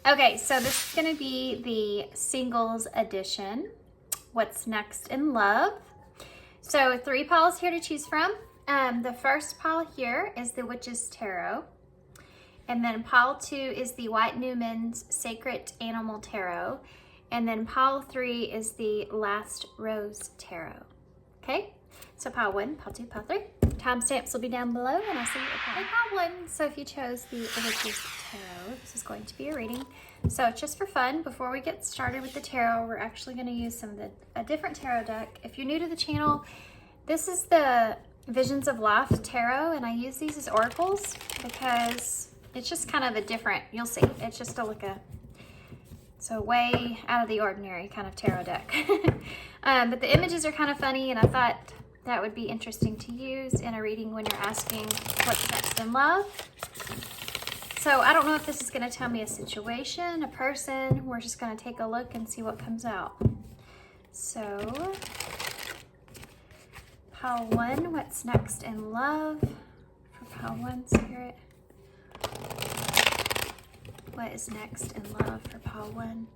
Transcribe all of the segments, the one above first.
Okay, so this is going to be the singles edition. What's next in love? So 3 piles here to choose from. The first pile here is the Witch's Tarot. And then pile 2 is the White Newman's Sacred Animal Tarot. And then pile 3 is the Last Rose Tarot. Okay, so pile 1, pile 2, pile 3. Timestamps will be down below, and I'll see you at pile 1. So if you chose the Witch's Tarot, this is going to be a reading. So just for fun, before we get started with the tarot, we're actually going to use a different tarot deck. If you're new to the channel, this is the Visions of Life Tarot, and I use these as oracles because it's just kind of a different, you'll see, it's just so way out of the ordinary kind of tarot deck. But the images are kind of funny, and I thought that would be interesting to use in a reading when you're asking what's next in love. So I don't know if this is going to tell me a situation, a person. We're just going to take a look and see what comes out. So pile 1, what's next in love? For pile 1, Spirit. What is next in love for pile 1?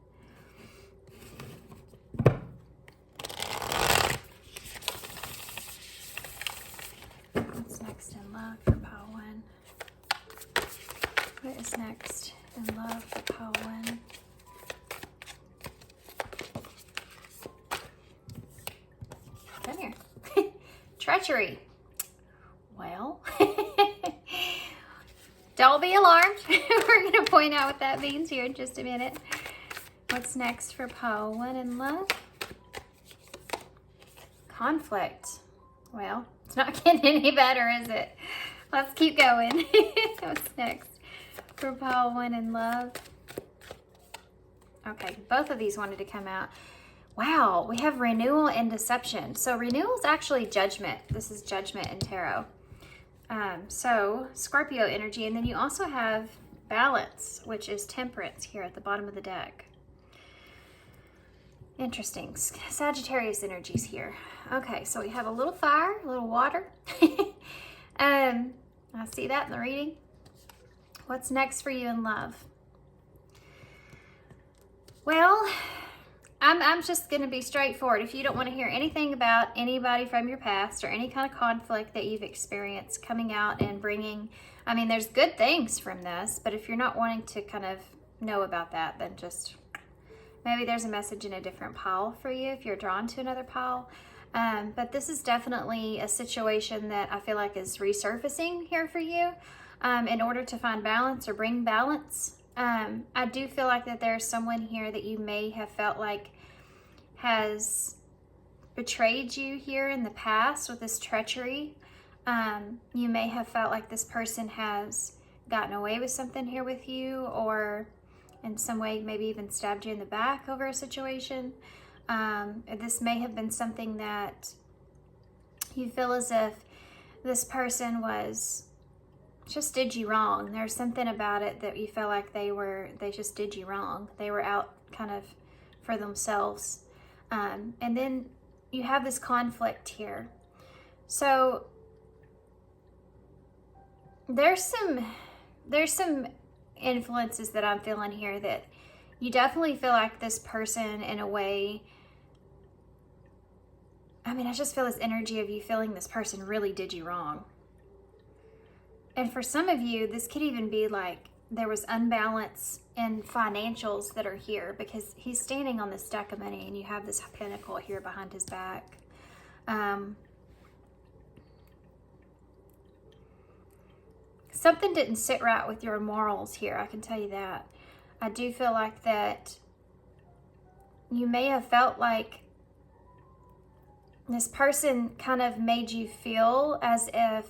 What's next in love for pile 1? What is next in love for pile 1? Come here. Treachery. Well, don't be alarmed. We're going to point out what that means here in just a minute. What's next for pile 1 in love? Conflict. Well, it's not getting any better, is it? Let's keep going. What's next for pile 1 in love? Okay, both of these wanted to come out. Wow, we have renewal and deception. So renewal is actually judgment. This is judgment in tarot. So Scorpio energy, and then you also have balance, which is temperance here at the bottom of the deck. Interesting. Sagittarius energies here. Okay, so we have a little fire, a little water. I see that in the reading. What's next for you in love? Well, I'm just going to be straightforward. If you don't want to hear anything about anybody from your past or any kind of conflict that you've experienced coming out and bringing, I mean, there's good things from this, but if you're not wanting to kind of know about that, then just maybe there's a message in a different pile for you if you're drawn to another pile. But this is definitely a situation that I feel like is resurfacing here for you in order to find balance or bring balance. I do feel like that there's someone here that you may have felt like has betrayed you here in the past with this treachery. You may have felt like this person has gotten away with something here with you, or in some way maybe even stabbed you in the back over a situation. This may have been something that you feel as if this person just did you wrong. There's something about it that you feel like they just did you wrong. They were out kind of for themselves. And then you have this conflict here. So there's some influences that I'm feeling here that you definitely feel like this person in a way, I mean, I just feel this energy of you feeling this person really did you wrong. And for some of you, this could even be like there was unbalance in financials that are here, because he's standing on this stack of money and you have this pentacle here behind his back. Something didn't sit right with your morals here, I can tell you that. I do feel like that you may have felt like this person kind of made you feel as if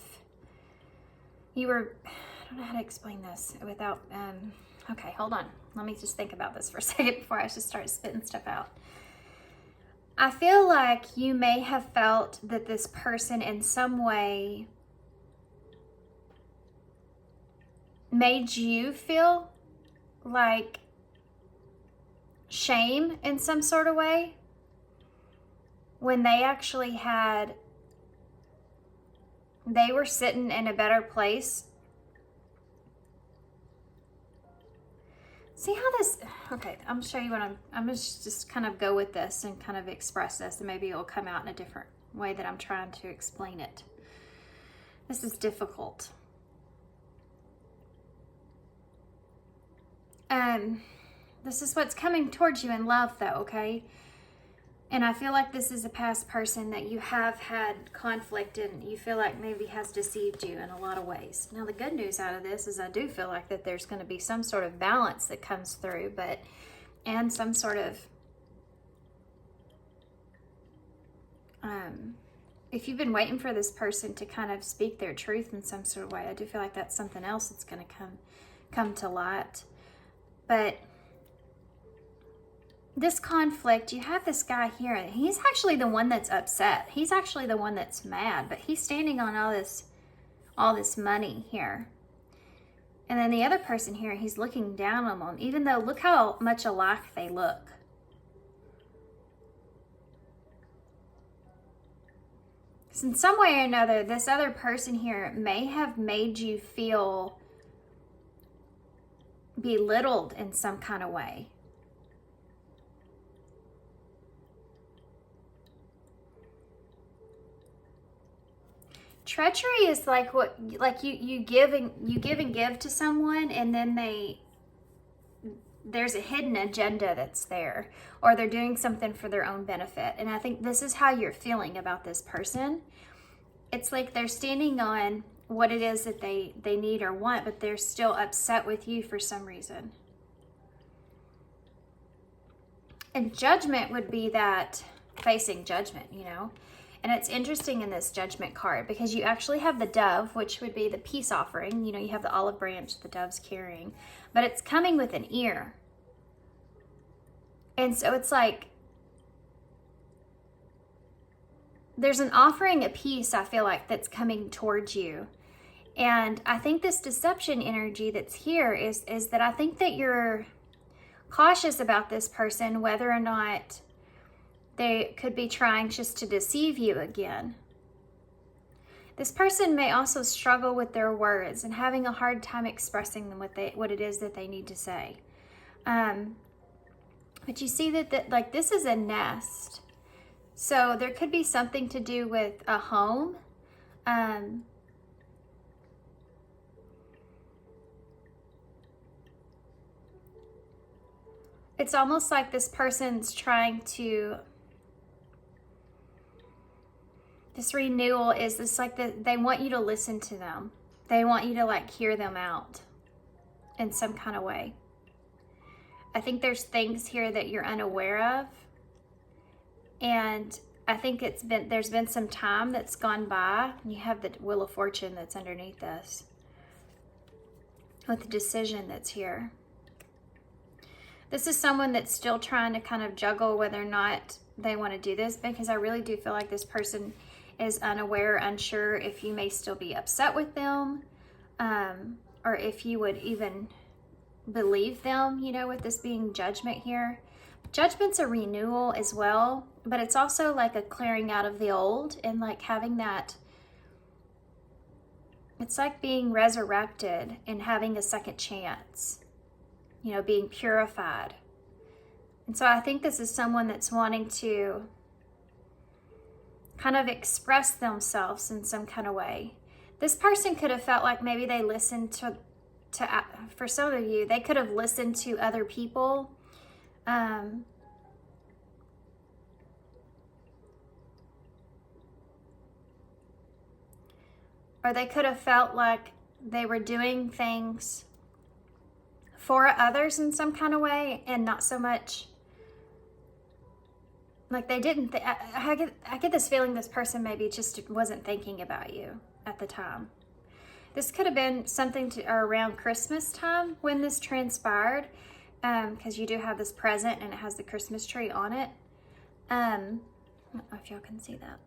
you were, I don't know how to explain this without, okay, hold on. Let me just think about this for a second before I just start spitting stuff out. I feel like you may have felt that this person in some way made you feel like shame in some sort of way when they actually they were sitting in a better place. See how this, okay, I'm gonna show you what I'm gonna just kind of go with this and kind of express this, and maybe it'll come out in a different way that I'm trying to explain it. This is difficult. This is what's coming towards you in love though, okay? And I feel like this is a past person that you have had conflict and you feel like maybe has deceived you in a lot of ways. Now, the good news out of this is I do feel like that there's going to be some sort of balance that comes through, and some sort of, if you've been waiting for this person to kind of speak their truth in some sort of way, I do feel like that's something else that's going to come to light. But this conflict, you have this guy here, and he's actually the one that's upset. He's actually the one that's mad, but he's standing on all this money here. And then the other person here, he's looking down on them, even though look how much alike they look. So in some way or another, this other person here may have made you feel belittled in some kind of way. Treachery is like what, like you give and give to someone, and then there's a hidden agenda that's there, or they're doing something for their own benefit. And I think this is how you're feeling about this person. It's like they're standing on what it is that they need or want, but they're still upset with you for some reason. And judgment would be that facing judgment, you know. And it's interesting in this judgment card because you actually have the dove, which would be the peace offering. You know, you have the olive branch the dove's carrying, but it's coming with an ear. And so it's like there's an offering of peace, I feel like, that's coming towards you. And I think this deception energy that's here is that I think that you're cautious about this person, whether or not they could be trying just to deceive you again. This person may also struggle with their words and having a hard time expressing them what it is that they need to say. But you see that like this is a nest. So there could be something to do with a home. It's almost like this person's trying to, this renewal is this like they want you to listen to them. They want you to like hear them out in some kind of way. I think there's things here that you're unaware of. And I think there's been some time that's gone by. You have the Wheel of Fortune that's underneath this with the decision that's here. This is someone that's still trying to kind of juggle whether or not they want to do this, because I really do feel like this person is unaware, unsure if you may still be upset with them, or if you would even believe them, you know, with this being judgment here. Judgment's a renewal as well, but it's also like a clearing out of the old and like having that, it's like being resurrected and having a second chance, you know, being purified. And so I think this is someone that's wanting to kind of express themselves in some kind of way. This person could have felt like maybe they listened to for some of you, they could have listened to other people. Or they could have felt like they were doing things for others in some kind of way and not so much like they didn't I get this feeling this person maybe just wasn't thinking about you at the time. This could have been something around Christmas time when this transpired, because you do have this present and it has the Christmas tree on it. I don't know if y'all can see that.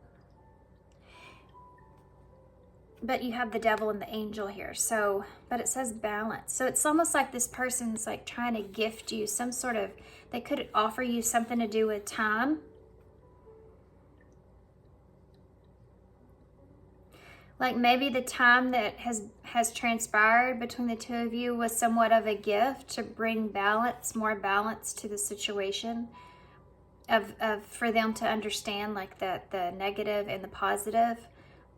But you have the devil and the angel here. So, but it says balance. So it's almost like this person's like trying to gift you some sort of, they could offer you something to do with time. Like maybe the time that has transpired between the two of you was somewhat of a gift to bring balance, more balance to the situation, of for them to understand like the negative and the positive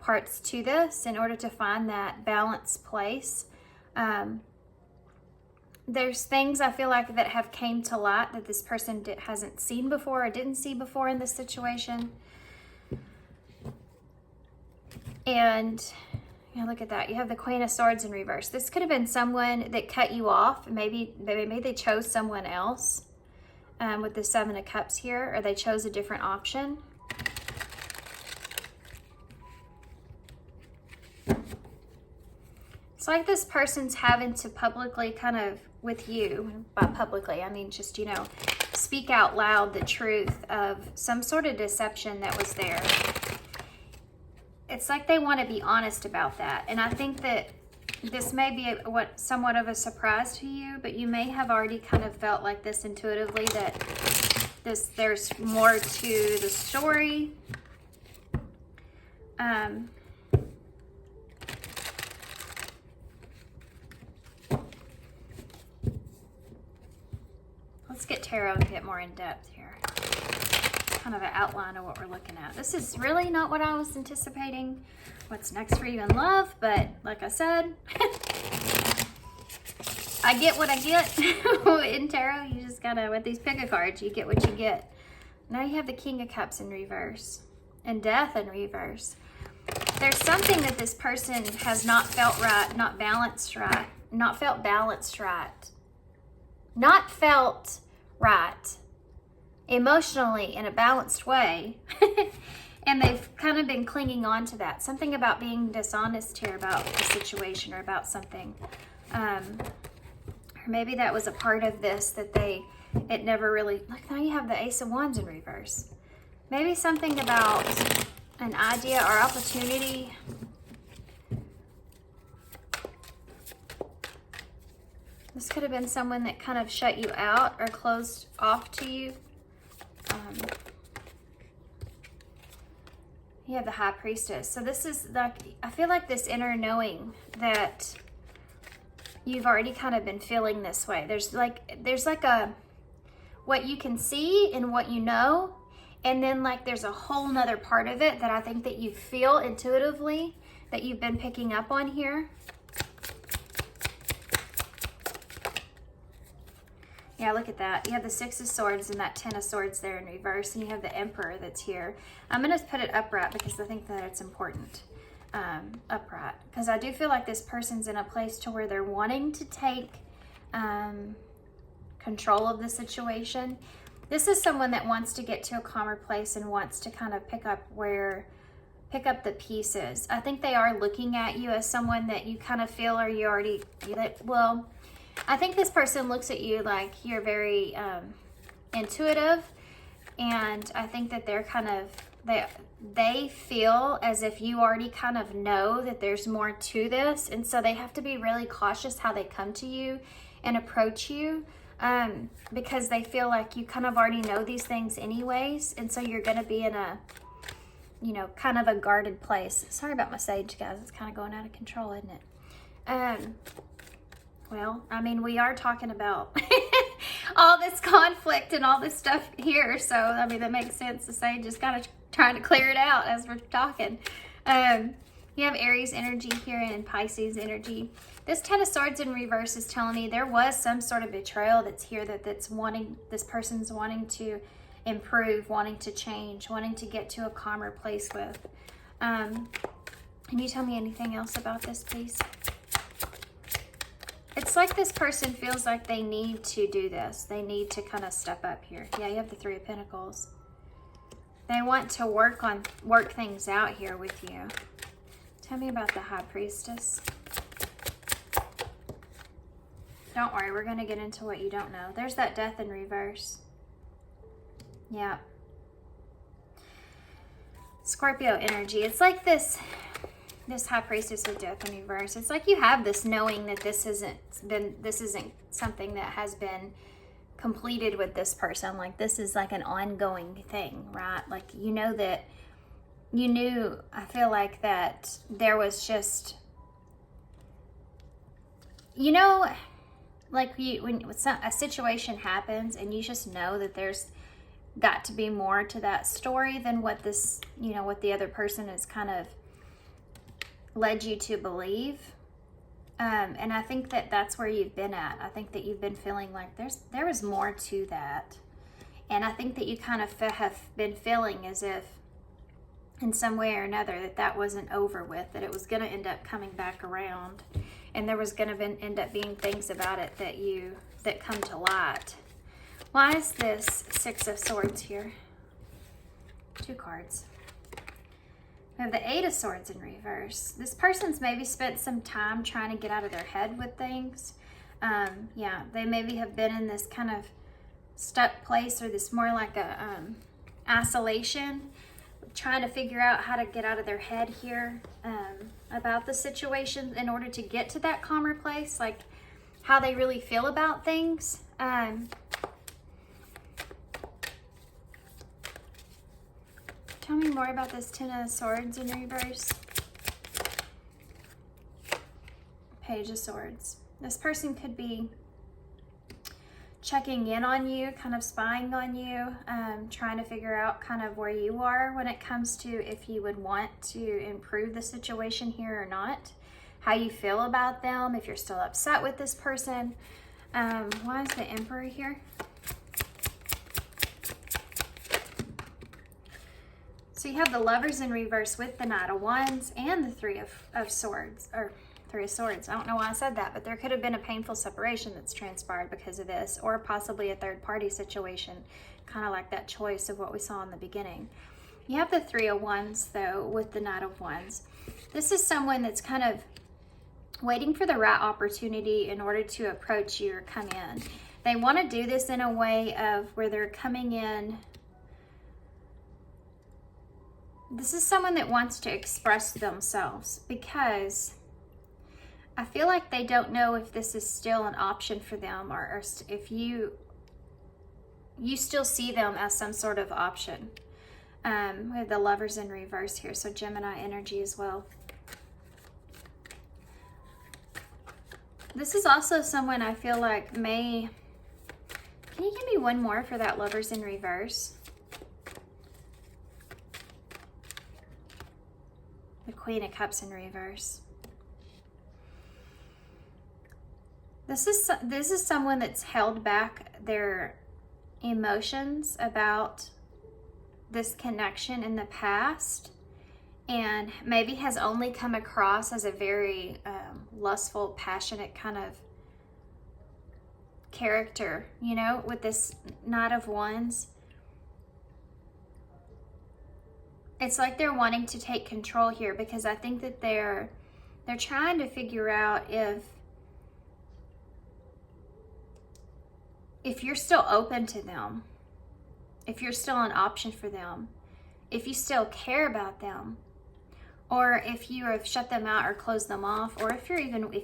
parts to this in order to find that balanced place. There's things I feel like that have came to light that this person hasn't seen before or didn't see before in this situation. And yeah, look at that. You have the Queen of Swords in reverse. This could have been someone that cut you off. Maybe they chose someone else with the Seven of Cups here, or they chose a different option. It's like this person's having to publicly kind of, with you, by publicly, I mean just, you know, speak out loud the truth of some sort of deception that was there. It's like they want to be honest about that. And I think that this may be somewhat of a surprise to you, but you may have already kind of felt like this intuitively, that there's more to the story. Let's get tarot and get more in depth here. Kind of an outline of what we're looking at. This is really not what I was anticipating. What's next for you in love, but like I said, I get what I get in tarot. You just gotta, with these pick a cards, you get what you get. Now you have the King of Cups in reverse and Death in reverse. There's something that this person has not felt right, not balanced right, not felt balanced right, not felt right emotionally in a balanced way. And they've kind of been clinging on to that. Something about being dishonest here about the situation or about something. Or maybe that was a part of this that it never really, look, now you have the Ace of Wands in reverse. Maybe something about an idea or opportunity. This could have been someone that kind of shut you out or closed off to you. You have the High Priestess. So this is like, I feel like this inner knowing that you've already kind of been feeling this way. There's like a, what you can see and what you know, and then like there's a whole nother part of it that I think that you feel intuitively that you've been picking up on here. Yeah, look at that. You have the Six of Swords and that Ten of Swords there in reverse, and you have the Emperor that's here. I'm going to put it upright because I think that it's important. Upright. Because I do feel like this person's in a place to where they're wanting to take control of the situation. This is someone that wants to get to a calmer place and wants to kind of pick up the pieces. I think they are looking at you as someone that you kind of feel, or you already, well, I think this person looks at you like you're very intuitive, and I think that they're kind of, they feel as if you already kind of know that there's more to this, and so they have to be really cautious how they come to you and approach you, because they feel like you kind of already know these things anyways, and so you're going to be in a, you know, kind of a guarded place. Sorry about my sage, guys. It's kind of going out of control, isn't it? Well, I mean, we are talking about all this conflict and all this stuff here. So, I mean, that makes sense to say, just kind of trying to clear it out as we're talking. You have Aries energy here and Pisces energy. This Ten of Swords in reverse is telling me there was some sort of betrayal that's here, this person's wanting to improve, wanting to change, wanting to get to a calmer place with. Can you tell me anything else about this, please? It's like this person feels like they need to do this. They need to kind of step up here. Yeah, you have the Three of Pentacles. They want to work things out here with you. Tell me about the High Priestess. Don't worry, we're going to get into what you don't know. There's that Death in reverse. Yeah. Scorpio energy. It's like this High Priestess with Death in reverse. It's like you have this knowing that this isn't something that has been completed with this person. Like this is like an ongoing thing, right? Like you know that you knew, I feel like that there was just you know, like when a situation happens and you just know that there's got to be more to that story than what this, you know, what the other person has kind of led you to believe. And I think that that's where you've been at. I think that you've been feeling like there was more to that. And I think that you kind of have been feeling as if in some way or another that wasn't over with, that it was going to end up coming back around, and there was going to end up being things about it that come to light. Why is this Six of Swords here? 2 cards. We have the Eight of Swords in reverse. This person's maybe spent some time trying to get out of their head with things. Yeah, they maybe have been in this kind of stuck place, or this more like a isolation, trying to figure out how to get out of their head here about the situation in order to get to that calmer place, like how they really feel about things. Tell me more about this Ten of Swords in reverse. Page of Swords. This person could be checking in on you, kind of spying on you, trying to figure out kind of where you are when it comes to if you would want to improve the situation here or not, how you feel about them, if you're still upset with this person. Why is the Emperor here? So you have the Lovers in reverse with the Knight of Wands and the Three of Swords, or Three of Swords. I don't know why I said that, but there could have been a painful separation that's transpired because of this, or possibly a third party situation, kind of like that choice of what we saw in the beginning. You have the Three of Wands, though, with the Knight of Wands. This is someone that's kind of waiting for the right opportunity in order to approach you or come in. They want to do this in a way of where they're coming in. This is someone that wants to express themselves, because I feel like they don't know if this is still an option for them, or if you still see them as some sort of option. We have the Lovers in reverse here, so Gemini energy as well. This is also someone I feel like may... Can you give me one more for that Lovers in reverse? The Queen of Cups in reverse. This is someone that's held back their emotions about this connection in the past, and maybe has only come across as a very lustful, passionate kind of character, you know, with this Knight of Wands. It's like they're wanting to take control here, because I think that they're trying to figure out if you're still open to them, if you're still an option for them, if you still care about them, or if you have shut them out or closed them off, or if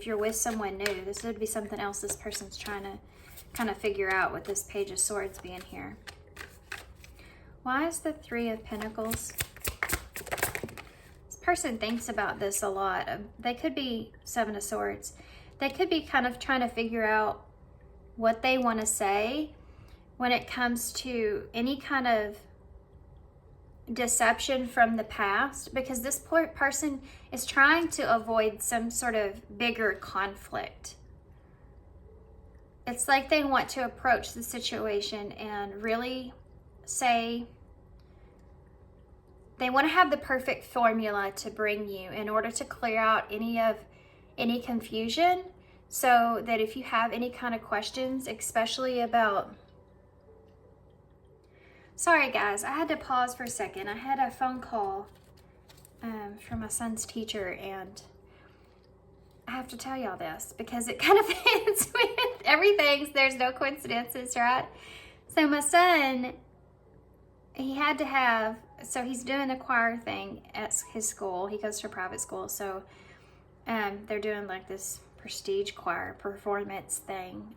you're with someone new. This would be something else this person's trying to kind of figure out with this Page of Swords being here. Why is the Three of Pentacles? Person thinks about this a lot. They could be Seven of Swords. They could be kind of trying to figure out what they want to say when it comes to any kind of deception from the past, because this person is trying to avoid some sort of bigger conflict. It's like they want to approach the situation and really say, they want to have the perfect formula to bring you in order to clear out any confusion, so that if you have any kind of questions, especially about... Sorry guys, I had to pause for a second. I had a phone call from my son's teacher, and I have to tell y'all this because it kind of fits with everything. There's no coincidences, right? So my son, he had to have... So he's doing a choir thing at his school. He goes to a private school. So they're doing like this prestige choir performance thing.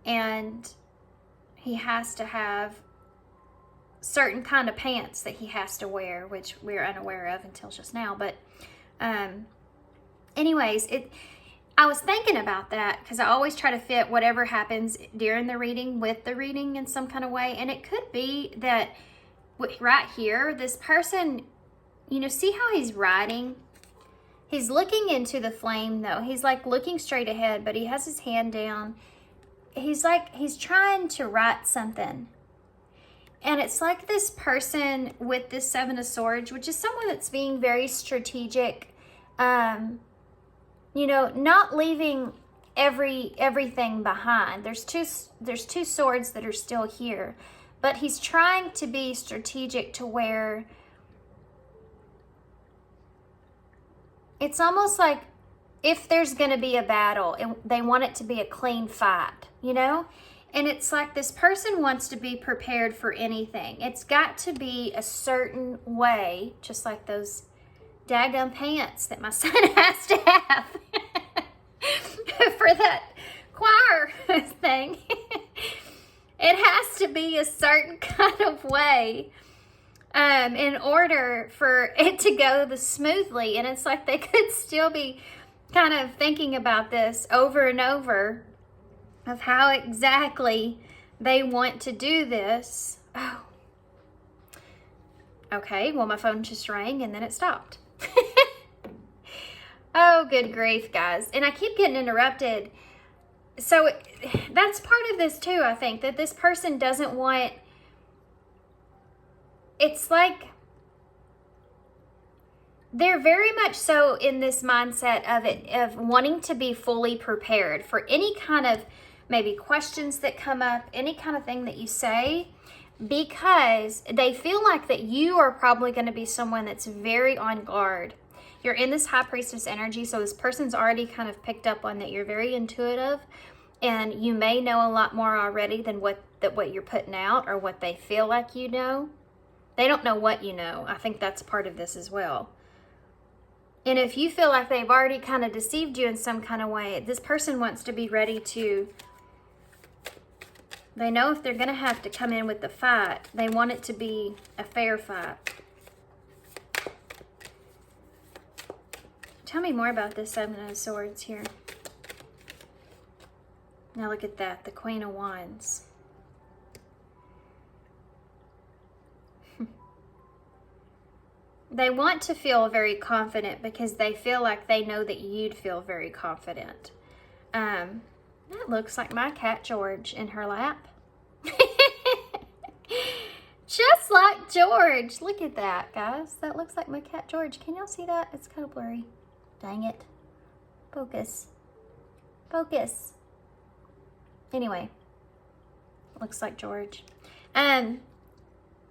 And he has to have certain kind of pants that he has to wear, which we're unaware of until just now. But anyways, I was thinking about that because I always try to fit whatever happens during the reading with the reading in some kind of way. And it could be that right here, this person, you know, see how he's writing? He's looking into the flame though. He's like looking straight ahead, but he has his hand down. He's trying to write something. And it's like this person with this Seven of Swords, which is someone that's being very strategic, you know, not leaving everything behind. There's two swords that are still here, but he's trying to be strategic to where it's almost like if there's going to be a battle, they want it to be a clean fight, you know? And it's like this person wants to be prepared for anything. It's got to be a certain way, just like those daggum pants that my son has to have for that choir thing. It has to be a certain kind of way in order for it to go smoothly. And it's like they could still be kind of thinking about this over and over of how exactly they want to do this. Oh. Okay, well, my phone just rang and then it stopped. Oh, good grief, guys. And I keep getting interrupted. So that's part of this too, I think, that this person doesn't want, it's like they're very much so in this mindset of wanting to be fully prepared for any kind of maybe questions that come up, any kind of thing that you say, because they feel like that you are probably going to be someone that's very on guard. You're in this High Priestess energy, so this person's already kind of picked up on that you're very intuitive, and you may know a lot more already than what you're putting out or what they feel like you know. They don't know what you know. I think that's part of this as well. And if you feel like they've already kind of deceived you in some kind of way, this person wants to be ready to, they know if they're going to have to come in with the fight, they want it to be a fair fight. Tell me more about this Seven of Swords here. Now look at that, the Queen of Wands. They want to feel very confident because they feel like they know that you'd feel very confident. That looks like my cat George in her lap. Just like George. Look at that, guys. That looks like my cat George. Can y'all see that? It's kind of blurry. Dang it. Focus. Focus. Anyway. Looks like George.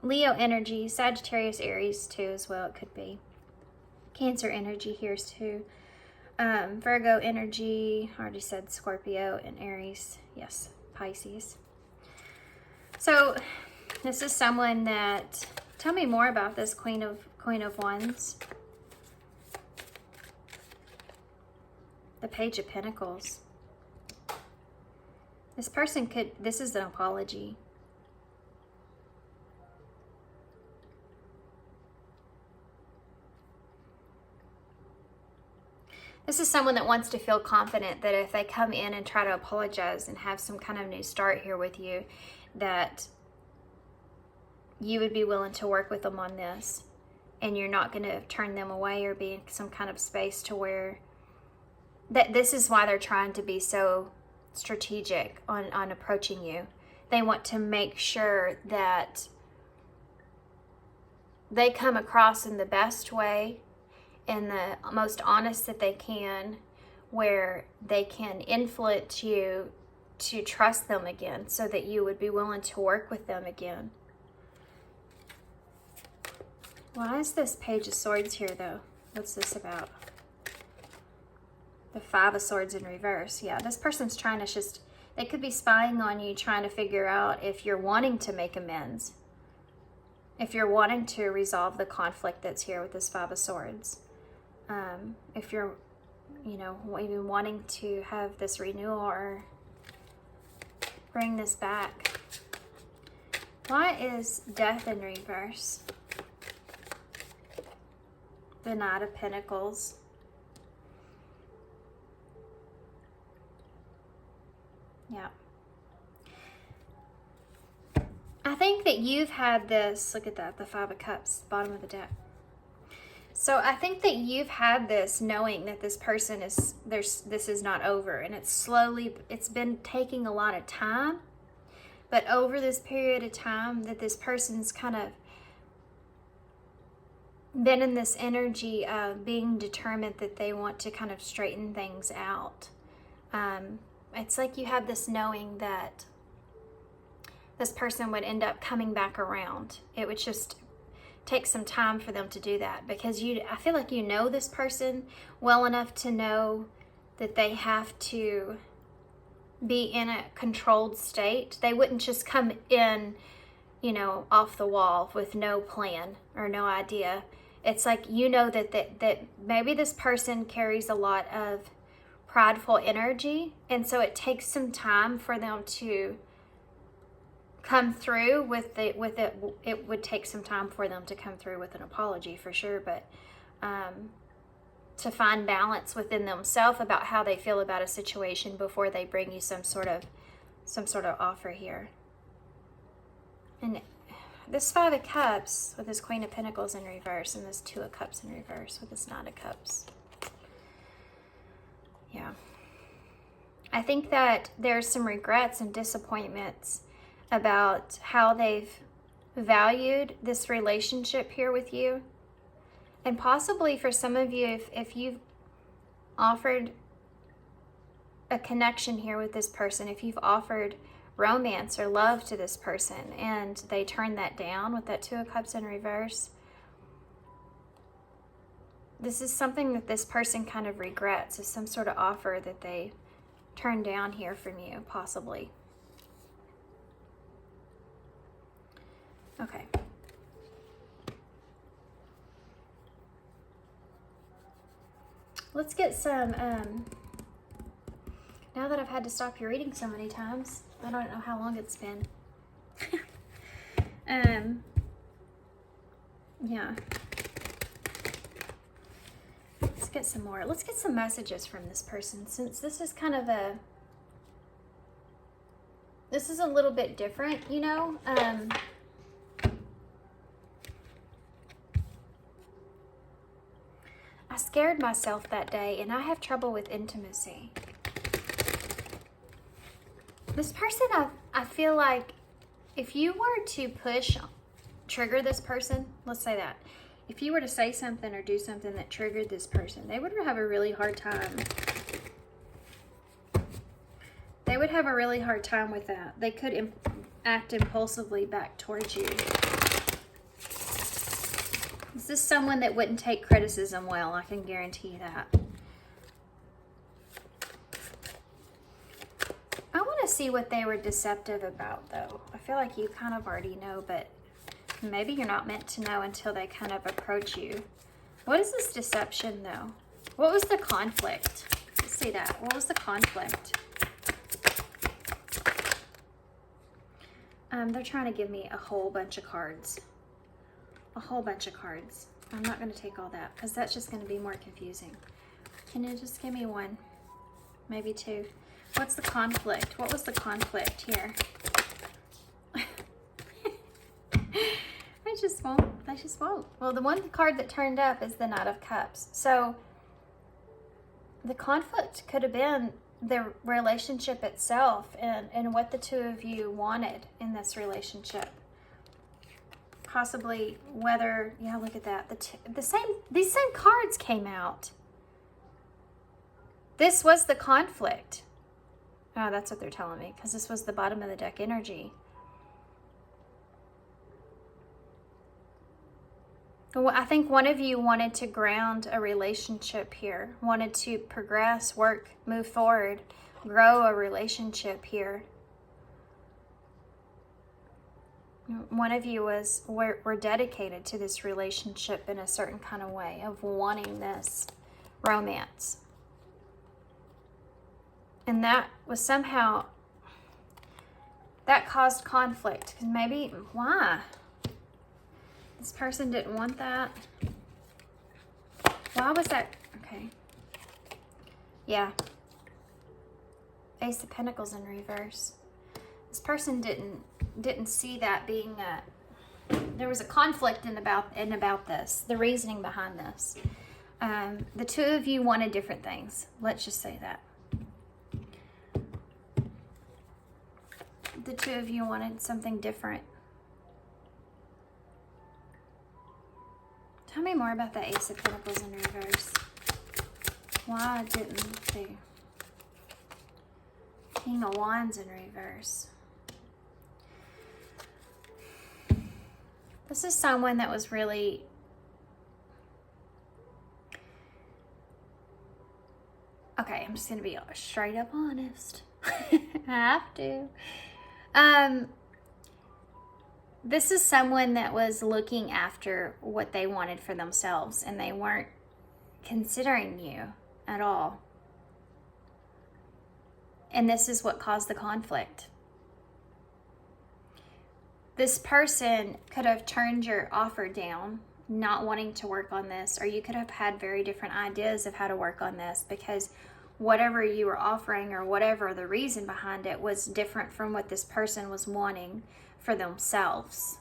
Leo energy, Sagittarius, Aries too as well, it could be. Cancer energy here too. Virgo energy, I already said Scorpio, and Aries, yes, Pisces. So this is someone that, tell me more about this Queen of Wands. The Page of Pentacles. This person could, this is an apology. This is someone that wants to feel confident that if they come in and try to apologize and have some kind of new start here with you, that you would be willing to work with them on this. And you're not going to turn them away or be in some kind of space to where that this is why they're trying to be so strategic on approaching you. They want to make sure that they come across in the best way, in the most honest that they can, where they can influence you to trust them again so that you would be willing to work with them again. Why is this Page of Swords here though? What's this about? The Five of Swords in reverse. Yeah, this person's trying to just, they could be spying on you, trying to figure out if you're wanting to make amends. If you're wanting to resolve the conflict that's here with this Five of Swords. If you're, you know, even wanting to have this renewal or bring this back. Why is Death in reverse? The Knight of Pentacles. Yeah. I think that you've had this, look at that, the Five of Cups, bottom of the deck. So I think that you've had this knowing that this person is, this is not over, and it's been taking a lot of time, but over this period of time that this person's kind of been in this energy of being determined that they want to kind of straighten things out. It's like you have this knowing that this person would end up coming back around. It would just take some time for them to do that, because I feel like you know this person well enough to know that they have to be in a controlled state. They wouldn't just come in, you know, off the wall with no plan or no idea. It's like, you know, that maybe this person carries a lot of prideful energy, and so it takes some time for them to come through with it. It would take some time for them to come through with an apology for sure, but to find balance within themselves about how they feel about a situation before they bring you some sort of offer here. And this Five of Cups with this Queen of Pentacles in reverse, and this Two of Cups in reverse with this Nine of Cups. Yeah. I think that there's some regrets and disappointments about how they've valued this relationship here with you. And possibly for some of you, if you've offered a connection here with this person, if you've offered romance or love to this person and they turn that down with that Two of Cups in reverse, this is something that this person kind of regrets, is some sort of offer that they turned down here from you, possibly. Okay. Let's get some, now that I've had to stop your reading so many times, I don't know how long it's been. Yeah. Let's get some more. Let's get some messages from this person, since this is kind of this is a little bit different, you know? I scared myself that day, and I have trouble with intimacy. This person, I feel like if you were to trigger this person, let's say that, if you were to say something or do something that triggered this person, they would have a really hard time. They would have a really hard time with that. They could act impulsively back towards you. This is someone that wouldn't take criticism well, I can guarantee that. I want to see what they were deceptive about, though. I feel like you kind of already know, but maybe you're not meant to know until they kind of approach you. What is this deception, though? What was the conflict? Let's see that. What was the conflict? They're trying to give me a whole bunch of cards. A whole bunch of cards. I'm not going to take all that, because that's just going to be more confusing. Can you just give me one? Maybe two. What's the conflict? What was the conflict here? I just won't. Well, the one card that turned up is the Knight of Cups. So the conflict could have been the relationship itself, and what the two of you wanted in this relationship. Possibly whether, yeah, look at that. These same cards came out. This was the conflict. Oh, that's what they're telling me, because this was the bottom of the deck energy. Well, I think one of you wanted to ground a relationship here, wanted to progress, work, move forward, grow a relationship here. One of you were dedicated to this relationship in a certain kind of way of wanting this romance. And that was somehow, that caused conflict. Maybe, why? This person didn't want that. Why was that? Okay. Yeah. Ace of Pentacles in reverse. This person didn't see that being there was a conflict in about this, the reasoning behind this. The two of you wanted different things. Let's just say that. The two of you wanted something different. Tell me more about the Ace of Pentacles in reverse. Why didn't they? King of Wands in reverse. This is someone that was really okay. I'm just gonna be straight up honest. I have to. This is someone that was looking after what they wanted for themselves, and they weren't considering you at all. And this is what caused the conflict. This person could have turned your offer down, not wanting to work on this, or you could have had very different ideas of how to work on this, because whatever you were offering or whatever the reason behind it was different from what this person was wanting for themselves.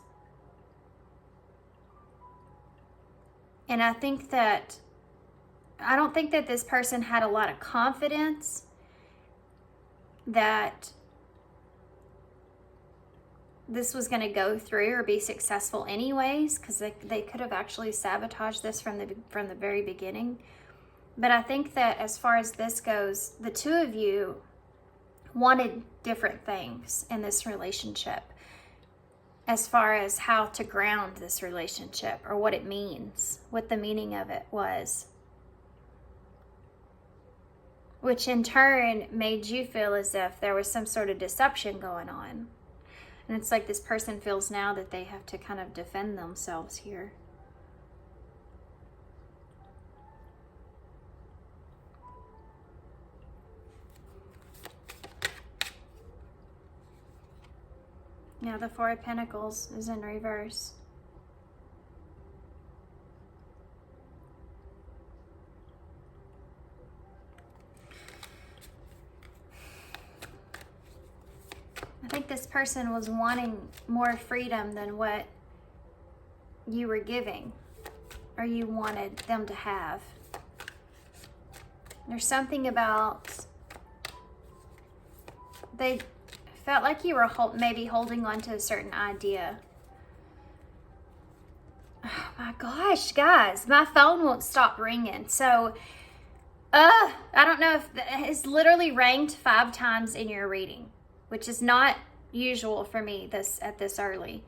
And I don't think that this person had a lot of confidence that this was going to go through or be successful anyways, because they could have actually sabotaged this from the very beginning. But I think that as far as this goes, the two of you wanted different things in this relationship as far as how to ground this relationship or what it means, what the meaning of it was. Which in turn made you feel as if there was some sort of deception going on. And it's like this person feels now that they have to kind of defend themselves here. Now the Four of Pentacles is in reverse. I think this person was wanting more freedom than what you were giving or you wanted them to have. There's something about they felt like you were maybe holding on to a certain idea. Oh my gosh, guys, my phone won't stop ringing. So, I don't know if it's literally rang 5 times in your reading, which is not usual for me at this early.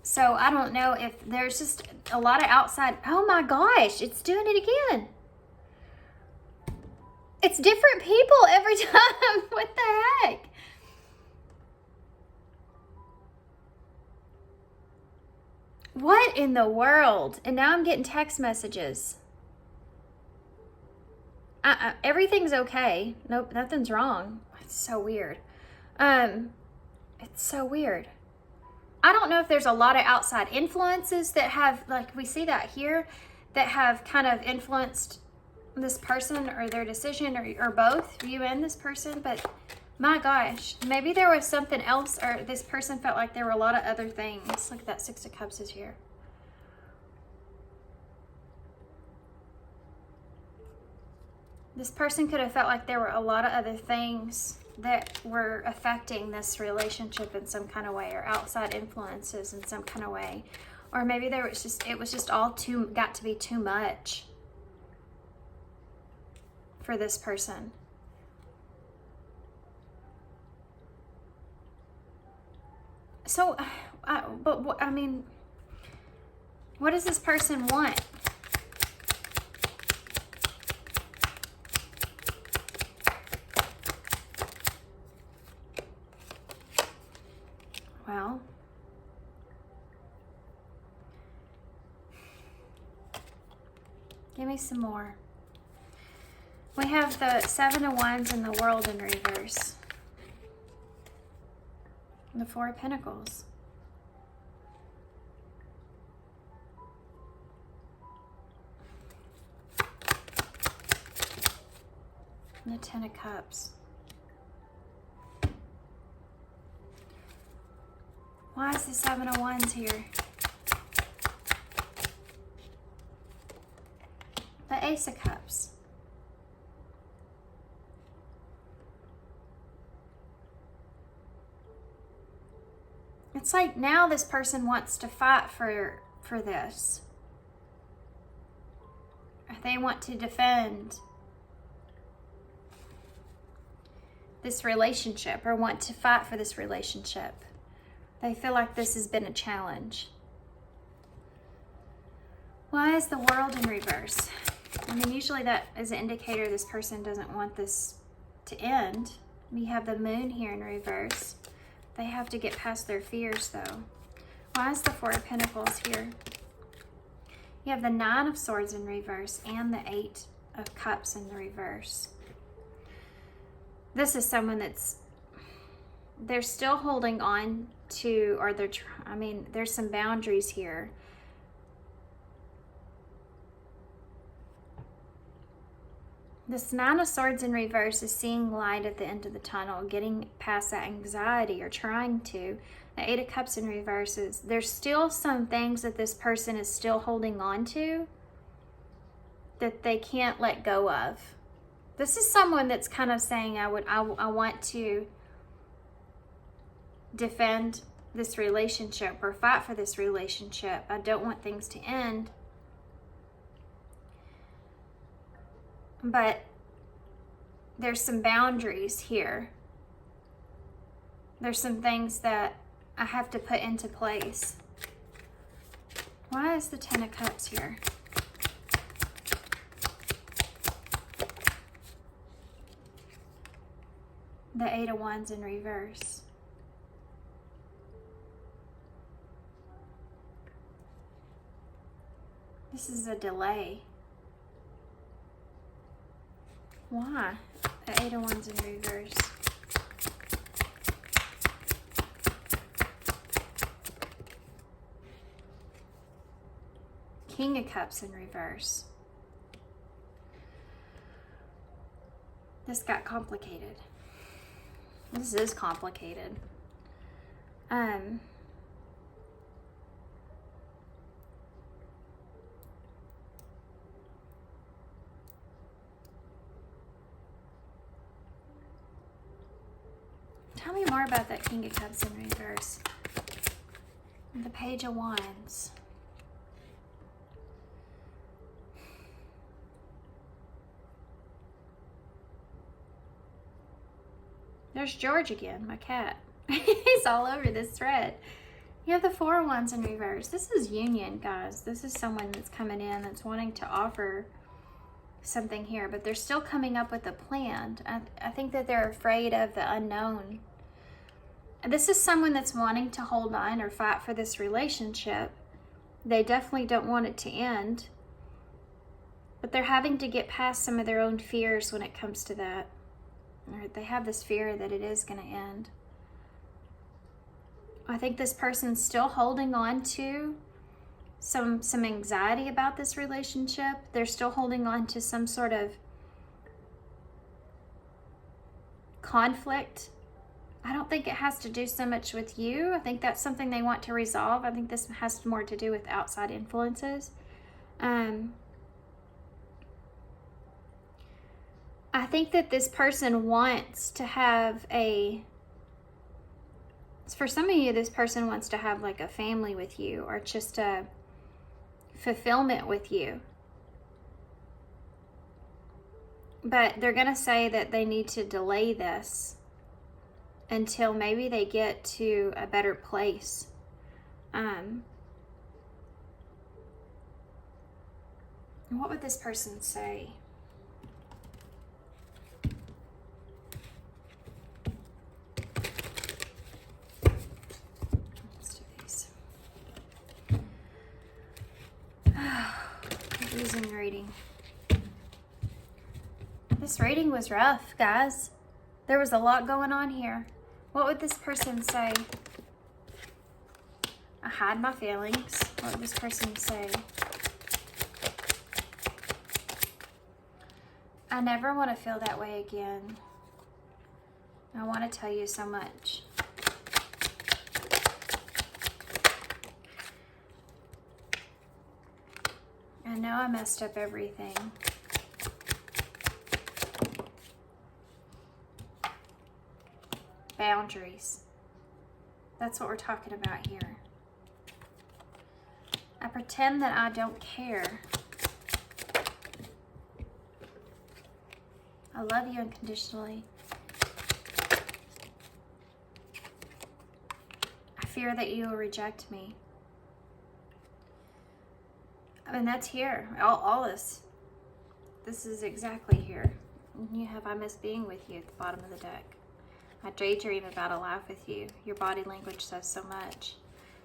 So I don't know if there's just a lot of outside. Oh my gosh, it's doing it again. It's different people every time. What the heck? What in the world? And now I'm getting text messages. Everything's okay. Nope, nothing's wrong. It's so weird. It's so weird. I don't know if there's a lot of outside influences that have, like we see that here, that have kind of influenced this person or their decision, or both, you and this person. But my gosh, maybe there was something else, or this person felt like there were a lot of other things. Look at that, 6 of Cups is here. This person could have felt like there were a lot of other things that were affecting this relationship in some kind of way, or outside influences in some kind of way. Or maybe it was just all got to be too much for this person. So, I mean, what does this person want? Well, give me some more. We have the 7 of Wands and the World in reverse. And the 4 of Pentacles. And the 10 of Cups. Why is the Seven of Wands here? The Ace of Cups. It's like now this person wants to fight for this. They want to defend this relationship or want to fight for this relationship. They feel like this has been a challenge. Why is the World in reverse? I mean, usually that is an indicator this person doesn't want this to end. We have the Moon here in reverse. They have to get past their fears, though. Why is the Four of Pentacles here? You have the Nine of Swords in reverse and the Eight of Cups in the reverse. This is someone they're still holding on to, or there's some boundaries here. This Nine of Swords in reverse is seeing light at the end of the tunnel, getting past that anxiety or trying to. The Eight of Cups in reverse is, there's still some things that this person is still holding on to that they can't let go of. This is someone that's kind of saying, I want to defend this relationship or fight for this relationship. I don't want things to end. But there's some boundaries here. There's some things that I have to put into place. Why is the Ten of Cups here? The Eight of Wands in reverse. This is a delay. Why? The Eight of Wands in reverse. King of Cups in reverse. This got complicated. This is complicated. Tell me more about that King of Cups in reverse. The Page of Wands. There's George again, my cat. He's all over this thread. You have the Four of Wands in reverse. This is union, guys. This is someone that's coming in that's wanting to offer something here, but they're still coming up with a plan. I think that they're afraid of the unknown. This is someone that's wanting to hold on or fight for this relationship. They definitely don't want it to end, but they're having to get past some of their own fears when it comes to that. Or they have this fear that it is going to end. I think this person's still holding on to some anxiety about this relationship. They're still holding on to some sort of conflict. I don't think it has to do so much with you. I think that's something they want to resolve. I think this has more to do with outside influences. I think that this person wants to have for some of you, this person wants to have like a family with you or just a fulfillment with you. But they're going to say that they need to delay this until maybe they get to a better place. What would this person say? Let's do these. Confusing reading. This reading was rough, guys. There was a lot going on here. What would this person say? I hide my feelings. What would this person say? I never want to feel that way again. I want to tell you so much. I know I messed up everything. Boundaries. That's what we're talking about here. I pretend that I don't care. I love you unconditionally. I fear that you will reject me. I mean, that's here. All this. This is exactly here. And you have I miss being with you at the bottom of the deck. I daydream about a life with you. Your body language says so much.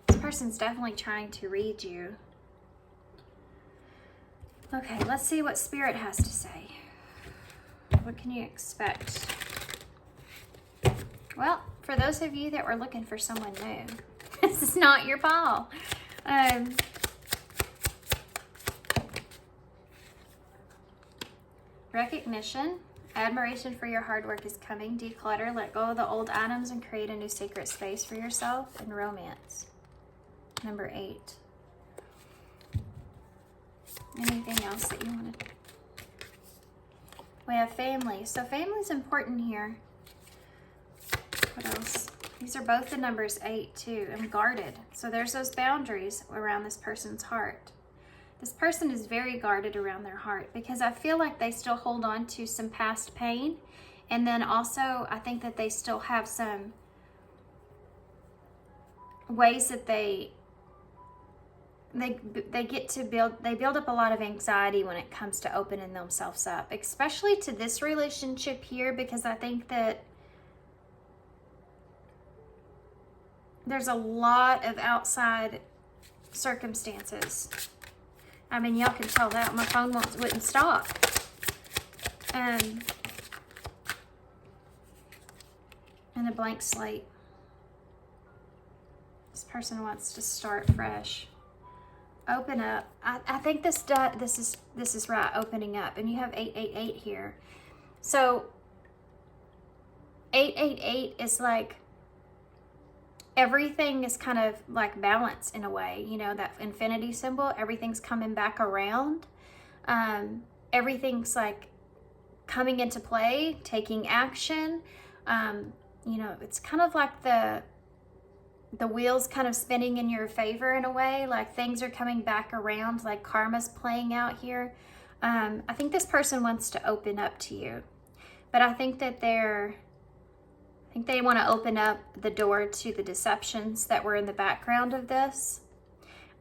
This person's definitely trying to read you. Okay, let's see what Spirit has to say. What can you expect? Well, for those of you that were looking for someone new, this is not your pile. Recognition, admiration for your hard work is coming. Declutter, let go of the old items and create a new sacred space for yourself. And romance. Number 8. Anything else that you want to... We have family. So family's important here. What else? These are both the numbers 8 too, and guarded. So there's those boundaries around this person's heart. This person is very guarded around their heart because I feel like they still hold on to some past pain. And then also I think that they still have some ways that they get to build up a lot of anxiety when it comes to opening themselves up, especially to this relationship here, because I think that there's a lot of outside circumstances. I mean, y'all can tell that my phone wouldn't stop. And a blank slate. This person wants to start fresh. Open up. I think this is right, opening up. And you have 888 here. So 888 is like everything is kind of like balance in a way, you know, that infinity symbol, everything's coming back around. Everything's like coming into play, taking action. You know, it's kind of like the wheels kind of spinning in your favor in a way, like things are coming back around, like karma's playing out here. I think this person wants to open up to you, but I think that they want to open up the door to the deceptions that were in the background of this.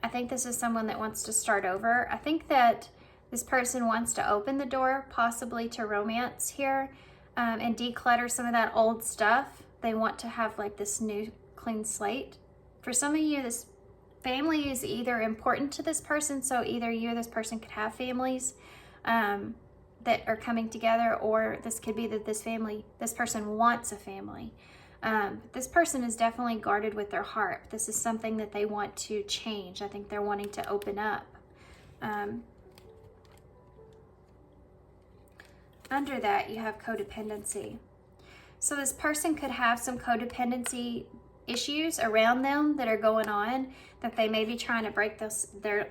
I think this is someone that wants to start over. I think that this person wants to open the door possibly to romance here, and declutter some of that old stuff. They want to have like this new clean slate. For some of you, this family is either important to this person, so either you or this person could have families that are coming together, or this could be that this person wants a family. This person is definitely guarded with their heart. This is something that they want to change. I think they're wanting to open up. Under that, you have codependency. So this person could have some codependency issues around them that are going on that they may be trying to break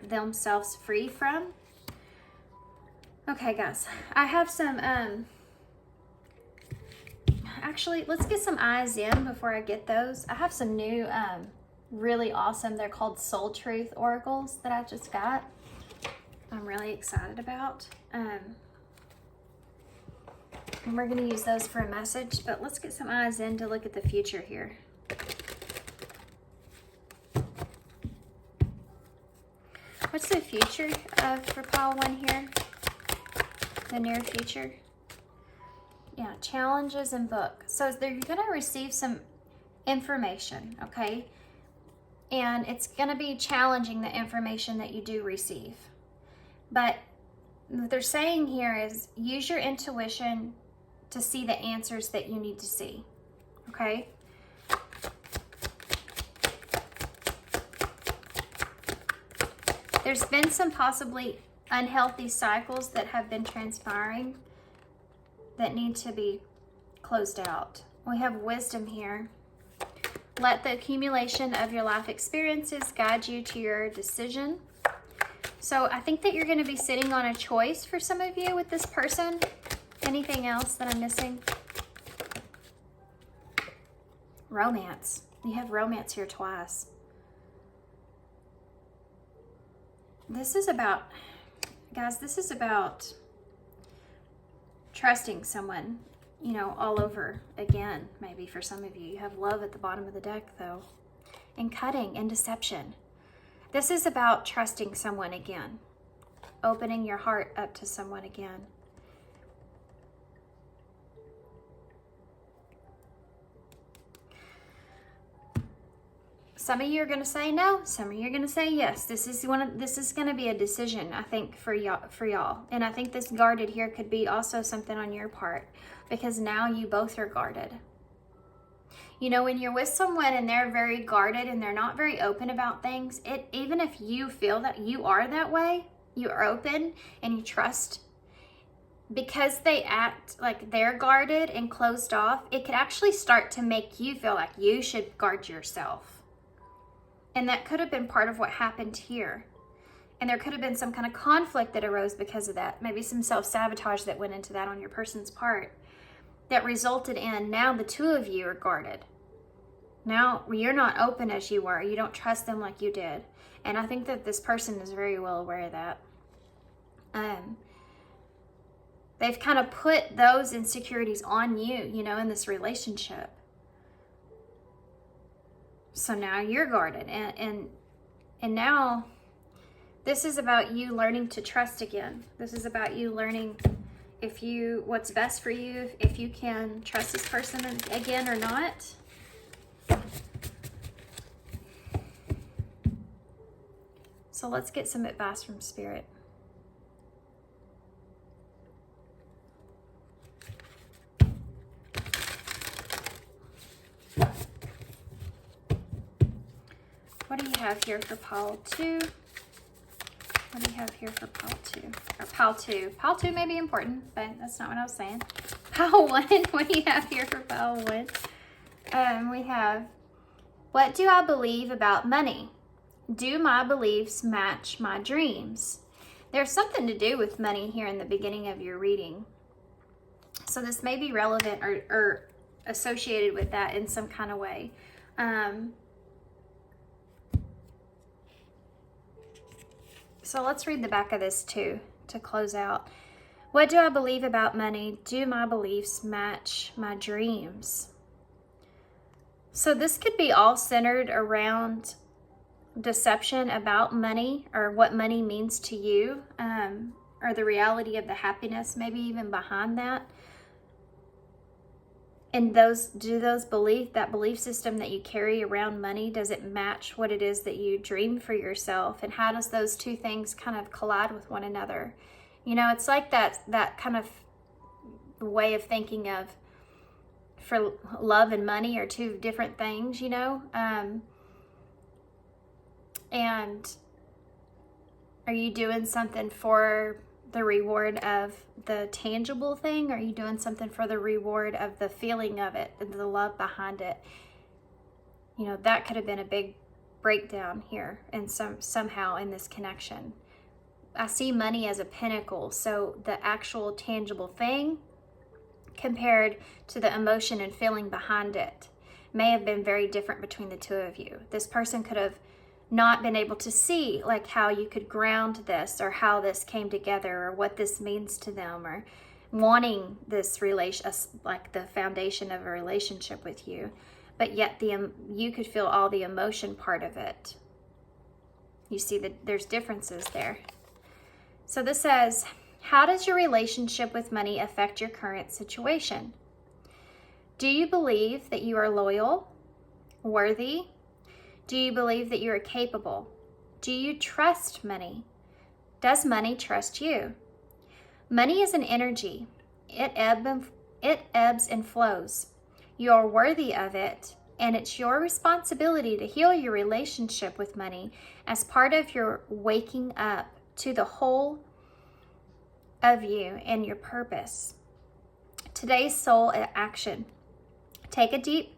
themselves free from. Okay, guys, I have some, actually, let's get some eyes in before I get those. I have some new, really awesome, they're called Soul Truth Oracles that I just got. I'm really excited about. And we're going to use those for a message, but let's get some eyes in to look at the future here. What's the future for pile 1 here? The near future? Yeah, challenges and book. So you're going to receive some information, okay? And it's going to be challenging, the information that you do receive. But what they're saying here is use your intuition to see the answers that you need to see, okay? There's been some possibly unhealthy cycles that have been transpiring that need to be closed out. We have wisdom here. Let the accumulation of your life experiences guide you to your decision. So I think that you're going to be sitting on a choice for some of you with this person. Anything else that I'm missing? Romance. You have romance here twice. This is about, guys, this is about trusting someone, you know, all over again. Maybe for some of you, you have love at the bottom of the deck though, and cutting and deception. This is about trusting someone again, opening your heart up to someone again. Some of you are going to say no. Some of you are going to say yes. This is going to be a decision, I think, for y'all. And I think this guarded here could be also something on your part, because now you both are guarded. You know, when you're with someone and they're very guarded and they're not very open about things, even if you feel that you are that way, you are open and you trust, because they act like they're guarded and closed off, it could actually start to make you feel like you should guard yourself. And that could have been part of what happened here. And there could have been some kind of conflict that arose because of that. Maybe some self-sabotage that went into that on your person's part, that resulted in now the two of you are guarded. Now you're not open as you were. You don't trust them like you did. And I think that this person is very well aware of that. They've kind of put those insecurities on you, you know, in this relationship. So now you're guarded. And now this is about you learning to trust again. This is about you learning what's best for you, if you can trust this person again or not. So let's get some advice from Spirit. What do you have here for pile 2? What do you have here for pile 2? Or pile 2. Pile 2 may be important, but that's not what I was saying. Pile 1, what do you have here for pile 1? We have, what do I believe about money? Do my beliefs match my dreams? There's something to do with money here in the beginning of your reading. So this may be relevant or associated with that in some kind of way. So let's read the back of this too to close out. What do I believe about money? Do my beliefs match my dreams? So this could be all centered around deception about money, or what money means to you, or the reality of the happiness maybe even behind that. And that belief system that you carry around money, does it match what it is that you dream for yourself? And how does those two things kind of collide with one another? You know, it's like that kind of way of thinking of, for love and money are two different things, you know? And are you doing something for the reward of the tangible thing? Or are you doing something for the reward of the feeling of it, the love behind it? You know, that could have been a big breakdown here, and somehow in this connection. I see money as a pinnacle, so the actual tangible thing compared to the emotion and feeling behind it may have been very different between the two of you. This person could have not been able to see like how you could ground this, or how this came together, or what this means to them, or wanting this relation, like the foundation of a relationship with you, but yet you could feel all the emotion part of it. You see that there's differences there. So this says, how does your relationship with money affect your current situation? Do you believe that you are loyal, worthy? Do you believe that you are capable? Do you trust money? Does money trust you? Money is an energy. It ebbs and flows. You are worthy of it, and it's your responsibility to heal your relationship with money as part of your waking up to the whole of you and your purpose. Today's soul action. Take a deep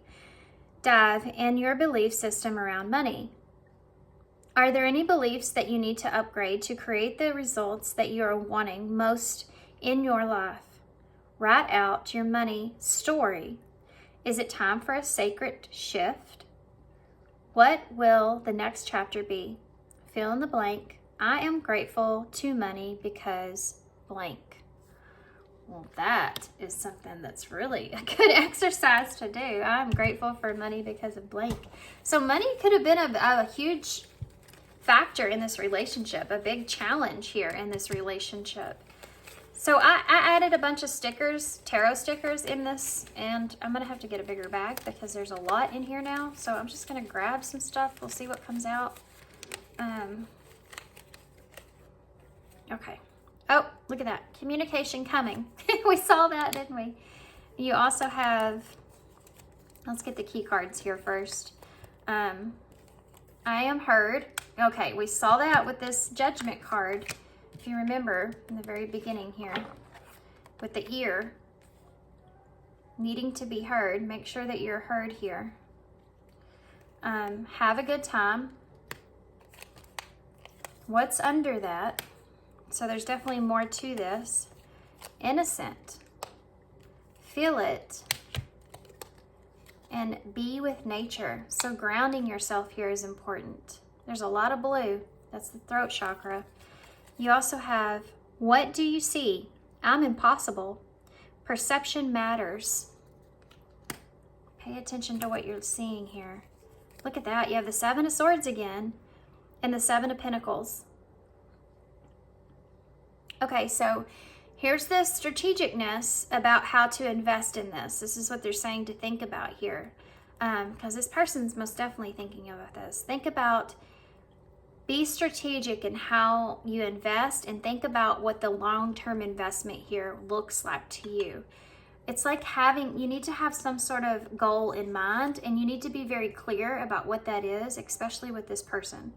dive in your belief system around money. Are there any beliefs that you need to upgrade to create the results that you are wanting most in your life? Write out your money story. Is it time for a sacred shift? What will the next chapter be? Fill in the blank. I am grateful to money because blank. Well, that is something that's really a good exercise to do. I'm grateful for money because of blank. So money could have been a huge factor in this relationship, a big challenge here in this relationship. So I added a bunch of stickers, tarot stickers in this, and I'm going to have to get a bigger bag because there's a lot in here now. So I'm just going to grab some stuff. We'll see what comes out. Okay. Oh, look at that. Communication coming. We saw that, didn't we? You also have, let's get the key cards here first. I am heard. Okay, we saw that with this judgment card. If you remember in the very beginning here, with the ear needing to be heard, make sure that you're heard here. Have a good time. What's under that? So there's definitely more to this. Innocent. Feel it. And be with nature. So grounding yourself here is important. There's a lot of blue. That's the throat chakra. You also have, what do you see? I'm impossible. Perception matters. Pay attention to what you're seeing here. Look at that. You have the Seven of Swords again and the Seven of Pentacles. Okay, so here's the strategicness about how to invest in this. This is what they're saying to think about here. Because this person's most definitely thinking about this. Think about, be strategic in how you invest and think about what the long-term investment here looks like to you. It's like having, you need to have some sort of goal in mind and you need to be very clear about what that is, especially with this person.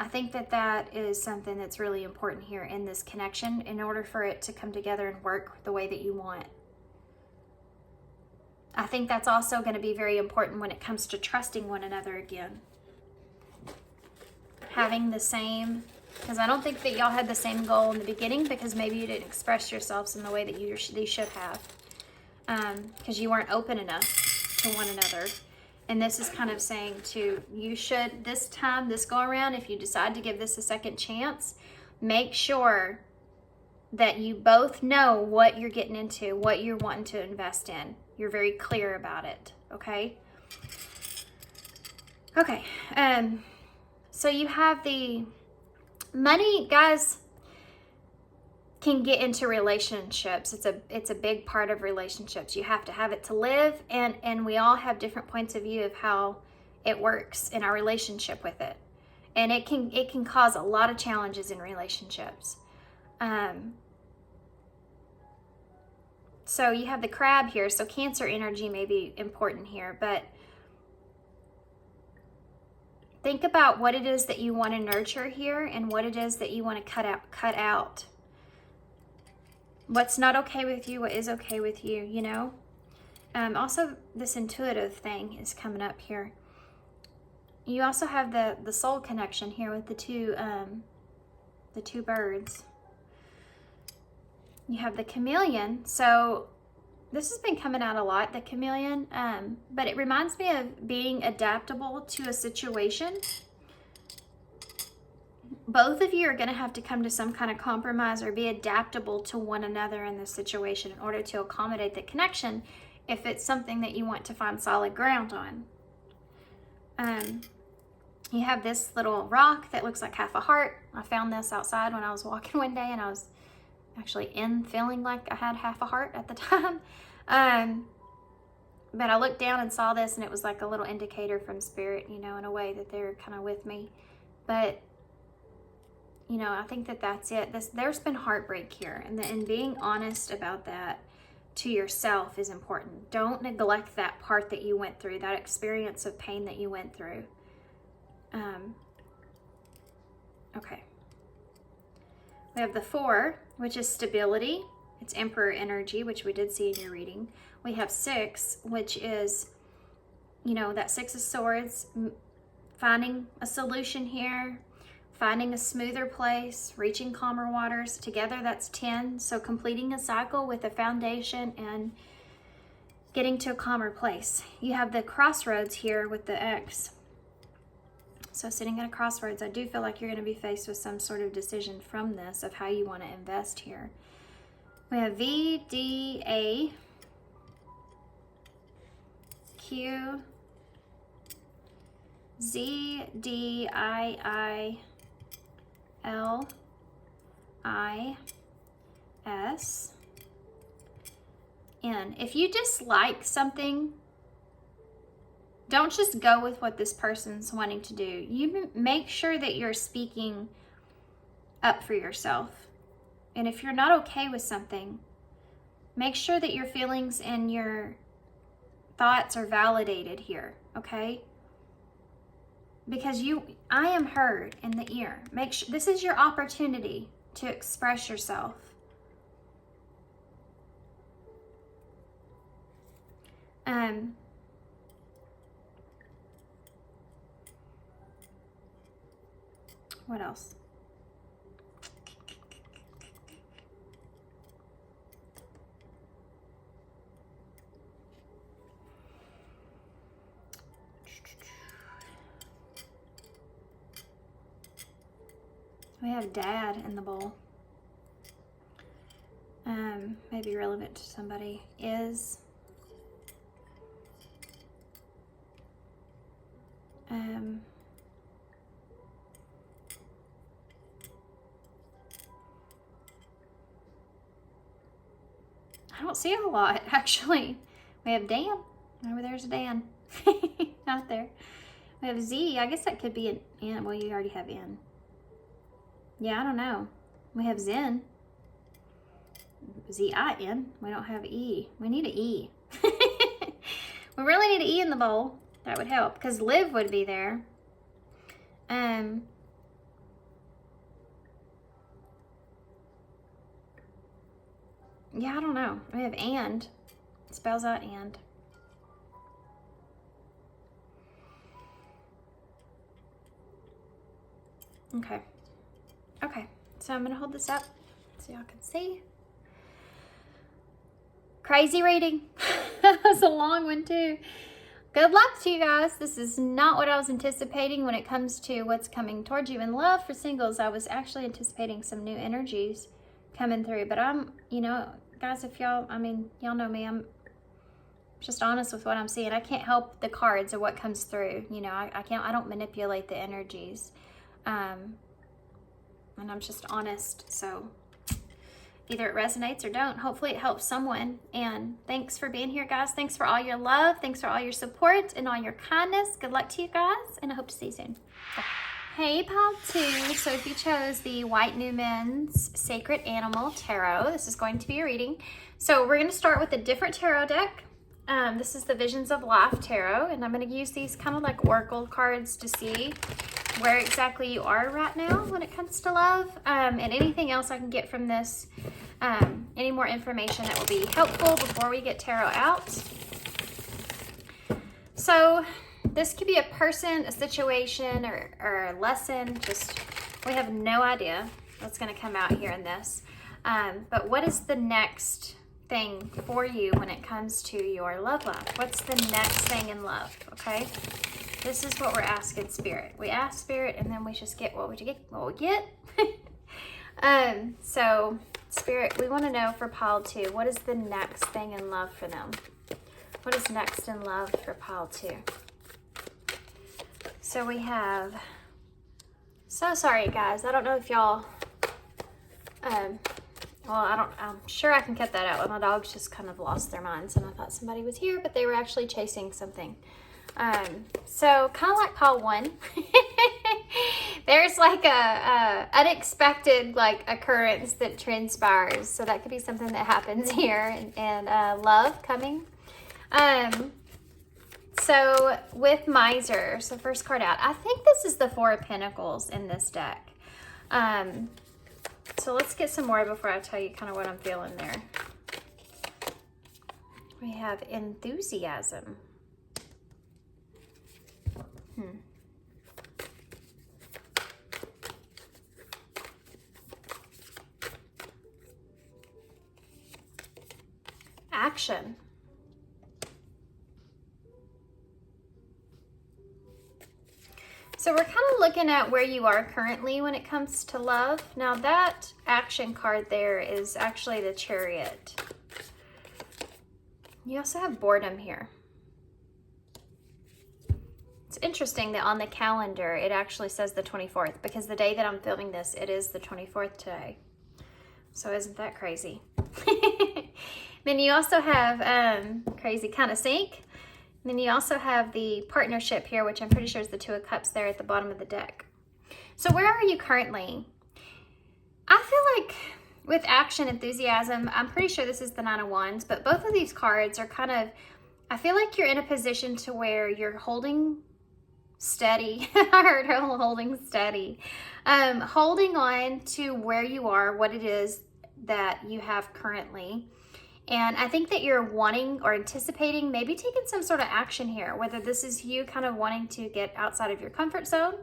I think that that is something that's really important here in this connection in order for it to come together and work the way that you want. I think that's also going to be very important when it comes to trusting one another again. Having the same, because I don't think that y'all had the same goal in the beginning because maybe you didn't express yourselves in the way that you should have. Because you weren't open enough to one another. And this is kind of saying to, you should, this time, this go around, if you decide to give this a second chance, make sure that you both know what you're getting into, what you're wanting to invest in. You're very clear about it, okay? Okay, so you have the money, guys, can get into relationships. It's a big part of relationships. You have to have it to live, and we all have different points of view of how it works in our relationship with it. And it can cause a lot of challenges in relationships. So you have the crab here, so Cancer energy may be important here, but think about what it is that you want to nurture here and what it is that you want to cut out. What's not okay with you, what is okay with you, you know? Also, this intuitive thing is coming up here. You also have the soul connection here with the two birds. You have the chameleon. So this has been coming out a lot, the chameleon, but it reminds me of being adaptable to a situation. Both of you are going to have to come to some kind of compromise or be adaptable to one another in this situation in order to accommodate the connection if it's something that you want to find solid ground on. You have this little rock that looks like half a heart. I found this outside when I was walking one day and I was actually feeling like I had half a heart at the time. But I looked down and saw this and it was like a little indicator from spirit, you know, in a way that they're kind of with me. But you know, I think that that's it. There's been heartbreak here, and being honest about that to yourself is important. Don't neglect that part that you went through, that experience of pain that you went through. Okay. We have the 4, which is stability. It's Emperor energy, which we did see in your reading. We have 6, which is, you know, that 6 of Swords, finding a solution here, finding a smoother place, reaching calmer waters. Together, that's 10. So completing a cycle with a foundation and getting to a calmer place. You have the crossroads here with the X. So sitting at a crossroads, I do feel like you're going to be faced with some sort of decision from this of how you want to invest here. We have V, D, A, Q, Z, D, I, L, I, S, N. If you dislike something, don't just go with what this person's wanting to do. You make sure that you're speaking up for yourself. And if you're not okay with something, make sure that your feelings and your thoughts are validated here, okay? Because I am heard in the ear. Make sure this is your opportunity to express yourself. What else? We have dad in the bowl. Maybe relevant to somebody. Is I don't see a lot, actually. We have Dan. Over there's Dan. Out there. We have Z. I guess that could be an N. Well, you already have N. Yeah, I don't know. We have Zen. Z-I-N. We don't have E. We need an E. We really need an E in the bowl. That would help, because Liv would be there. Yeah, I don't know. We have and. It spells out and. Okay. Okay. So I'm going to hold this up so y'all can see. Crazy reading. That was a long one too. Good luck to you guys. This is not what I was anticipating when it comes to what's coming towards you in love for singles. I was actually anticipating some new energies coming through, but I'm, guys, if y'all know me, I'm just honest with what I'm seeing. I can't help the cards or what comes through. I don't manipulate the energies. And I'm just honest. So either it resonates or don't. Hopefully it helps someone. And thanks for being here, guys. Thanks for all your love. Thanks for all your support and all your kindness. Good luck to you guys, and I hope to see you soon. Bye. Hey, Pile 2. So if you chose the White Newman's Sacred Animal Tarot, this is going to be a reading. So we're going to start with a different tarot deck. This is the Visions of Life Tarot, and I'm going to use these kind of like oracle cards to see where exactly you are right now when it comes to love, and anything else I can get from this, any more information that will be helpful before we get tarot out. So this could be a person, a situation, or a lesson. Just, we have no idea what's going to come out here in this. But what is the next thing for you when it comes to your love life? What's the next thing in love? Okay. This is what we're asking Spirit. We ask Spirit, and then we just get what we get. So Spirit, we want to know for Pile 2, what is the next thing in love for them? What is next in love for Pile 2? So we have, so sorry guys, I don't know if y'all, I'm sure I can cut that out, but my dogs just kind of lost their minds, and I thought somebody was here, but they were actually chasing something. So kind of like Pile 1, there's like a unexpected like occurrence that transpires. So that could be something that happens here, and love coming. So with Miser, so first card out, I think this is the Four of Pentacles in this deck. So let's get some more before I tell you kind of what I'm feeling there. We have Enthusiasm. action. So we're kind of looking at where you are currently when it comes to love. Now that action card there is actually the Chariot. You also have boredom here. It's interesting that on the calendar it actually says the 24th, because the day that I'm filming this, it is the 24th today. So isn't that crazy? Then you also have crazy kind of sync. And then you also have the partnership here, which I'm pretty sure is the Two of Cups there at the bottom of the deck. So where are you currently? I feel like with action, enthusiasm, I'm pretty sure this is the Nine of Wands, but both of these cards are kind of, I feel like you're in a position to where you're holding steady. I heard her holding steady. Holding on to where you are, what it is that you have currently. And I think that you're wanting or anticipating maybe taking some sort of action here, whether this is you kind of wanting to get outside of your comfort zone,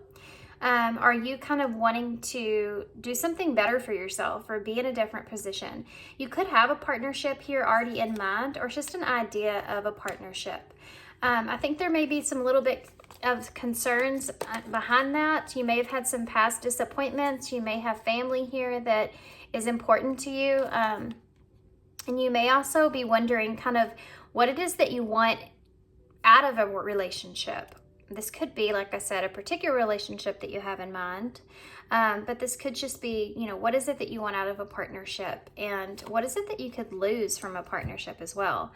or you kind of wanting to do something better for yourself or be in a different position. You could have a partnership here already in mind, or just an idea of a partnership. I think there may be some little bit of concerns behind that. You may have had some past disappointments. You may have family here that is important to you. And you may also be wondering kind of what it is that you want out of a relationship. This could be, like I said, a particular relationship that you have in mind. But this could just be, you know, what is it that you want out of a partnership? And what is it that you could lose from a partnership as well?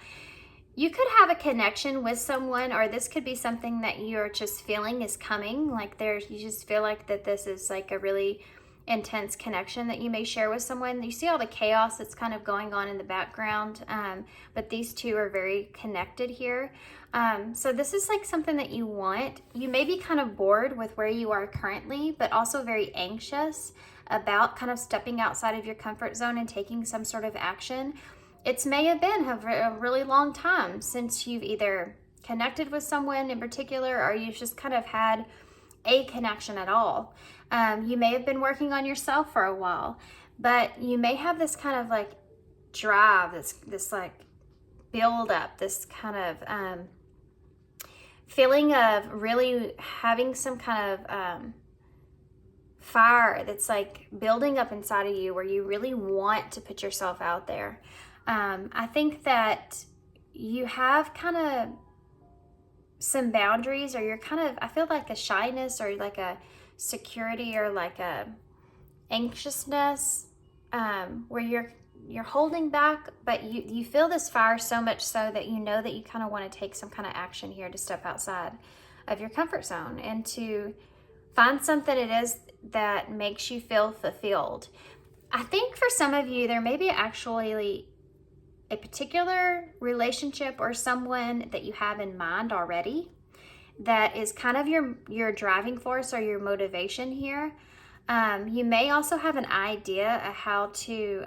You could have a connection with someone, or this could be something that you're just feeling is coming. Like you just feel like that this is like a really intense connection that you may share with someone. You see all the chaos that's kind of going on in the background, but these two are very connected here. So this is like something that you want. You may be kind of bored with where you are currently, but also very anxious about kind of stepping outside of your comfort zone and taking some sort of action. It may have been a really long time since you've either connected with someone in particular, or you've just kind of had a connection at all. You may have been working on yourself for a while, but you may have this kind of like drive, this like build up, this kind of feeling of really having some kind of fire that's like building up inside of you, where you really want to put yourself out there. I think that you have kind of some boundaries, or you're kind of, I feel like a shyness, or like a security, or like a anxiousness, where you're holding back, but you feel this fire so much so that you know that you kind of want to take some kind of action here to step outside of your comfort zone and to find something it is that makes you feel fulfilled. I think for some of you, there may be actually a particular relationship or someone that you have in mind already that is kind of your driving force or your motivation here. You may also have an idea of how to,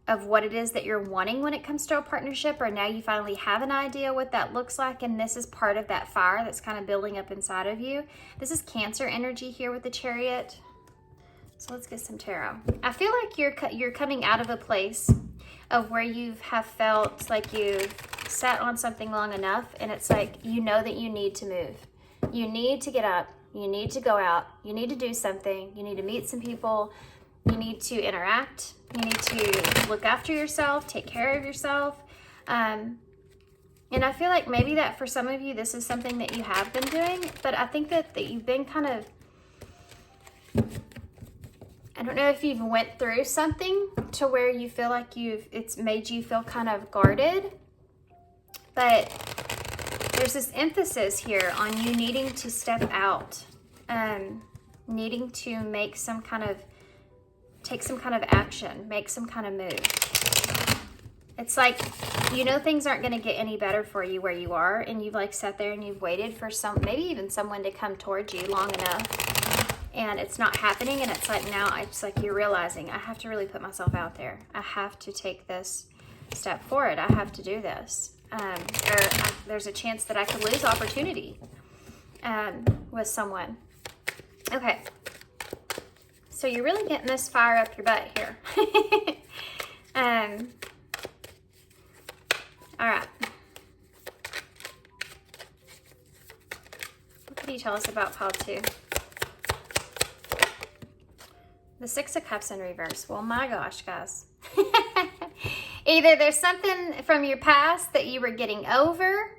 of what it is that you're wanting when it comes to a partnership, or now you finally have an idea what that looks like, and this is part of that fire that's kind of building up inside of you. This is Cancer energy here with the Chariot. So let's get some tarot. I feel like you're coming out of a place of where you have felt like you've sat on something long enough, and it's like you know that you need to move. You need to get up. You need to go out. You need to do something. You need to meet some people. You need to interact. You need to look after yourself, take care of yourself. And I feel like maybe that for some of you, this is something that you have been doing, but I think that you've been kind of, I don't know if you've went through something to where you feel like it's made you feel kind of guarded, but there's this emphasis here on you needing to step out, needing to make some kind of, take some kind of action, make some kind of move. It's like, you know, things aren't going to get any better for you where you are, and you've like sat there and you've waited for maybe even someone to come towards you long enough, and it's not happening, and it's like now it's like you're realizing, I have to really put myself out there. I have to take this step forward. I have to do this. There's a chance that I could lose opportunity with someone. Okay. So you're really getting this fire up your butt here. All right. What can you tell us about pile 2? The Six of Cups in reverse. Well, my gosh, guys. Either there's something from your past that you were getting over,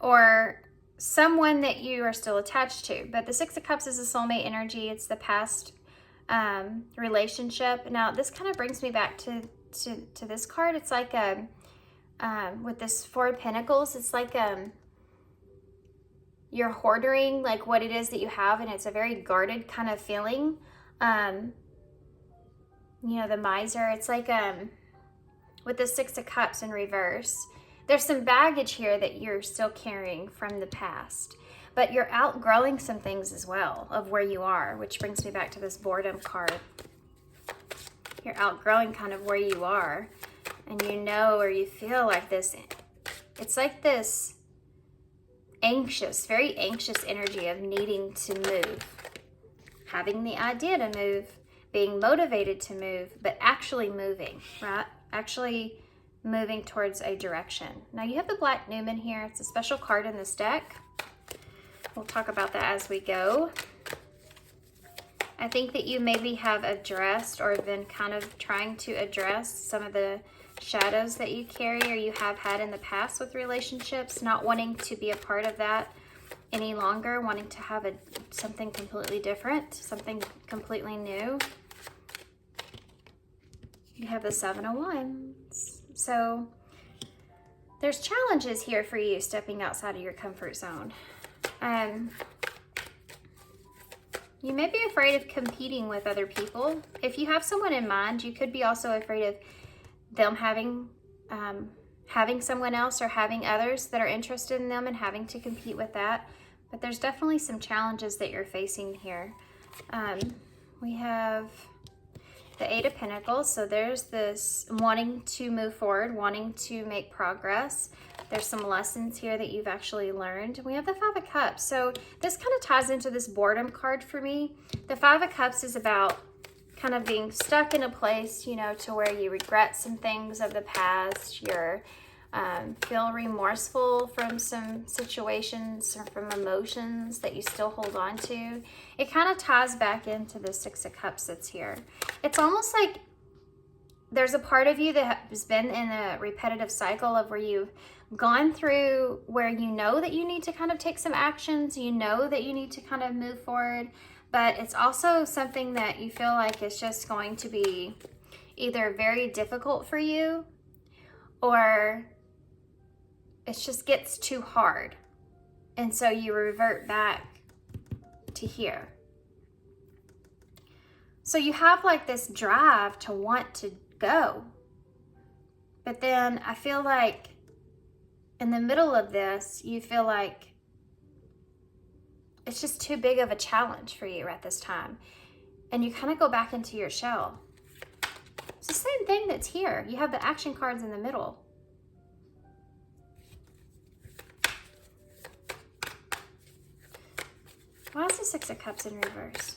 or someone that you are still attached to. But the Six of Cups is a soulmate energy. It's the past relationship. Now, this kind of brings me back to this card. It's like with this Four of Pentacles, it's like you're hoarding like what it is that you have, and it's a very guarded kind of feeling. You know, the miser, it's like with the Six of Cups in reverse, there's some baggage here that you're still carrying from the past, but you're outgrowing some things as well of where you are, which brings me back to this boredom card. You're outgrowing kind of where you are, and you know, or you feel like this, it's like this anxious, very anxious energy of needing to move, having the idea to move, being motivated to move, but actually moving, right? Actually moving towards a direction. Now you have the Black Newman here. It's a special card in this deck. We'll talk about that as we go. I think that you maybe have addressed or been kind of trying to address some of the shadows that you carry or you have had in the past with relationships, not wanting to be a part of that any longer, wanting to have something completely different, something completely new. You have the Seven of Wands. So there's challenges here for you stepping outside of your comfort zone. You may be afraid of competing with other people. If you have someone in mind, you could be also afraid of them having someone else or having others that are interested in them and having to compete with that. But there's definitely some challenges that you're facing here. We have the Eight of Pentacles. So there's this wanting to move forward, wanting to make progress. There's some lessons here that you've actually learned. We have the Five of Cups. So this kind of ties into this boredom card for me. The Five of Cups is about kind of being stuck in a place, you know, to where you regret some things of the past. You're feel remorseful from some situations or from emotions that you still hold on to. It kind of ties back into the Six of Cups that's here. It's almost like there's a part of you that has been in a repetitive cycle of where you've gone through where you know that you need to kind of take some actions, you know that you need to kind of move forward, but it's also something that you feel like is just going to be either very difficult for you or it just gets too hard. And so you revert back to here. So you have like this drive to want to go. But then I feel like in the middle of this, you feel like it's just too big of a challenge for you at this time. And you kind of go back into your shell. It's the same thing that's here. You have the action cards in the middle. Why is the Six of Cups in reverse?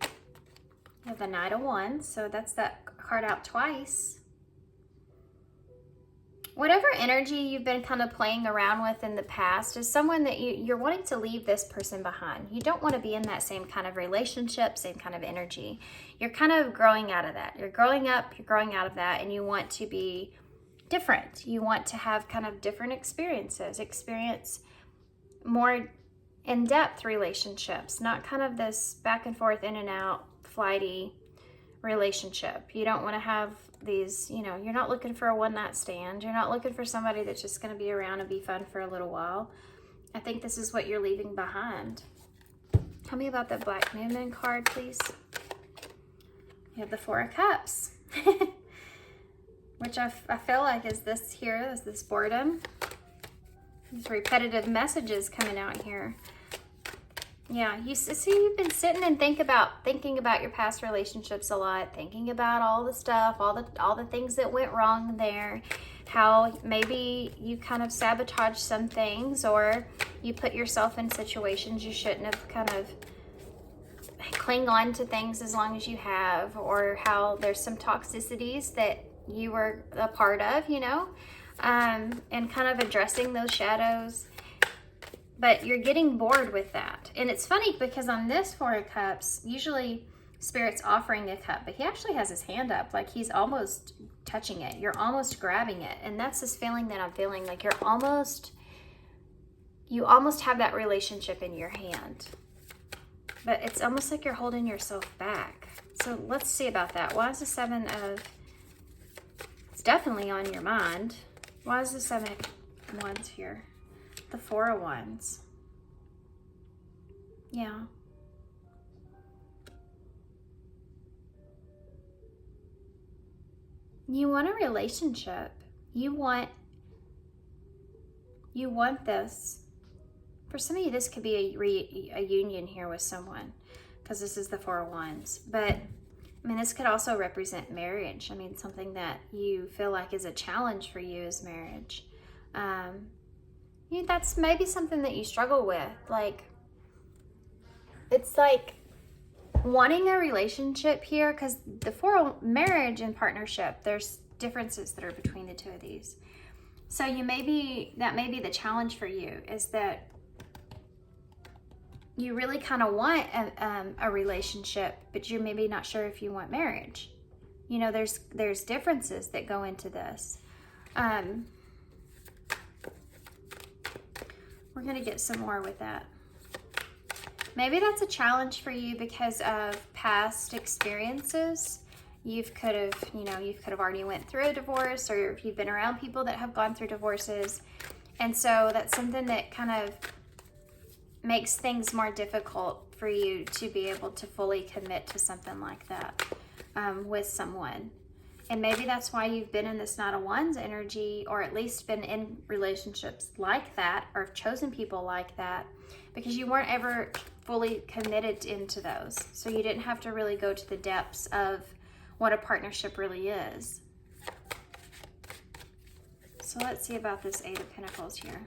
You have the Knight of Wands, so that's that card out twice. Whatever energy you've been kind of playing around with in the past is someone that you're wanting to leave this person behind. You don't want to be in that same kind of relationship, same kind of energy. You're kind of growing out of that. You're growing up, you're growing out of that, and you want to be different. You want to have kind of different experiences, experience more in-depth relationships, not kind of this back and forth, in and out, flighty relationship. You don't want to have these, you know, you're not looking for a one-night stand. You're not looking for somebody that's just going to be around and be fun for a little while. I think this is what you're leaving behind. Tell me about the Black Newman card, please. You have the Four of Cups, which I feel like is this here, is this boredom. These repetitive messages coming out here. Yeah, you see, you've been sitting and thinking about your past relationships a lot, thinking about all the stuff, all the things that went wrong there, how maybe you kind of sabotaged some things, or you put yourself in situations you shouldn't have, kind of cling on to things as long as you have, or how there's some toxicities that you were a part of, you know, and kind of addressing those shadows. But you're getting bored with that. And it's funny because on this Four of Cups, usually Spirit's offering a cup, but he actually has his hand up, like he's almost touching it. You're almost grabbing it. And that's this feeling that I'm feeling, like you almost have that relationship in your hand. But it's almost like you're holding yourself back. So let's see about that. Why is the Seven of... It's definitely on your mind. Why is the Seven of Wands here? The Four of Wands. Yeah. You want a relationship. You want this. For some of you, this could be a union here with someone, because this is the Four of Wands. But, I mean, this could also represent marriage. I mean, something that you feel like is a challenge for you is marriage. That's maybe something that you struggle with. Like, it's like wanting a relationship here, because the marriage and partnership, there's differences that are between the two of these. So that may be the challenge for you, is that you really kind of want a relationship, but you're maybe not sure if you want marriage. You know, there's differences that go into this. We're going to get some more with that. Maybe that's a challenge for you because of past experiences. You could have already went through a divorce, or if you've been around people that have gone through divorces. And so that's something that kind of makes things more difficult for you to be able to fully commit to something like that with someone. And maybe that's why you've been in this Knight of Wands energy, or at least been in relationships like that, or chosen people like that, because you weren't ever fully committed into those. So you didn't have to really go to the depths of what a partnership really is. So let's see about this Eight of Pentacles here.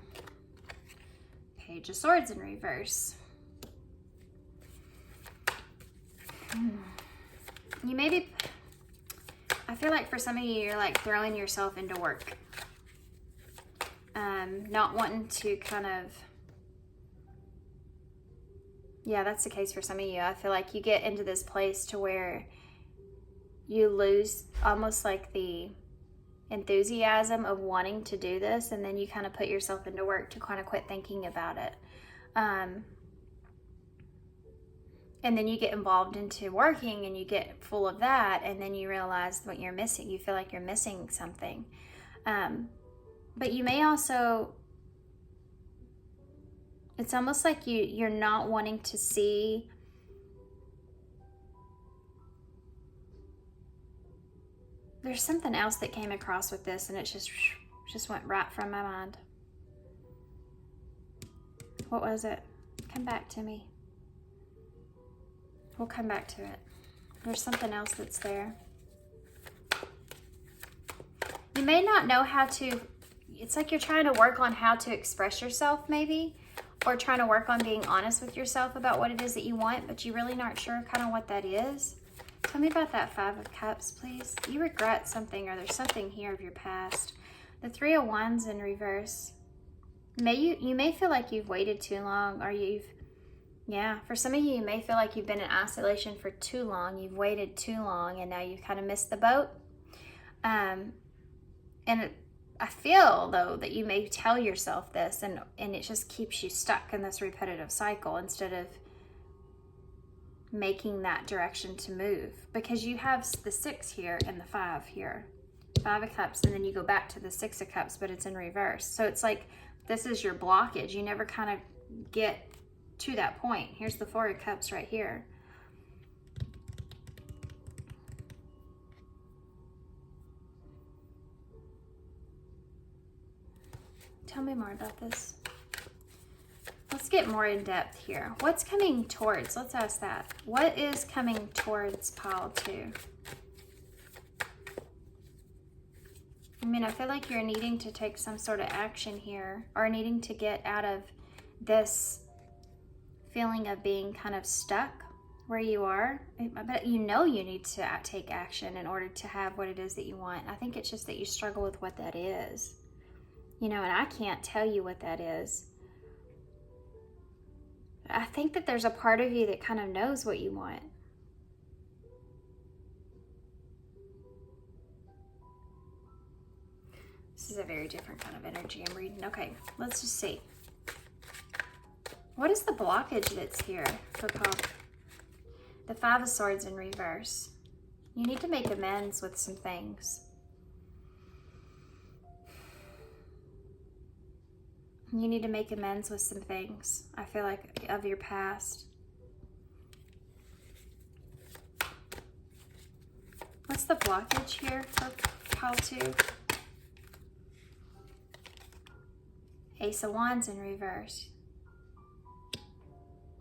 Page of Swords in reverse. You maybe... I feel like for some of you, you're like throwing yourself into work. Not wanting to kind of... Yeah, that's the case for some of you. I feel like you get into this place to where you lose almost like the enthusiasm of wanting to do this, and then you kind of put yourself into work to kind of quit thinking about it. And then you get involved into working, and you get full of that, and then you realize what you're missing. You feel like you're missing something. But you may also, it's almost like you're not wanting to see there's something else that came across with this, and it just went right from my mind. What was it? Come back to me. We'll come back to it. There's something else that's there. You may not know how to, it's like you're trying to work on how to express yourself maybe, or trying to work on being honest with yourself about what it is that you want, but you really aren't sure kind of what that is. Tell me about that Five of Cups, please. You regret something, or there's something here of your past. The Three of Wands in reverse. You may feel like you've waited too long, or for some of you, you may feel like you've been in isolation for too long. You've waited too long, and now you've kind of missed the boat. And I feel, though, that you may tell yourself this, and it just keeps you stuck in this repetitive cycle instead of making that direction to move, because you have the Six here and the Five here. Five of Cups, and then you go back to the Six of Cups, but it's in reverse. So it's like this is your blockage. You never kind of get to that point. Here's the Four of Cups right here. Tell me more about this. Let's get more in depth here. What's coming towards? Let's ask that. What is coming towards pile 2? I mean, I feel like you're needing to take some sort of action here, or needing to get out of this feeling of being kind of stuck where you are, but you know you need to take action in order to have what it is that you want. I think it's just that you struggle with what that is. You know, and I can't tell you what that is. I think that there's a part of you that kind of knows what you want. This is a very different kind of energy I'm reading. Okay, let's just see. What is the blockage that's here for the Five of Swords in reverse? You need to make amends with some things. You need to make amends with some things, I feel like, of your past. What's the blockage here for pile 2? Ace of Wands in reverse.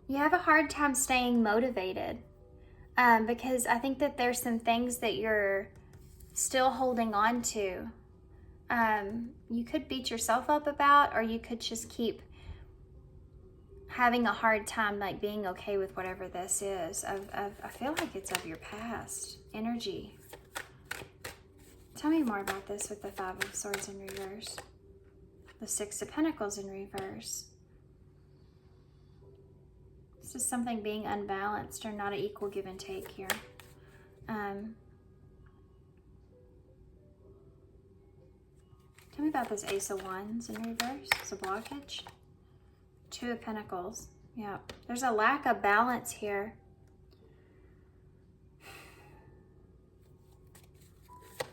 You have a hard time staying motivated because I think that there's some things that you're still holding on to. You could beat yourself up about, or you could just keep having a hard time like being okay with whatever this is. I feel like it's of your past energy. Tell me more about this with the Five of Swords in reverse. The Six of Pentacles in reverse. This is something being unbalanced or not an equal give and take here. Tell me about this Ace of Wands in reverse. It's a blockage. Two of Pentacles. Yeah, there's a lack of balance here.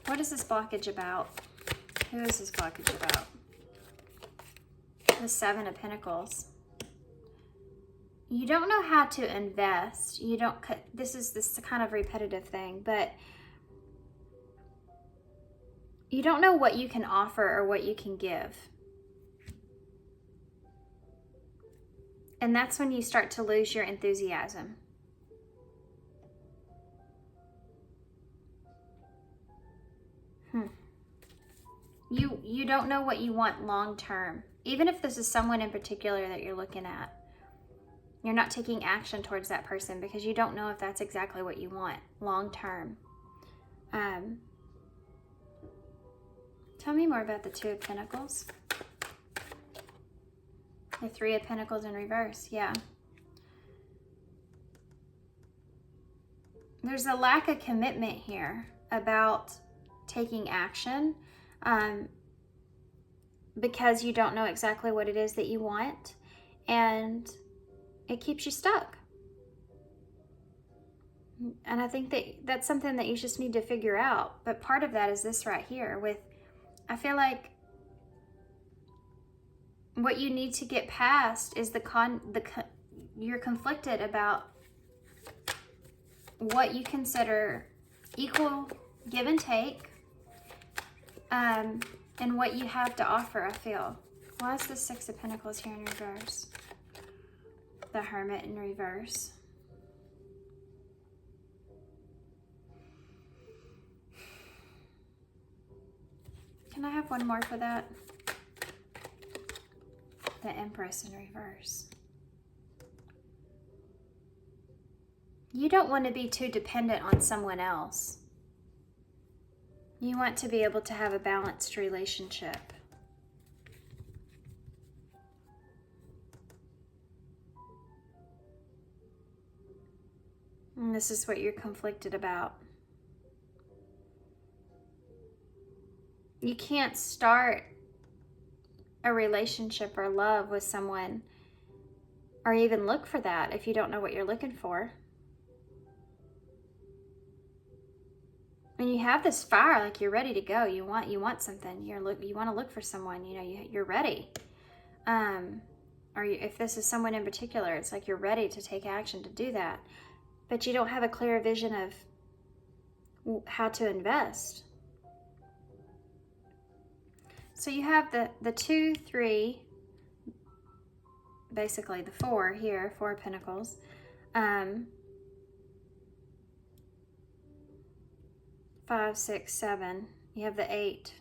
What is this blockage about? Who is this blockage about? The Seven of Pentacles. You don't know how to invest. You don't. This is this kind of repetitive thing, but you don't know what you can offer or what you can give. And that's when you start to lose your enthusiasm. You don't know what you want long term. Even if this is someone in particular that you're looking at, you're not taking action towards that person because you don't know if that's exactly what you want long term. Tell me more about the Two of Pentacles. The Three of Pentacles in reverse, yeah. There's a lack of commitment here about taking action because you don't know exactly what it is that you want, and it keeps you stuck. And I think that that's something that you just need to figure out. But part of that is this right here with, I feel like what you need to get past is you're conflicted about what you consider equal give and take, and what you have to offer, I feel. Why is the Six of Pentacles here in reverse? The Hermit in reverse. Can I have one more for that? The Empress in reverse. You don't want to be too dependent on someone else. You want to be able to have a balanced relationship. And this is what you're conflicted about. You can't start a relationship or love with someone or even look for that if you don't know what you're looking for. And you have this fire, like you're ready to go. You want something. You want to look for someone. You know, you're ready. If this is someone in particular, it's like you're ready to take action to do that, but you don't have a clear vision of how to invest. So you have the 2, 3, basically the 4 here, 4 of Pentacles. 5, 6, 7. You have the 8.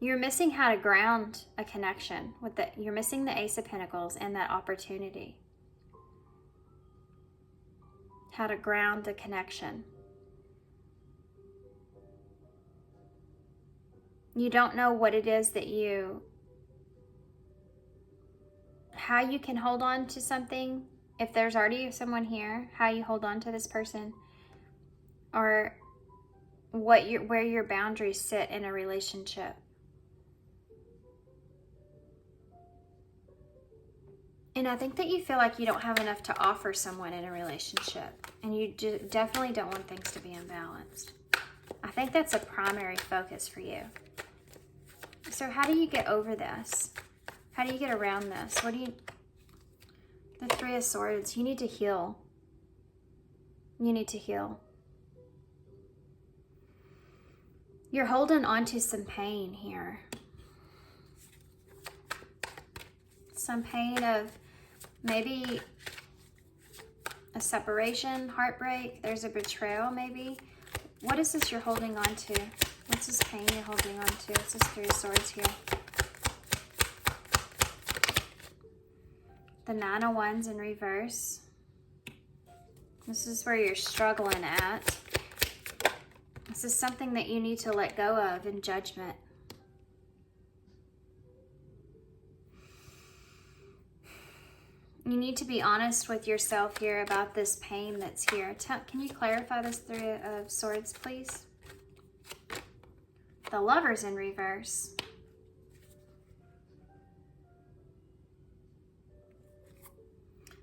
You're missing how to ground a connection with you're missing the Ace of Pentacles and that opportunity. How to ground a connection. You don't know what it is that how you can hold on to something. If there's already someone here, how you hold on to this person, or where your boundaries sit in a relationship. And I think that you feel like you don't have enough to offer someone in a relationship, and you definitely don't want things to be imbalanced. I think that's a primary focus for you. So how do you get over this? How do you get around this? The Three of Swords, you need to heal. You need to heal. You're holding on to some pain here. Some pain of maybe a separation, heartbreak. There's a betrayal maybe. What is this you're holding on to? What's this pain you're holding on to? What's this Three of Swords here? The Nine of Wands in reverse. This is where you're struggling at. This is something that you need to let go of in judgment. You need to be honest with yourself here about this pain that's here. Can you clarify this Three of Swords, please? The Lovers in reverse.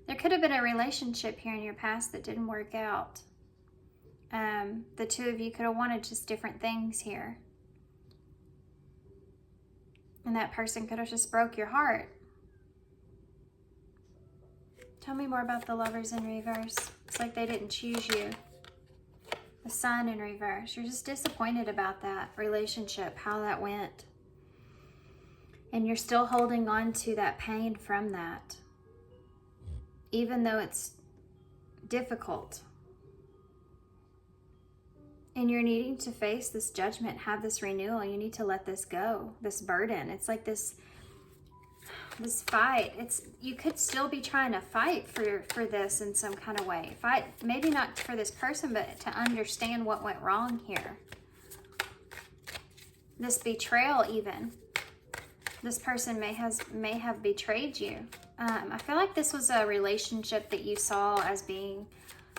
There could have been a relationship here in your past that didn't work out. The two of you could have wanted just different things here. And that person could have just broke your heart. Tell me more about the Lovers in reverse. It's like they didn't choose you. The Sun in reverse. You're just disappointed about that relationship, how that went. And you're still holding on to that pain from that. Even though it's difficult. And you're needing to face this judgment, have this renewal. You need to let this go, this burden. It's like this fight. You could still be trying to fight for this in some kind of way. Fight, maybe not for this person, but to understand what went wrong here. This betrayal even. This person may have betrayed you. I feel like this was a relationship that you saw as being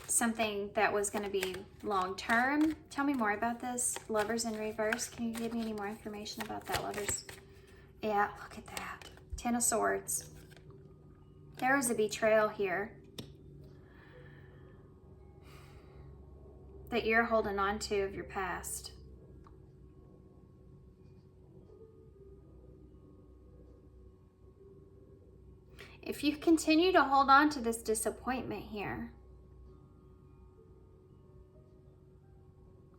something that was going to be long-term. Tell me more about this. Lovers in reverse. Can you give me any more information about that, Lovers? Yeah, look at that. Ten of Swords. There is a betrayal here that you're holding on to of your past. If you continue to hold on to this disappointment here,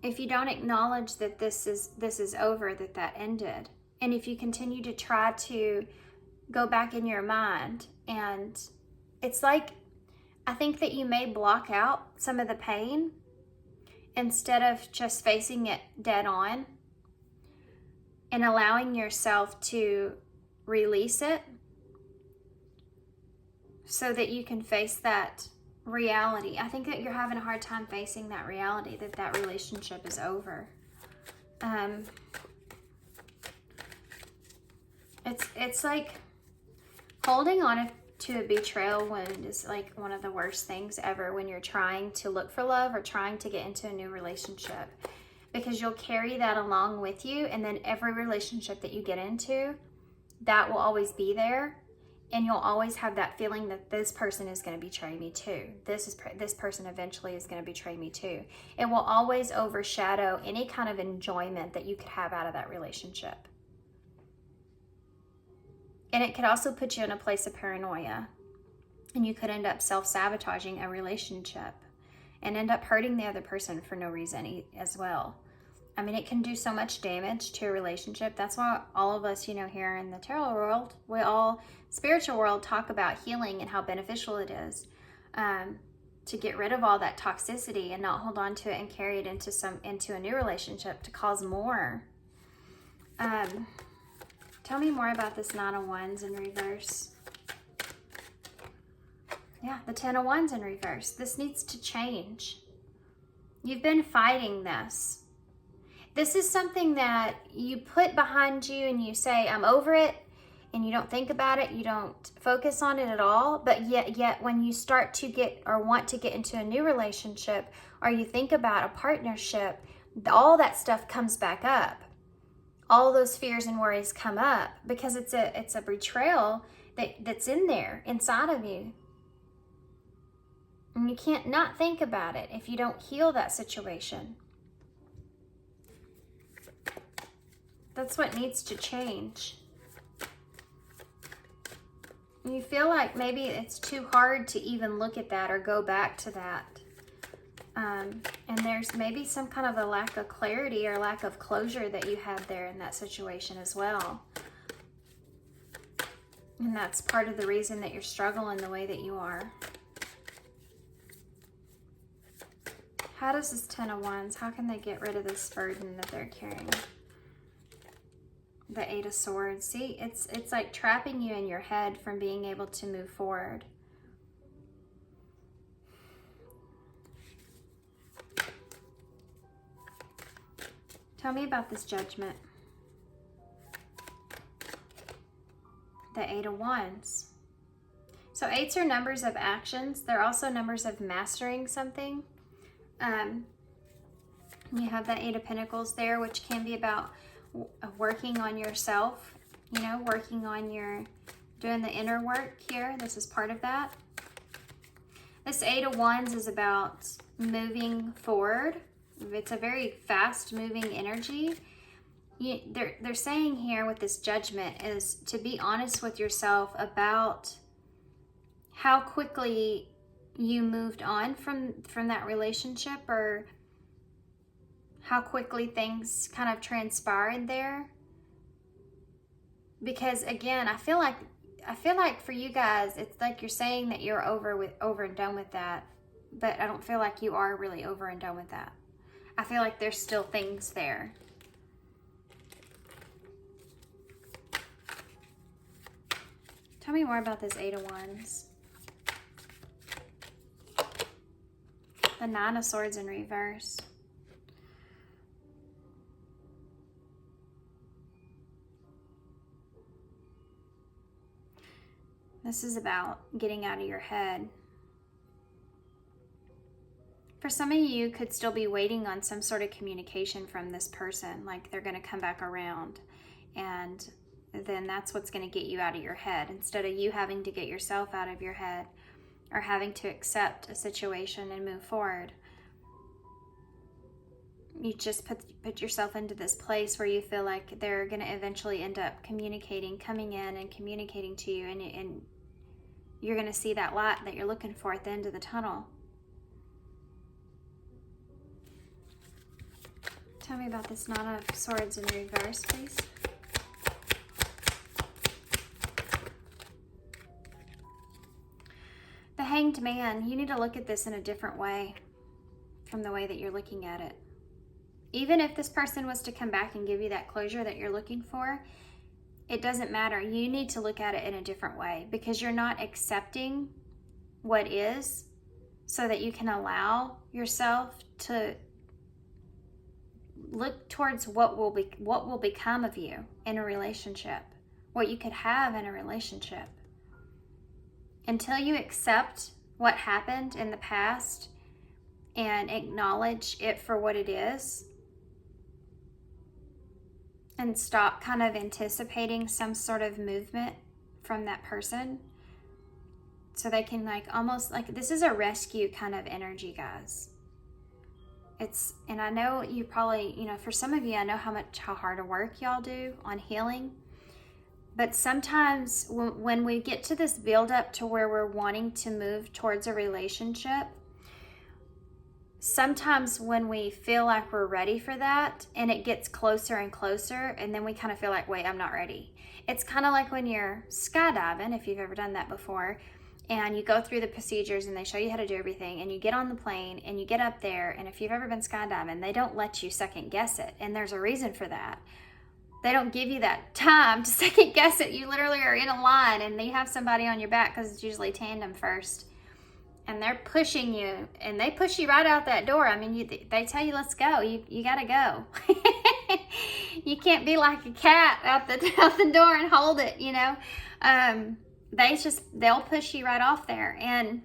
if you don't acknowledge that this is over, that ended, and if you continue to try to go back in your mind, and it's like, I think that you may block out some of the pain instead of just facing it dead on and allowing yourself to release it so that you can face that reality. I think that you're having a hard time facing that reality, that relationship is over. It's like holding on to a betrayal wound is like one of the worst things ever when you're trying to look for love or trying to get into a new relationship, because you'll carry that along with you, and then every relationship that you get into, that will always be there. And you'll always have that feeling that this person is going to betray me too. This person eventually is going to betray me too. It will always overshadow any kind of enjoyment that you could have out of that relationship. And it could also put you in a place of paranoia. And you could end up self-sabotaging a relationship and end up hurting the other person for no reason as well. I mean, it can do so much damage to a relationship. That's why all of us, here in the tarot world, spiritual world, talk about healing and how beneficial it is to get rid of all that toxicity and not hold on to it and carry it into a new relationship to cause more. Tell me more about this Nine of Wands in reverse. Yeah, the Ten of Wands in reverse. This needs to change. You've been fighting this. This is something that you put behind you and you say, I'm over it, and you don't think about it, you don't focus on it at all, but yet when you start to get or want to get into a new relationship, or you think about a partnership, all that stuff comes back up. All those fears and worries come up because it's a betrayal that's in there inside of you. And you can't not think about it if you don't heal that situation. That's what needs to change. You feel like maybe it's too hard to even look at that or go back to that. And there's maybe some kind of a lack of clarity or lack of closure that you had there in that situation as well. And that's part of the reason that you're struggling the way that you are. How does this Ten of Wands, how can they get rid of this burden that they're carrying? The Eight of Swords. See, it's like trapping you in your head from being able to move forward. Tell me about this Judgment. The Eight of Wands. So eights are numbers of actions. They're also numbers of mastering something. You have that Eight of Pentacles there, which can be about working on yourself, you know, working on doing the inner work here. This is part of that. This Eight of Wands is about moving forward. It's a very fast moving energy. They're saying here with this Judgment is to be honest with yourself about how quickly you moved on from that relationship, or how quickly things kind of transpired there. Because again, I feel like for you guys, it's like you're saying that you're over and done with that, but I don't feel like you are really over and done with that. I feel like there's still things there. Tell me more about this Eight of Wands. The Nine of Swords in reverse. This is about getting out of your head. For some of you, could still be waiting on some sort of communication from this person, like they're going to come back around, and then that's what's going to get you out of your head, instead of you having to get yourself out of your head or having to accept a situation and move forward. You just put yourself into this place where you feel like they're going to eventually end up communicating, coming in and communicating to you, and you're going to see that light that you're looking for at the end of the tunnel. Tell me about this Nine of Swords in reverse, please. The Hanged Man. You need to look at this in a different way from the way that you're looking at it. Even if this person was to come back and give you that closure that you're looking for, it doesn't matter. You need to look at it in a different way, because you're not accepting what is, so that you can allow yourself to look towards what will become of you in a relationship, what you could have in a relationship. Until you accept what happened in the past and acknowledge it for what it is, and stop kind of anticipating some sort of movement from that person, so they can almost this is a rescue kind of energy, guys. And I know you probably, for some of you, I know how hard a work y'all do on healing. But sometimes when we get to this build up to where we're wanting to move towards a relationship, sometimes when we feel like we're ready for that and it gets closer and closer, and then we kind of feel like, wait, I'm not ready. It's kind of like when you're skydiving, if you've ever done that before, and you go through the procedures and they show you how to do everything, and you get on the plane and you get up there, and if you've ever been skydiving, they don't let you second guess it, and there's a reason for that. They don't give you that time to second guess it. You literally are in a line and you have somebody on your back, because it's usually tandem first. And they're pushing you, and they push you right out that door. I mean, they tell you, let's go. You got to go. You can't be like a cat out the door and hold it, you know. They'll push you right off there. And,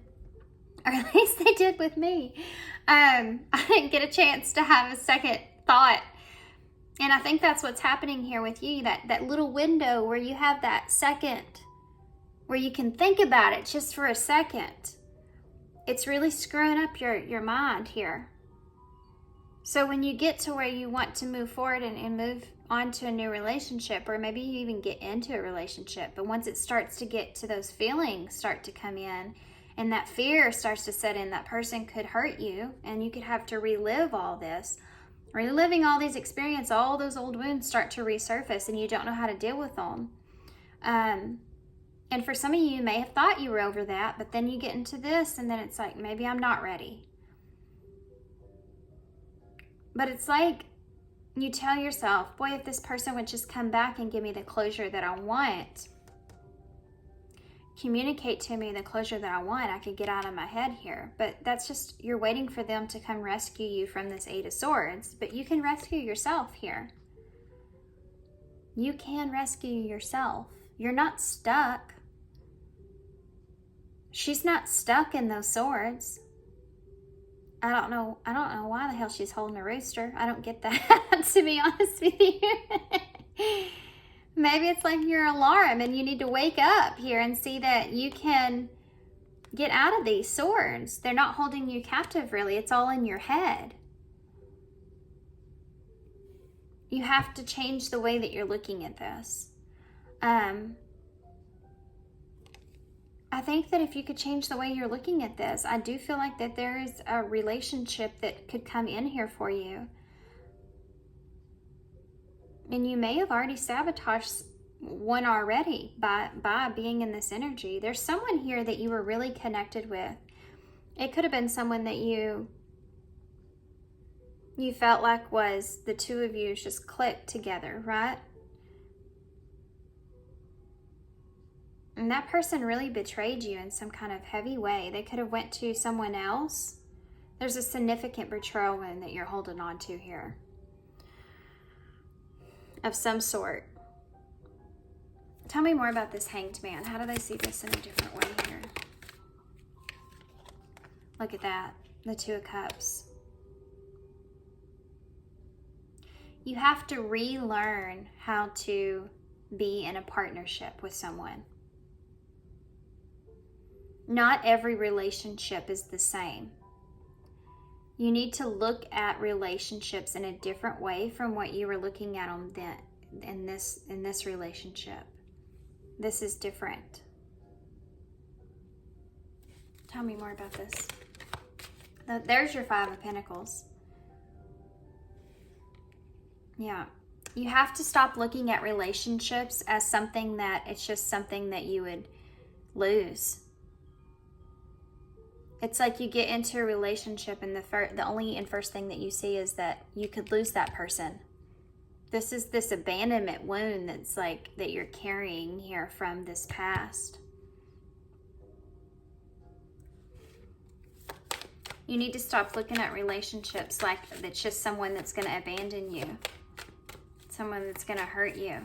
or at least they did with me. I didn't get a chance to have a second thought. And I think that's what's happening here with you, that little window where you have that second, where you can think about it just for a second. It's really screwing up your mind here. So when you get to where you want to move forward and move on to a new relationship, or maybe you even get into a relationship, but once it starts to get to those feelings start to come in, and that fear starts to set in, that person could hurt you, and you could have to relive all this. Reliving all these experiences, all those old wounds start to resurface, and you don't know how to deal with them. And for some of you may have thought you were over that, but then you get into this, and then it's like, maybe I'm not ready. But it's like you tell yourself, boy, if this person would just come back and give me the closure that I want, communicate to me the closure that I want, I could get out of my head here. But that's just, you're waiting for them to come rescue you from this Eight of Swords. But you can rescue yourself here. You can rescue yourself. You're not stuck. She's not stuck in those swords. I don't know why the hell she's holding a rooster. I don't get that, to be honest with you. Maybe it's like your alarm and you need to wake up here and see that you can get out of these swords. They're not holding you captive, really. It's all in your head. You have to change the way that you're looking at this. I think that if you could change the way you're looking at this, I do feel like that there is a relationship that could come in here for you. And you may have already sabotaged one already by being in this energy. There's someone here that you were really connected with. It could have been someone that you felt like was the two of you just clicked together, right? And that person really betrayed you in some kind of heavy way. They could have went to someone else. There's a significant betrayal wound that you're holding on to here, of some sort. Tell me more about this Hanged Man. How do they see this in a different way here? Look at that, the Two of Cups. You have to relearn how to be in a partnership with someone. Not every relationship is the same. You need to look at relationships in a different way from what you were looking at them then in this relationship. This is different. Tell me more about this. There's your Five of Pentacles. Yeah. You have to stop looking at relationships as something that it's just something that you would lose. It's like you get into a relationship and the only and first thing that you see is that you could lose that person. This is this abandonment wound that's like that you're carrying here from this past. You need to stop looking at relationships like it's just someone that's going to abandon you. Someone that's going to hurt you.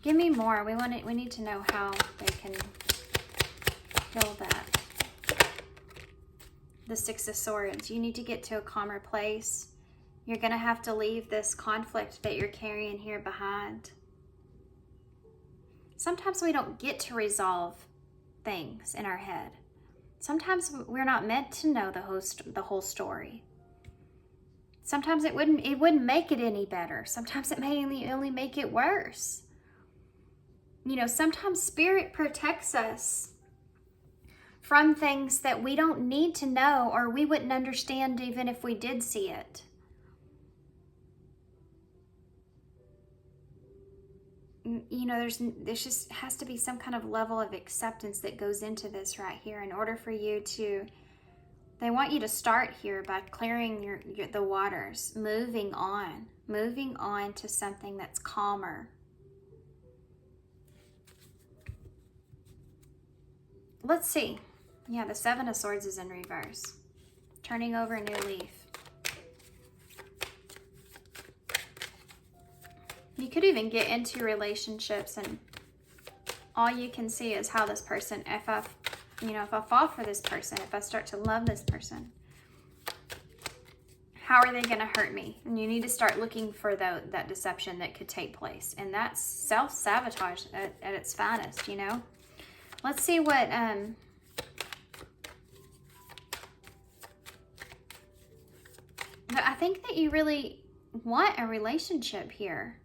Give me more. We need to know how they can heal that. The Six of Swords. You need to get to a calmer place. You're going to have to leave this conflict that you're carrying here behind. Sometimes we don't get to resolve things in our head. Sometimes we're not meant to know the whole story. Sometimes it wouldn't make it any better. Sometimes it may only make it worse. You know, sometimes Spirit protects us from things that we don't need to know, or we wouldn't understand even if we did see it. You know, there's just has to be some kind of level of acceptance that goes into this right here in order for you to They want you to start here by clearing the waters, moving on to something that's calmer. Let's see. Yeah, the Seven of Swords is in reverse. Turning over a new leaf. You could even get into relationships and all you can see is how this person, if I fall for this person, if I start to love this person, how are they going to hurt me? And you need to start looking for that deception that could take place. And that's self-sabotage at its finest, you know? Let's see what... I think that you really want a relationship here.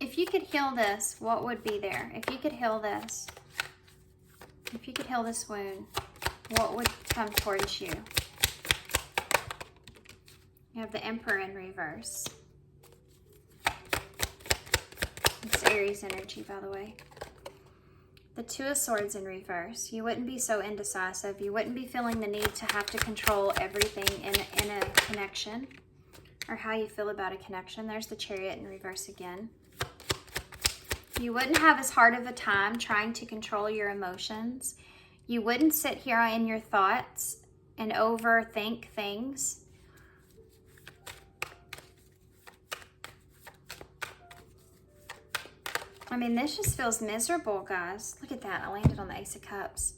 If you could heal this, what would be there? If you could heal this, if you could heal this wound, what would come towards you? You have the Emperor in reverse. It's Aries energy, by the way. The Two of Swords in reverse. You wouldn't be so indecisive. You wouldn't be feeling the need to have to control everything in a connection or how you feel about a connection. There's the Chariot in reverse again. You wouldn't have as hard of a time trying to control your emotions. You wouldn't sit here in your thoughts and overthink things. I mean, this just feels miserable, guys. Look at that. I landed on the Ace of Cups.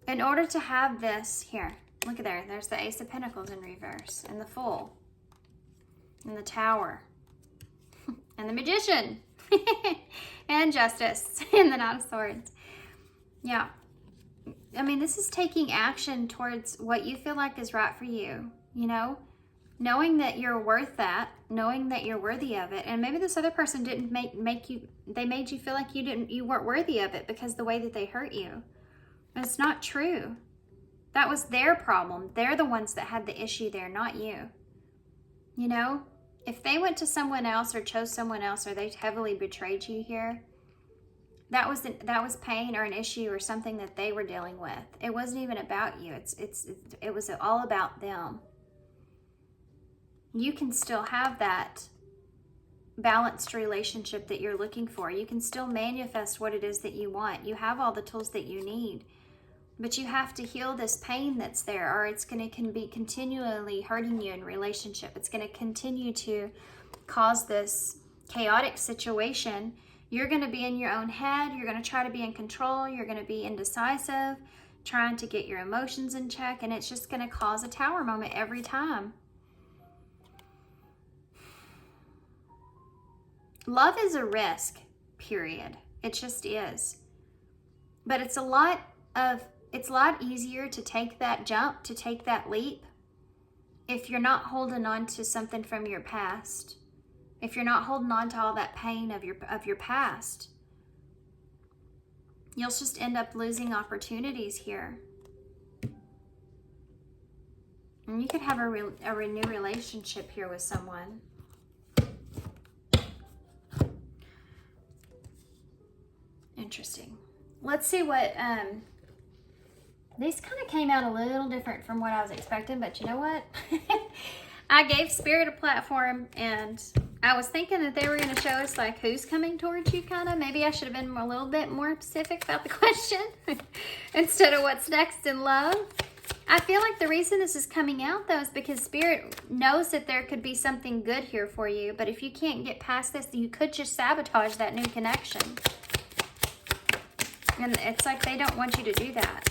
In order to have this, here, look at there. There's the Ace of Pentacles in reverse, and the Fool, and the Tower, and the Magician, and Justice, and the Knight of Swords. Yeah. I mean, this is taking action towards what you feel like is right for you, you know? Knowing that you're worth that, knowing that you're worthy of it, and maybe this other person didn't they made you feel like you weren't worthy of it because the way that they hurt you. And it's not true. That was their problem. They're the ones that had the issue there, not you. You know, if they went to someone else or chose someone else or they heavily betrayed you here, that was pain or an issue or something that they were dealing with. It wasn't even about you. It was all about them. You can still have that balanced relationship that you're looking for. You can still manifest what it is that you want. You have all the tools that you need, but you have to heal this pain that's there, or it's going to be continually hurting you in relationship. It's going to continue to cause this chaotic situation. You're going to be in your own head. You're going to try to be in control. You're going to be indecisive, trying to get your emotions in check, and it's just going to cause a tower moment every time. Love is a risk, period. It just is. But it's a lot easier to take that jump, to take that leap, if you're not holding on to something from your past. If you're not holding on to all that pain of your past. You'll just end up losing opportunities here. And you could have a new relationship here with someone. Interesting. Let's see what, these kind of came out a little different from what I was expecting, but you know what? I gave Spirit a platform, and I was thinking that they were going to show us like who's coming towards you, kind of. Maybe I should have been a little bit more specific about the question instead of what's next in love. I feel like the reason this is coming out, though, is because Spirit knows that there could be something good here for you, but if you can't get past this, you could just sabotage that new connection. And it's like they don't want you to do that.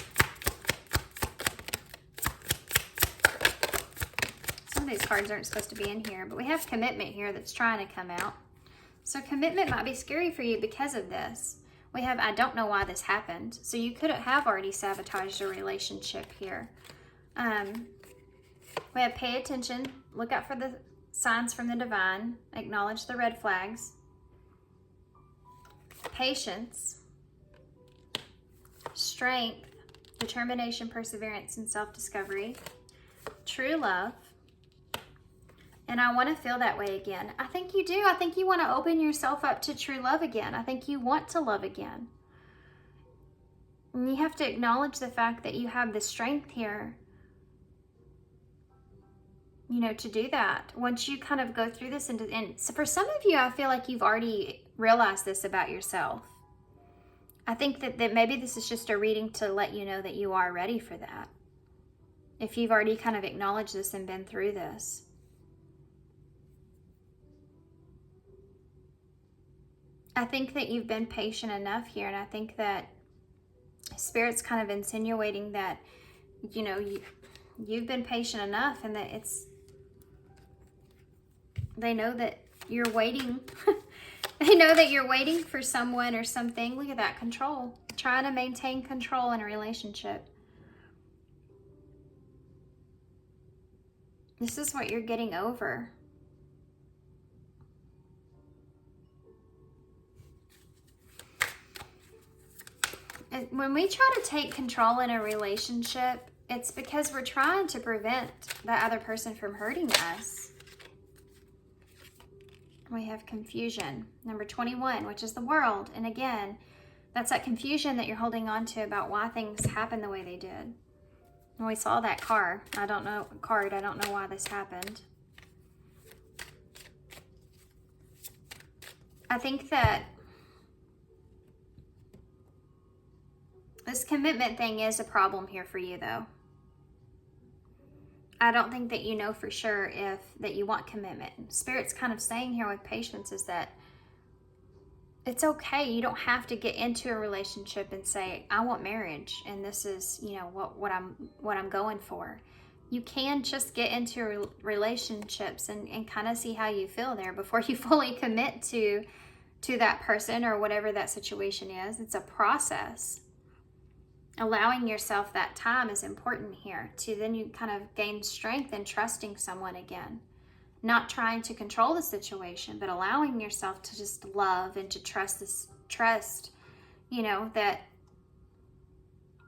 Some of these cards aren't supposed to be in here, but we have commitment here that's trying to come out. So commitment might be scary for you because of this. We have, I don't know why this happened. So you could have already sabotaged a relationship here. We have pay attention, look out for the signs from the divine, acknowledge the red flags, patience, strength, determination, perseverance, and self-discovery, true love, And I want to feel that way again. I think you do. I think you want to open yourself up to true love again. I think you want to love again. And you have to acknowledge the fact that you have the strength here, you know, to do that. Once you kind of go through this, and so for some of you, I feel like you've already realized this about yourself. I think that maybe this is just a reading to let you know that you are ready for that. If you've already kind of acknowledged this and been through this. I think that you've been patient enough here, and I think that Spirit's kind of insinuating that, you know, you've been patient enough, and that they know that you're waiting. They know that you're waiting for someone or something. Look at that, control. Trying to maintain control in a relationship. This is what you're getting over. When we try to take control in a relationship, it's because we're trying to prevent the other person from hurting us. We have confusion. Number 21, which is the world. And again, that's that confusion that you're holding on to about why things happen the way they did. And we saw that card. I don't know why this happened. I think that this commitment thing is a problem here for you, though. I don't think that you know for sure that you want commitment. Spirit's kind of saying here with patience is that it's okay. You don't have to get into a relationship and say, I want marriage, and this is, you know, what I'm going for. You can just get into relationships and kind of see how you feel there before you fully commit to that person or whatever that situation is. It's a process. Allowing yourself that time is important here to then you kind of gain strength in trusting someone again. Not trying to control the situation, but allowing yourself to just love and to trust, you know, that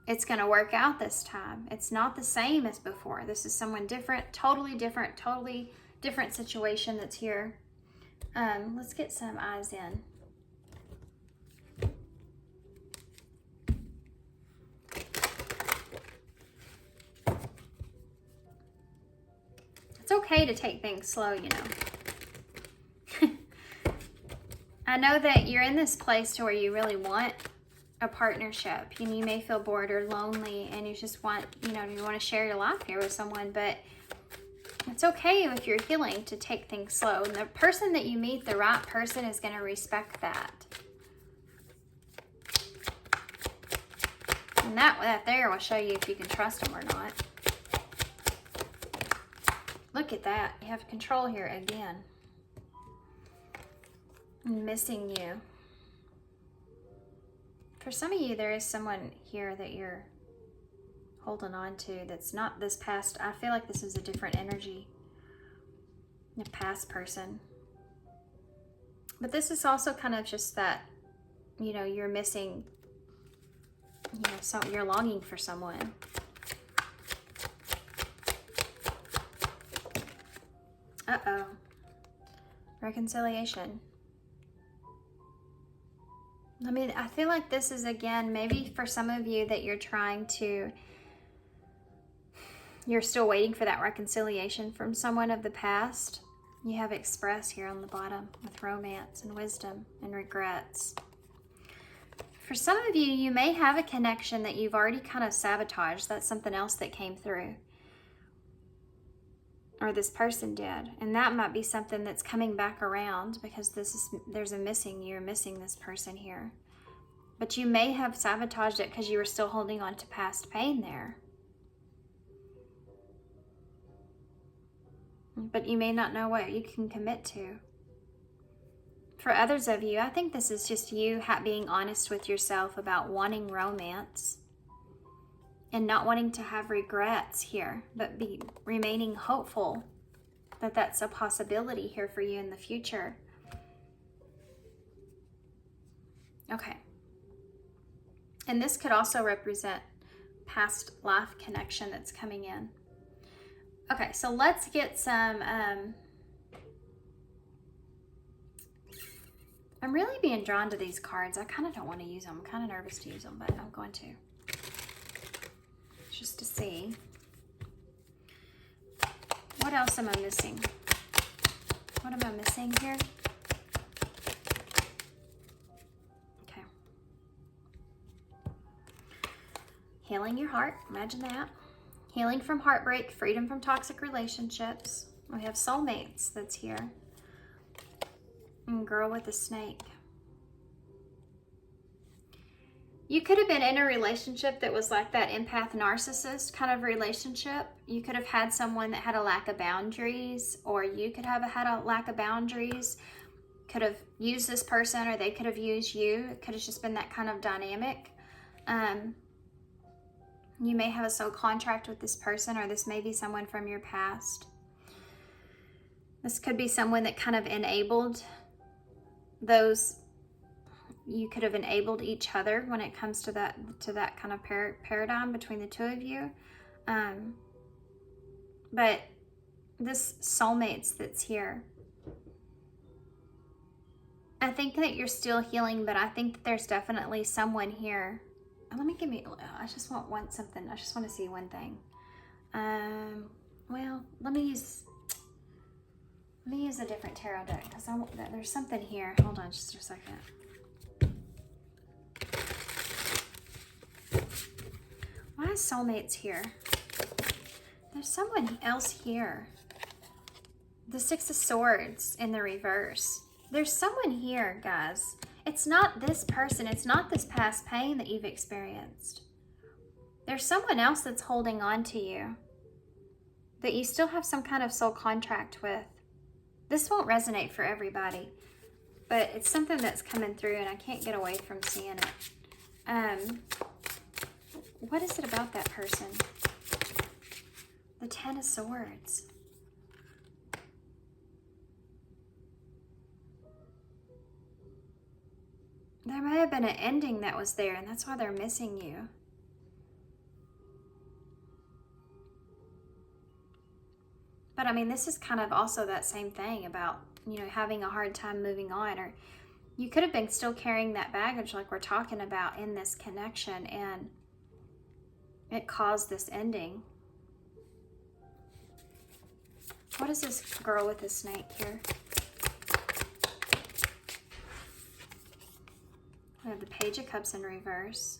it's going to work out this time. It's not the same as before. This is someone different, totally different situation that's here. Let's get some eyes in. It's okay to take things slow, you know. I know that you're in this place to where you really want a partnership. You know, you may feel bored or lonely and you just want, you know, you want to share your life here with someone, but it's okay if you're healing to take things slow. And the person that you meet, the right person, is going to respect that. And that there will show you if you can trust them or not. Look at that. You have control here again. I'm missing you. For some of you, there is someone here that you're holding on to that's not this past. I feel like this is a different energy. A past person. But this is also kind of just that, you know, you're missing, you know, so you're longing for someone. Uh-oh. Reconciliation. I mean, I feel like this is, again, maybe for some of you that you're still waiting for that reconciliation from someone of the past. You have express here on the bottom with romance and wisdom and regrets. For some of you, you may have a connection that you've already kind of sabotaged. That's something else that came through. Or this person did. And that might be something that's coming back around because you're missing this person here. But you may have sabotaged it because you were still holding on to past pain there. But you may not know what you can commit to. For others of you, I think this is just you being honest with yourself about wanting romance. And not wanting to have regrets here, but remaining hopeful that that's a possibility here for you in the future. Okay. And this could also represent past life connection that's coming in. Okay, so let's get some I'm really being drawn to these cards. I kind of don't want to use them. I'm kind of nervous to use them, but I'm going to. Just to see. What else am I missing? What am I missing here? Okay. Healing your heart. Imagine that. Healing from heartbreak. Freedom from toxic relationships. We have soulmates that's here. And girl with a snake. You could have been in a relationship that was like that empath narcissist kind of relationship. You could have had someone that had a lack of boundaries, or you could have had a lack of boundaries. Could have used this person, or they could have used you. It could have just been that kind of dynamic. You may have a soul contract with this person, or this may be someone from your past. This could be someone that kind of enabled those. You could have enabled each other when it comes to that kind of paradigm between the two of you. But this soulmates that's here, I think that you're still healing, but I think that there's definitely someone here. I just want something. I just want to see one thing. Well, let me use a different tarot deck, because there's something here. Hold on just a second. Why is soulmates here? There's someone else here. The Six of Swords in the reverse. There's someone here, guys. It's not this person. It's not this past pain that you've experienced. There's someone else that's holding on to you, that you still have some kind of soul contract with. This won't resonate for everybody, but it's something that's coming through, and I can't get away from seeing it. What is it about that person? The Ten of Swords. There may have been an ending that was there, and that's why they're missing you. But I mean, this is kind of also that same thing about, having a hard time moving on, or you could have been still carrying that baggage like we're talking about in this connection, and it caused this ending. What is this girl with the snake here? We have the Page of Cups in reverse.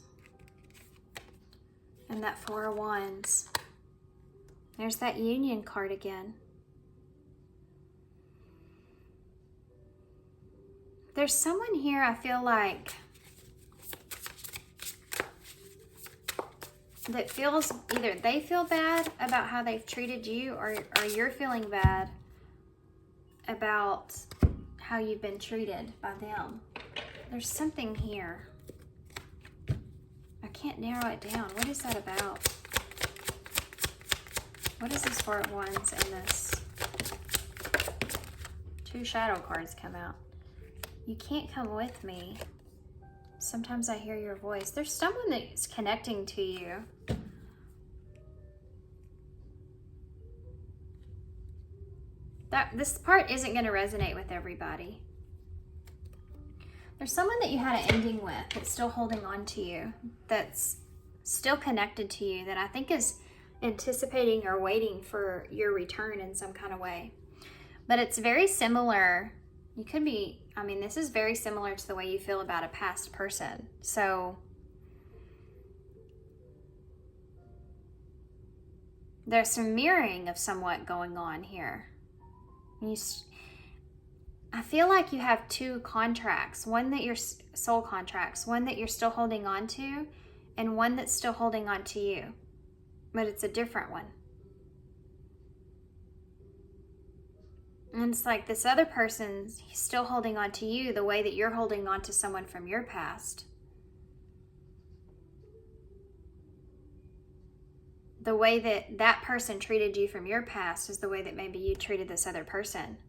And that Four of Wands. There's that Union card again. There's someone here, I feel like, that feels, either they feel bad about how they've treated you, or you're feeling bad about how you've been treated by them. There's something here. I can't narrow it down. What is that about? What is this Four of Wands and this? Two shadow cards come out. You can't come with me. Sometimes I hear your voice. There's someone that's connecting to you. This part isn't going to resonate with everybody. There's someone that you had an ending with that's still holding on to you, that's still connected to you, that I think is anticipating or waiting for your return in some kind of way. But it's very similar. You could be, this is very similar to the way you feel about a past person. So there's some mirroring of somewhat going on here. I feel like you have two contracts, one that you're soul contracts, one that you're still holding on to, and one that's still holding on to you, but it's a different one. And it's like this other person's still holding on to you the way that you're holding on to someone from your past. The way that that person treated you from your past is the way that maybe you treated this other person.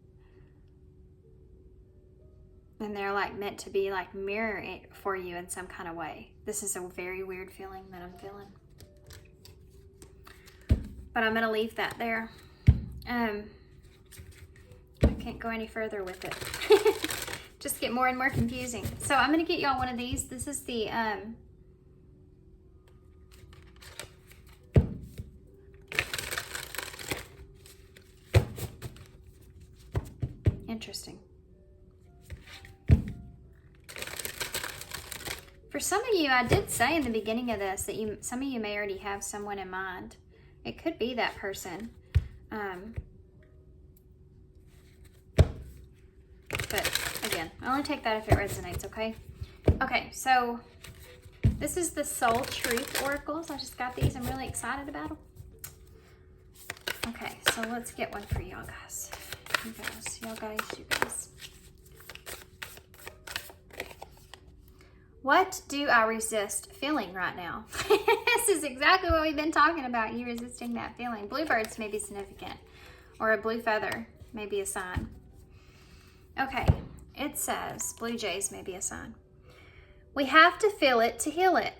And they're like meant to be like mirroring for you in some kind of way. This is a very weird feeling that I'm feeling. But I'm going to leave that there. I can't go any further with it. just get more and more confusing. So I'm going to get y'all one of these. This is the interesting. For some of you, I did say in the beginning of this that some of you may already have someone in mind. It could be that person. But again, I only take that if it resonates, okay? Okay, so this is the Soul Truth Oracles. I just got these. I'm really excited about them. Okay, so let's get one for y'all guys. You guys. What do I resist feeling right now? This is exactly what we've been talking about. You resisting that feeling. Bluebirds may be significant, or a blue feather may be a sign. Okay, it says blue jays may be a sign. We have to feel it to heal it.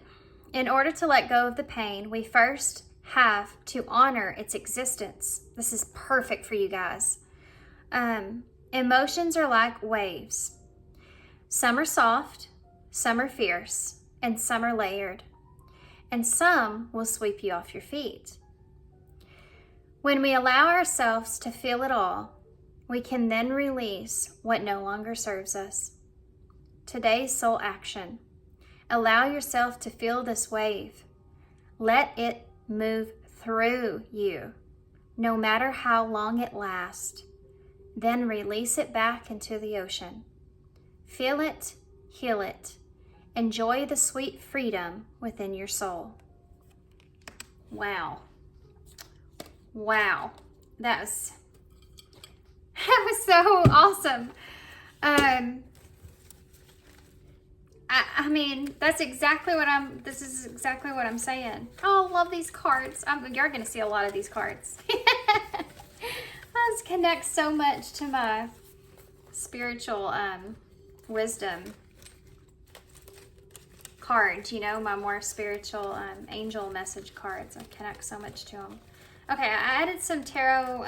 In order to let go of the pain, we first have to honor its existence. This is perfect for you guys. Emotions are like waves. Some are soft, some are fierce, and some are layered. And some will sweep you off your feet. When we allow ourselves to feel it all, we can then release what no longer serves us. Today's soul action. Allow yourself to feel this wave. Let it move through you, no matter how long it lasts. Then release it back into the ocean. Feel it, heal it. Enjoy the sweet freedom within your soul. Wow. Wow. That was so awesome. I mean, that's exactly what this is exactly what I'm saying. Oh, I love these cards. You're going to see a lot of these cards. This connects so much to my spiritual wisdom cards, you know, my more spiritual angel message cards. I connect so much to them. Okay, I added some tarot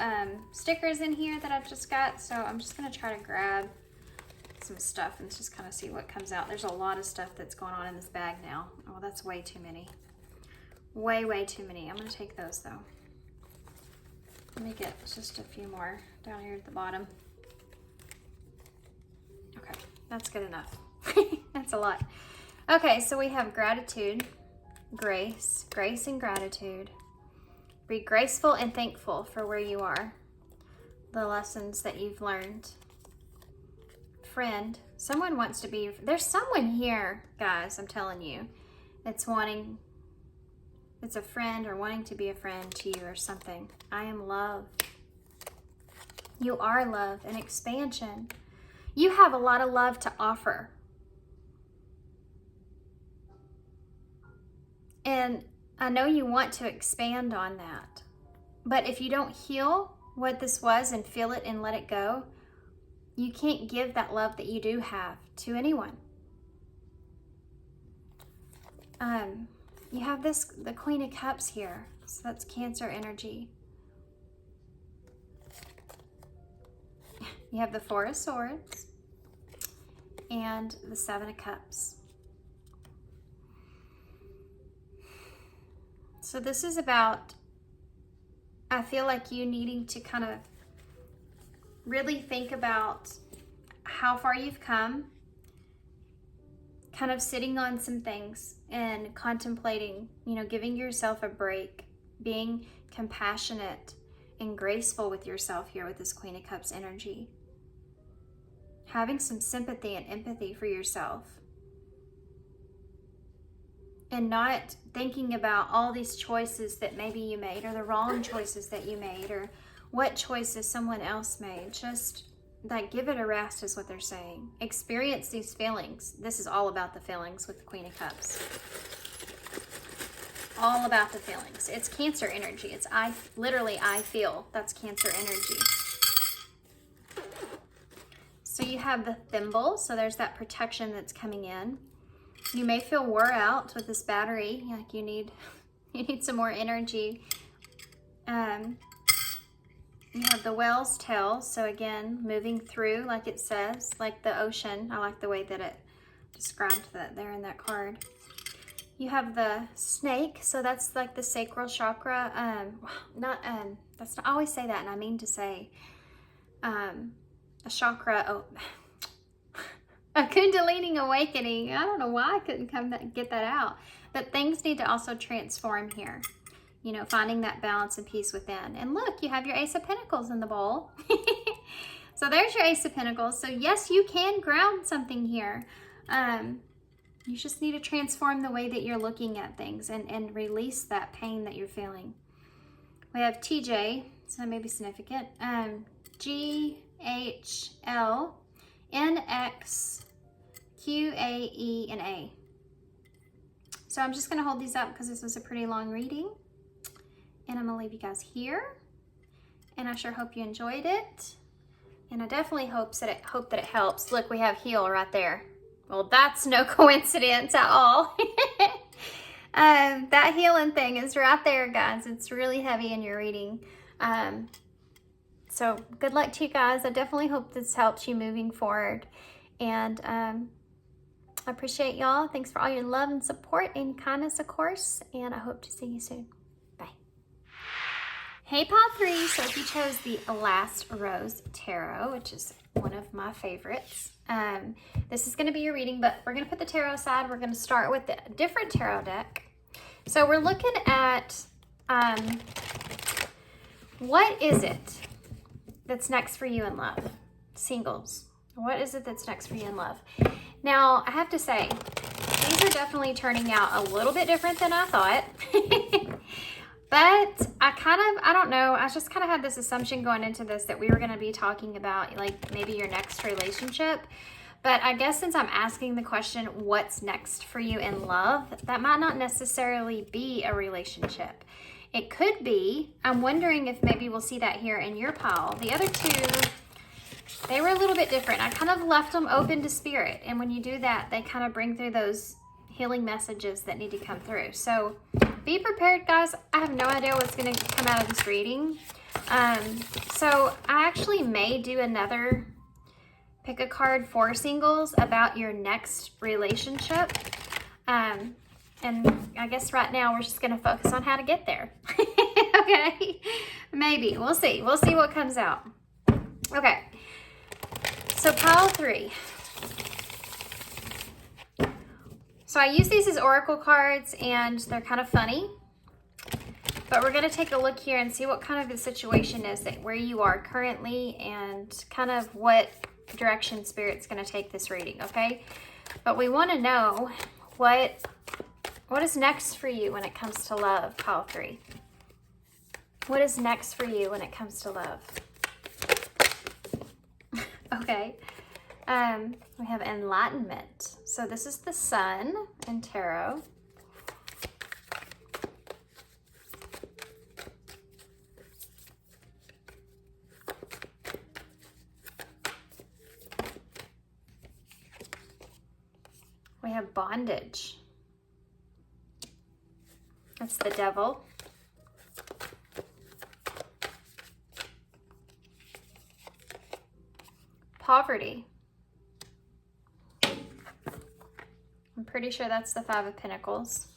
stickers in here that I've just got, so I'm just going to try to grab some stuff and just kind of see what comes out. There's a lot of stuff that's going on in this bag now. Oh, that's way too many. Way too many. I'm going to take those, though. Let me get just a few more down here at the bottom. Okay, that's good enough. That's a lot. Okay, so we have gratitude, grace and gratitude. Be graceful and thankful for where you are, the lessons that you've learned. Friend, someone wants to be, there's someone here, guys, I'm telling you, it's a friend or wanting to be a friend to you or something. I am love. You are love and expansion. You have a lot of love to offer. And I know you want to expand on that. But if you don't heal what this was and feel it and let it go, you can't give that love that you do have to anyone. You have the Queen of Cups here. So that's Cancer energy. You have the Four of Swords and the Seven of Cups. So this is about, I feel like you needing to kind of really think about how far you've come, kind of sitting on some things and contemplating, you know, giving yourself a break, being compassionate and graceful with yourself here with this Queen of Cups energy. Having some sympathy and empathy for yourself. And not thinking about all these choices that maybe you made, or the wrong choices that you made, or what choices someone else made. Just like give it a rest is what they're saying. Experience these feelings. This is all about the feelings with the Queen of Cups. All about the feelings. It's Cancer energy. It's literally I feel. That's Cancer energy. So you have the thimble. So there's that protection that's coming in. You may feel wore out with this battery, like you need some more energy. You have the whale's tail, so again, moving through like it says, like the ocean. I like the way that it described that there in that card. You have the snake, so that's like the sacral chakra. That's not, I always say that, and I mean to say a chakra, a kundalini awakening. I don't know why I couldn't get that out, but things need to also transform here. You know, finding that balance and peace within. And look, you have your Ace of Pentacles in the bowl. So there's your Ace of Pentacles. So yes, you can ground something here. You just need to transform the way that you're looking at things and release that pain that you're feeling. We have TJ, so that may be significant. GHL, NX, QAE, and A. So I'm just going to hold these up because this was a pretty long reading. And I'm going to leave you guys here. And I sure hope you enjoyed it. And I definitely hope that it helps. Look, we have heal right there. Well, that's no coincidence at all. That healing thing is right there, guys. It's really heavy in your reading. So good luck to you guys. I definitely hope this helps you moving forward. And I appreciate y'all. Thanks for all your love and support and kindness, of course. And I hope to see you soon. Hey, Pile 3, so if you chose the Last Rose Tarot, which is one of my favorites, this is going to be your reading, but we're going to put the tarot aside. We're going to start with a different tarot deck. So we're looking at what is it that's next for you in love? Singles. What is it that's next for you in love? Now, I have to say, these are definitely turning out a little bit different than I thought. But I don't know, I just kind of had this assumption going into this that we were going to be talking about like maybe your next relationship. But I guess since I'm asking the question, what's next for you in love, that might not necessarily be a relationship. It could be. I'm wondering if maybe we'll see that here in your pile. The other two, they were a little bit different. I kind of left them open to spirit. And when you do that, they kind of bring through those healing messages that need to come through. So be prepared, guys. I have no idea what's going to come out of this reading. So I actually may do another pick a card for singles about your next relationship. And I guess right now we're just going to focus on how to get there. Okay. Maybe. We'll see. We'll see what comes out. Okay. So pile 3. So I use these as oracle cards and they're kind of funny, but we're going to take a look here and see what kind of the situation is that where you are currently and kind of what direction Spirit's going to take this reading, okay? But we want to know what is next for you when it comes to love, pile 3. What is next for you when it comes to love? Okay. We have enlightenment. So this is the sun in tarot. We have bondage. That's the devil. Poverty. I'm pretty sure that's the 5 of Pentacles.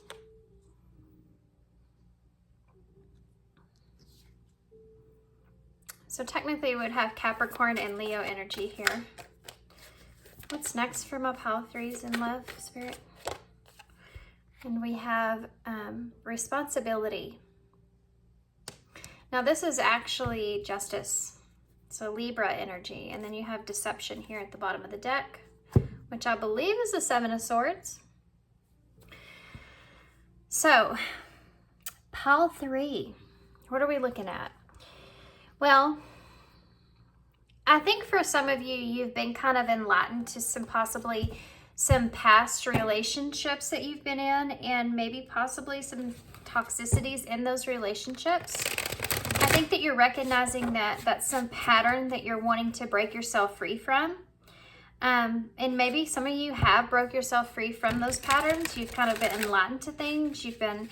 So technically we would have Capricorn and Leo energy here. What's next for my pile 3s in love, Spirit? And we have responsibility. Now this is actually justice. So Libra energy. And then you have deception here at the bottom of the deck, which I believe is the 7 of Swords. So, pile 3, what are we looking at? Well, I think for some of you, you've been kind of enlightened to possibly some past relationships that you've been in and maybe possibly some toxicities in those relationships. I think that you're recognizing that that's some pattern that you're wanting to break yourself free from. And maybe some of you have broke yourself free from those patterns. You've kind of been enlightened to things. You've been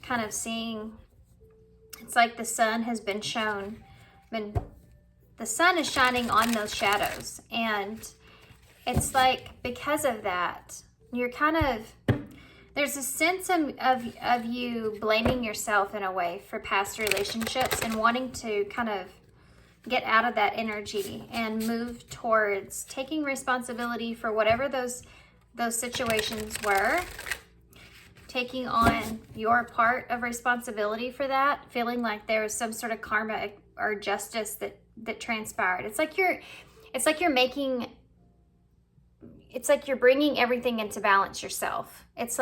kind of seeing, it's like the sun has been shown the sun is shining on those shadows. And it's like, because of that, you're kind of, there's a sense of you blaming yourself in a way for past relationships and wanting to kind of get out of that energy and move towards taking responsibility for whatever those situations were, taking on your part of responsibility for that, feeling like there was some sort of karma or justice that transpired. It's like you're bringing everything into balance yourself. It's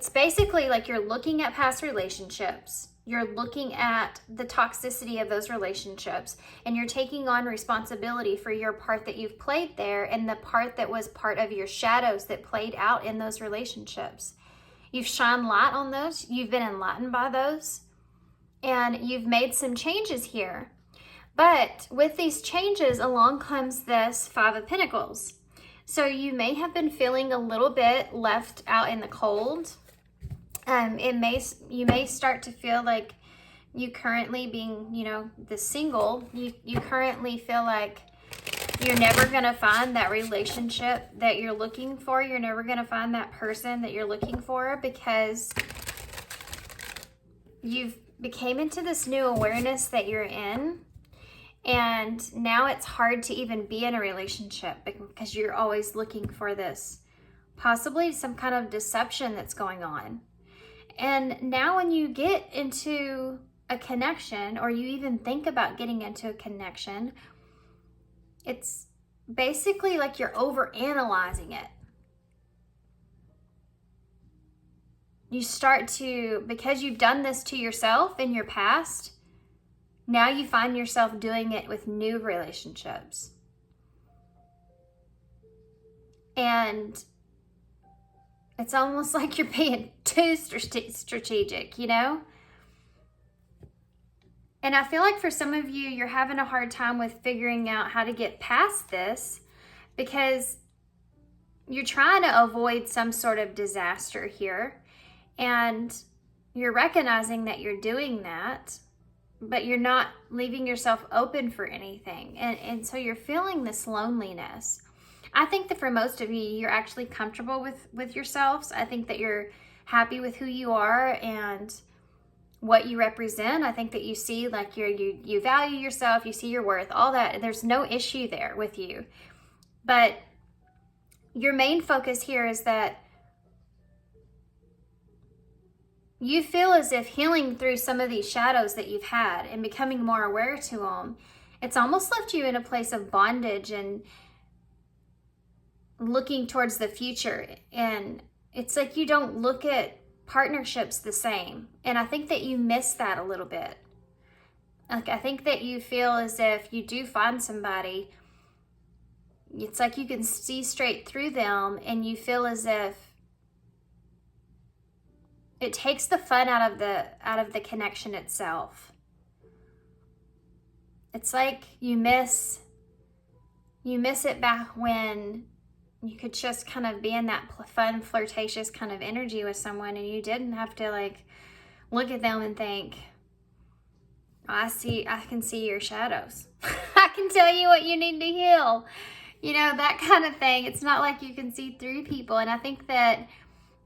basically like you're looking at past relationships, you're looking at the toxicity of those relationships, and you're taking on responsibility for your part that you've played there and the part that was part of your shadows that played out in those relationships. You've shined light on those, you've been enlightened by those, and you've made some changes here. But with these changes, along comes this Five of Pentacles. So you may have been feeling a little bit left out in the cold. You may start to feel like you currently being, the single, you currently feel like you're never going to find that relationship that you're looking for. You're never going to find that person that you're looking for because you've became into this new awareness that you're in. And now it's hard to even be in a relationship because you're always looking for this, possibly some kind of deception that's going on. And now when you get into a connection, or you even think about getting into a connection, it's basically like you're overanalyzing it. You start to, because you've done this to yourself in your past, now you find yourself doing it with new relationships. And it's almost like you're being too strategic, And I feel like for some of you, you're having a hard time with figuring out how to get past this because you're trying to avoid some sort of disaster here. And you're recognizing that you're doing that, but you're not leaving yourself open for anything. And so you're feeling this loneliness. I think that for most of you, you're actually comfortable with yourselves. I think that you're happy with who you are and what you represent. I think that you see like you value yourself, you see your worth, all that. There's no issue there with you. But your main focus here is that you feel as if healing through some of these shadows that you've had and becoming more aware to them, it's almost left you in a place of bondage and looking towards the future. And it's like you don't look at partnerships the same. And I think that you miss that a little bit. Like, I think that you feel as if you do find somebody, it's like you can see straight through them and you feel as if it takes the fun out of the connection itself. It's like you miss it back when you could just kind of be in that fun, flirtatious kind of energy with someone and you didn't have to like look at them and think, I can see your shadows. I can tell you what you need to heal. That kind of thing. It's not like you can see through people. And I think that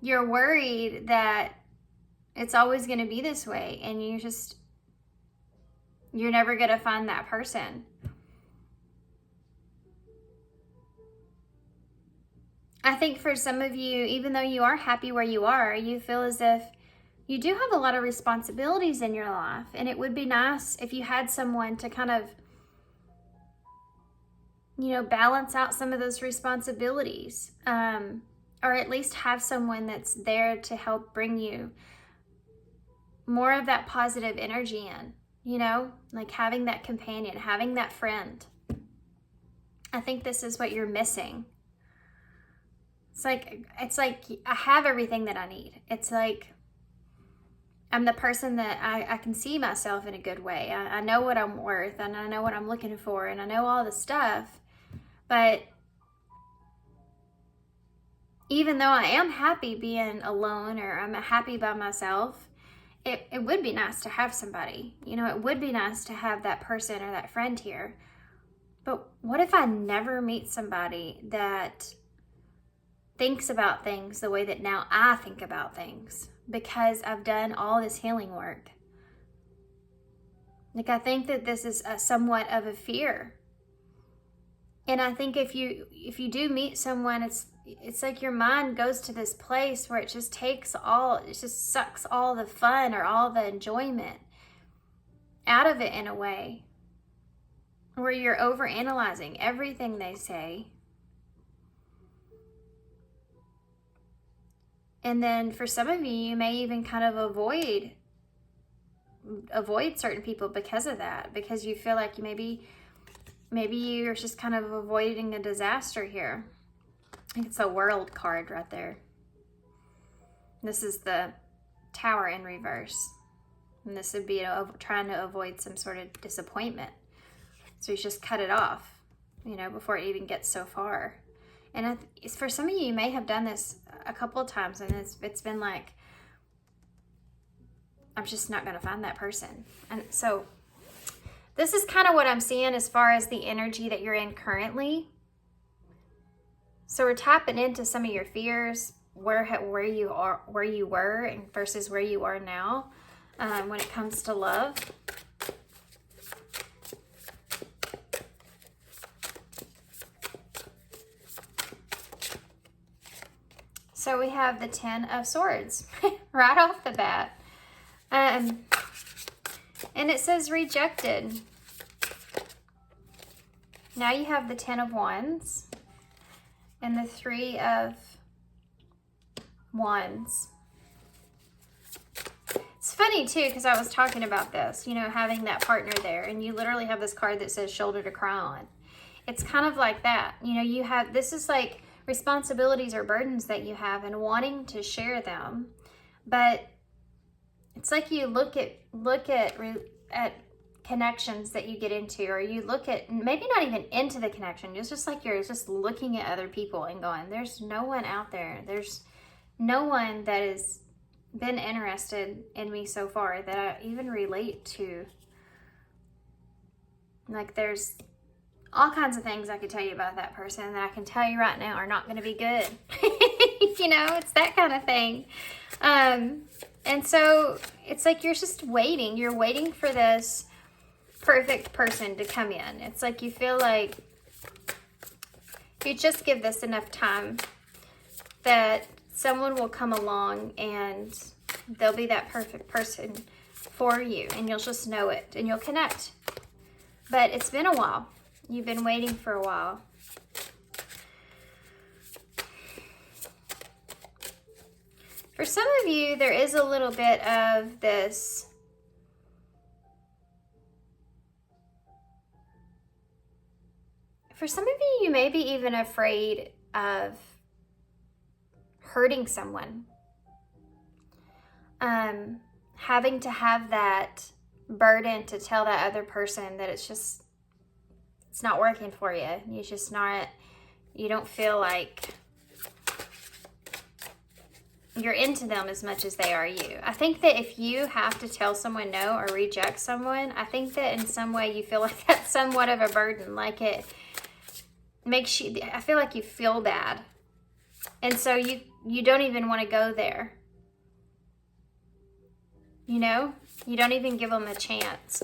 you're worried that it's always going to be this way and you're never going to find that person. I think for some of you, even though you are happy where you are, you feel as if you do have a lot of responsibilities in your life. And it would be nice if you had someone to kind of, balance out some of those responsibilities. Or at least have someone that's there to help bring you more of that positive energy in, like having that companion, having that friend. I think this is what you're missing. It's like I have everything that I need. It's like I'm the person that I can see myself in a good way. I know what I'm worth and I know what I'm looking for and I know all the stuff. But even though I am happy being alone or I'm happy by myself, it would be nice to have somebody. You know, it would be nice to have that person or that friend here. But what if I never meet somebody that thinks about things the way that now I think about things, because I've done all this healing work? Like, I think that this is somewhat of a fear. And I think if you do meet someone, it's like your mind goes to this place where it just sucks all the fun or all the enjoyment out of it in a way, where you're overanalyzing everything they say. And then for some of you, you may even kind of avoid certain people because of that, because you feel like maybe you're just kind of avoiding a disaster here. I think it's a World card right there. This is the Tower in reverse. And this would be trying to avoid some sort of disappointment. So you just cut it off, you know, before it even gets so far. And for some of you, you may have done this a couple of times, and it's been like, I'm just not going to find that person. And so this is kind of what I'm seeing as far as the energy that you're in currently. So we're tapping into some of your fears, where you were, and versus where you are now, when it comes to love. So we have the 10 of Swords right off the bat. And it says rejected. Now you have the 10 of Wands and the 3 of Wands. It's funny too, because I was talking about this, you know, having that partner there, and you literally have this card that says shoulder to cry on. It's kind of like that. You know, this is like responsibilities or burdens that you have and wanting to share them, but it's like you look at connections that you get into, or you look at, maybe not even into the connection, it's just like you're just looking at other people and going, there's no one out there, there's no one that has been interested in me so far that I even relate to. Like, there's all kinds of things I could tell you about that person that I can tell you right now are not going to be good. You know, it's that kind of thing. And so it's like you're just waiting. You're waiting for this perfect person to come in. It's like you feel like if you just give this enough time, that someone will come along and they'll be that perfect person for you, and you'll just know it and you'll connect. But it's been a while. You've been waiting for a while. For some of you, there is a little bit of this for some of you, you may be even afraid of hurting someone. Having to have that burden to tell that other person that it's not working for you. You don't feel like you're into them as much as they are you. I think that if you have to tell someone no or reject someone, I think that in some way you feel like that's somewhat of a burden. Like, it makes you, I feel like you feel bad. And so you don't even want to go there. You know? You don't even give them a chance.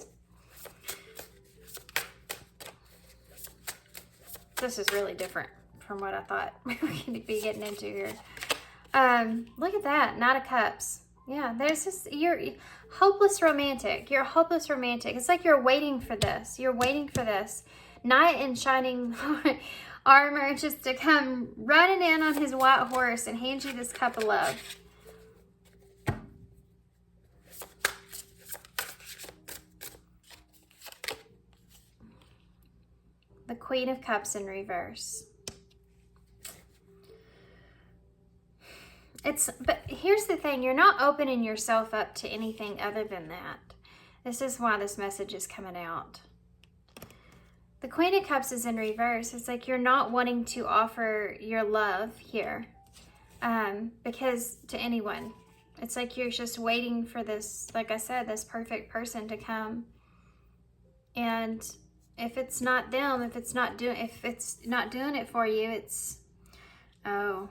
This is really different from what I thought we were going to be getting into here. Look at that. Knight of Cups. Yeah, there's this, you're hopeless romantic. You're a hopeless romantic. It's like you're waiting for this. You're waiting for this knight in shining armor just to come running in on his white horse and hand you this cup of love. The Queen of Cups in reverse. But here's the thing, you're not opening yourself up to anything other than that. This is why this message is coming out. The Queen of Cups is in reverse. It's like you're not wanting to offer your love here, because to anyone, It's like you're just waiting for this, like I said, this perfect person to come. And if it's not them, if it's not doing it for you, it's, oh,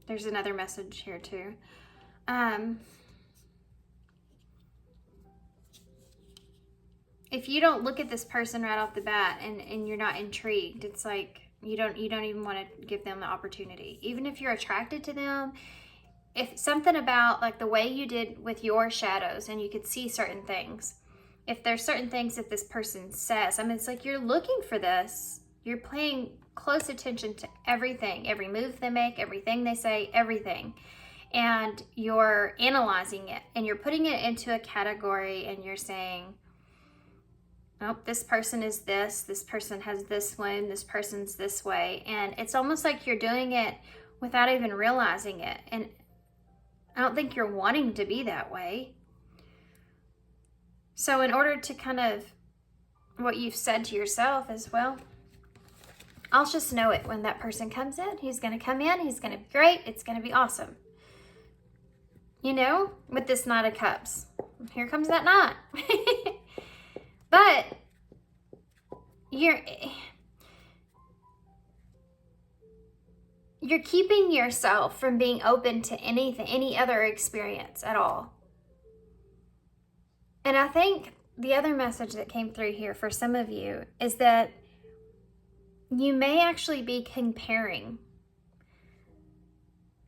there's another message here too. If you don't look at this person right off the bat and you're not intrigued, it's like you don't even want to give them the opportunity. Even if you're attracted to them, if something about like the way you did with your shadows and you could see certain things, if there's certain things that this person says, I mean, it's like you're looking for this. You're paying close attention to everything, every move they make, everything they say, everything. And you're analyzing it and you're putting it into a category and you're saying, oh, this person is this person has this wound, this person's this way. And it's almost like you're doing it without even realizing it. And I don't think you're wanting to be that way. So in order to kind of, what you've said to yourself is, well, I'll just know it when that person comes in. He's going to come in. He's going to be great. It's going to be awesome. You know, with this Knight of Cups. Here comes that knot. But you're keeping yourself from being open to anything, any other experience at all. And I think the other message that came through here for some of you is that you may actually be comparing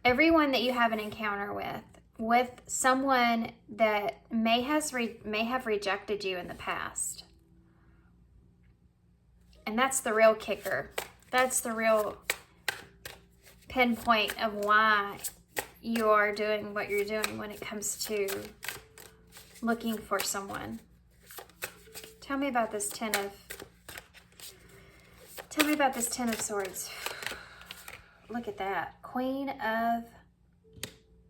everyone that you have an encounter with someone that may have rejected you in the past. And that's the real kicker. That's the real pinpoint of why you are doing what you're doing when it comes to looking for someone. Tell me about this Ten of Swords. Look at that. Queen of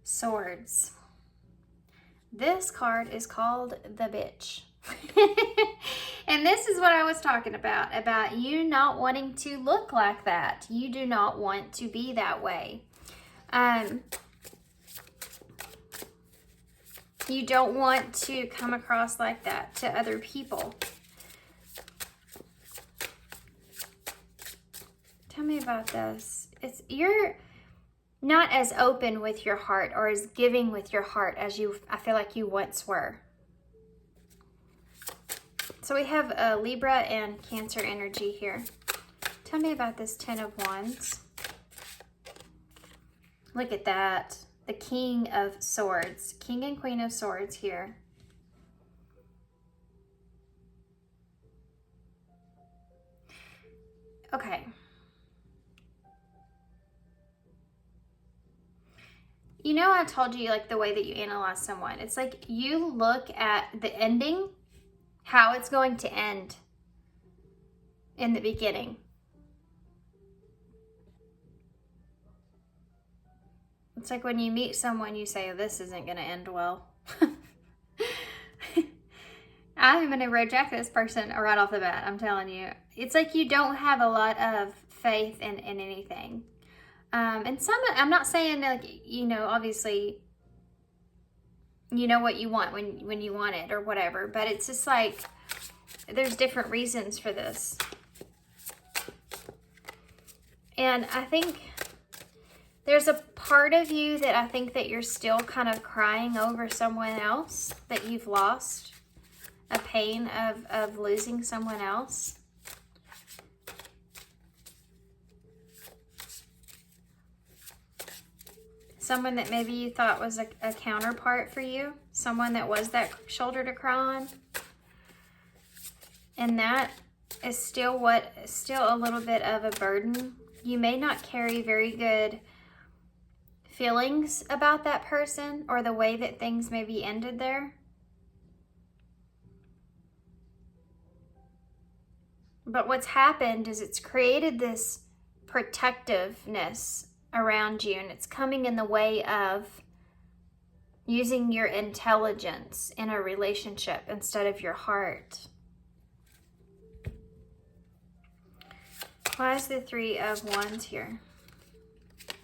Swords. This card is called the Bitch. And this is what I was talking about you not wanting to look like that. You do not want to be that way. You don't want to come across like that to other people. Tell me about this. You're not as open with your heart or as giving with your heart as I feel like you once were. So we have Libra and Cancer energy here. Tell me about this Ten of Wands. Look at that. The King of Swords. King and Queen of Swords here. Okay. You know, I told you like the way that you analyze someone. It's like you look at the ending, how it's going to end in the beginning. It's like when you meet someone, you say, oh, this isn't going to end well. I'm going to reject this person right off the bat, I'm telling you. It's like you don't have a lot of faith in anything. And I'm not saying like, you know, obviously, you know what you want when you want it or whatever, but it's just like, there's different reasons for this. And I think there's a part of you that I think that you're still kind of crying over someone else that you've lost, a pain of losing someone else. Someone that maybe you thought was a counterpart for you. Someone that was that shoulder to cry on. And that is still a little bit of a burden. You may not carry very good feelings about that person or the way that things maybe ended there. But what's happened is it's created this protectiveness around you, and it's coming in the way of using your intelligence in a relationship instead of your heart. Why is the Three of Wands here?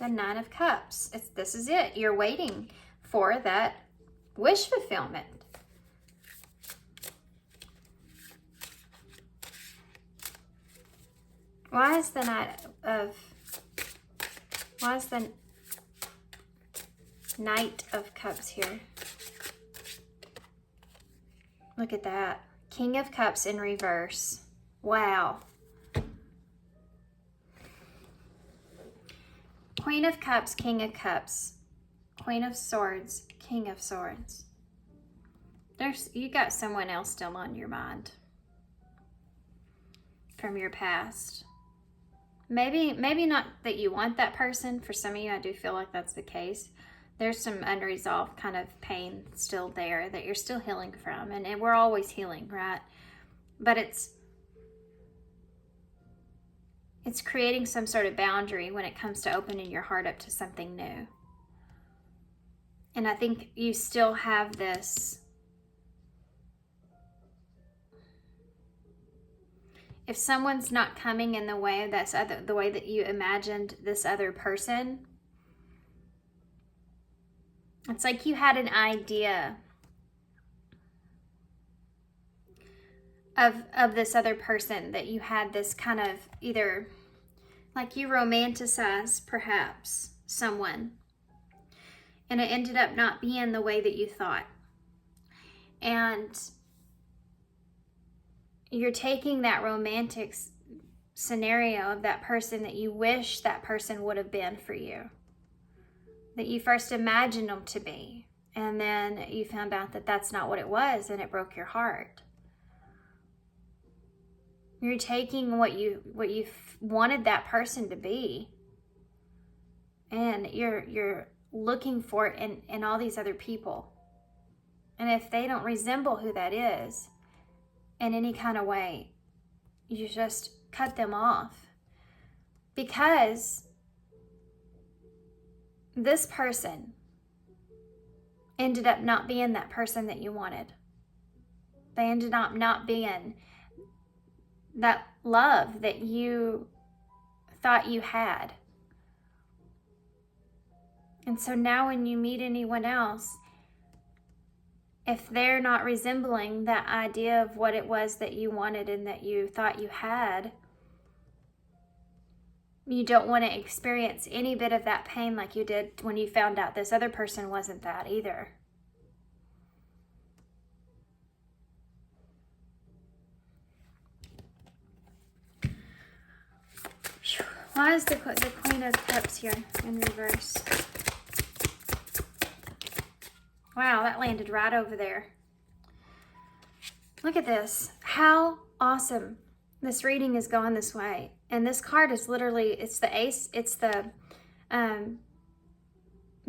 The Nine of Cups. This is it. You're waiting for that wish fulfillment. Why is the Knight of Cups here? Look at that. King of Cups in reverse. Wow. Queen of Cups, King of Cups. Queen of Swords, King of Swords. You got someone else still on your mind from your past. Maybe not that you want that person. For some of you, I do feel like that's the case. There's some unresolved kind of pain still there that you're still healing from. And we're always healing, right? But it's creating some sort of boundary when it comes to opening your heart up to something new. And I think you still have this. If someone's not coming in the way the way that you imagined this other person, it's like you had an idea of this other person, that you had this kind of, either like you romanticize perhaps someone, and it ended up not being the way that you thought. And you're taking that romantic scenario of that person that you wish that person would have been for you, that you first imagined them to be, and then you found out that that's not what it was, and it broke your heart. You're taking what you wanted that person to be, and you're looking for it in all these other people. And if they don't resemble who that is in any kind of way, you just cut them off. Because this person ended up not being that person that you wanted. They ended up not being that love that you thought you had. And so now when you meet anyone else, if they're not resembling that idea of what it was that you wanted and that you thought you had, you don't want to experience any bit of that pain like you did when you found out this other person wasn't that either. Why is the Queen of Cups here in reverse? Wow, that landed right over there. Look at this. How awesome this reading is going this way. And this card is literally, it's the Ace, it's the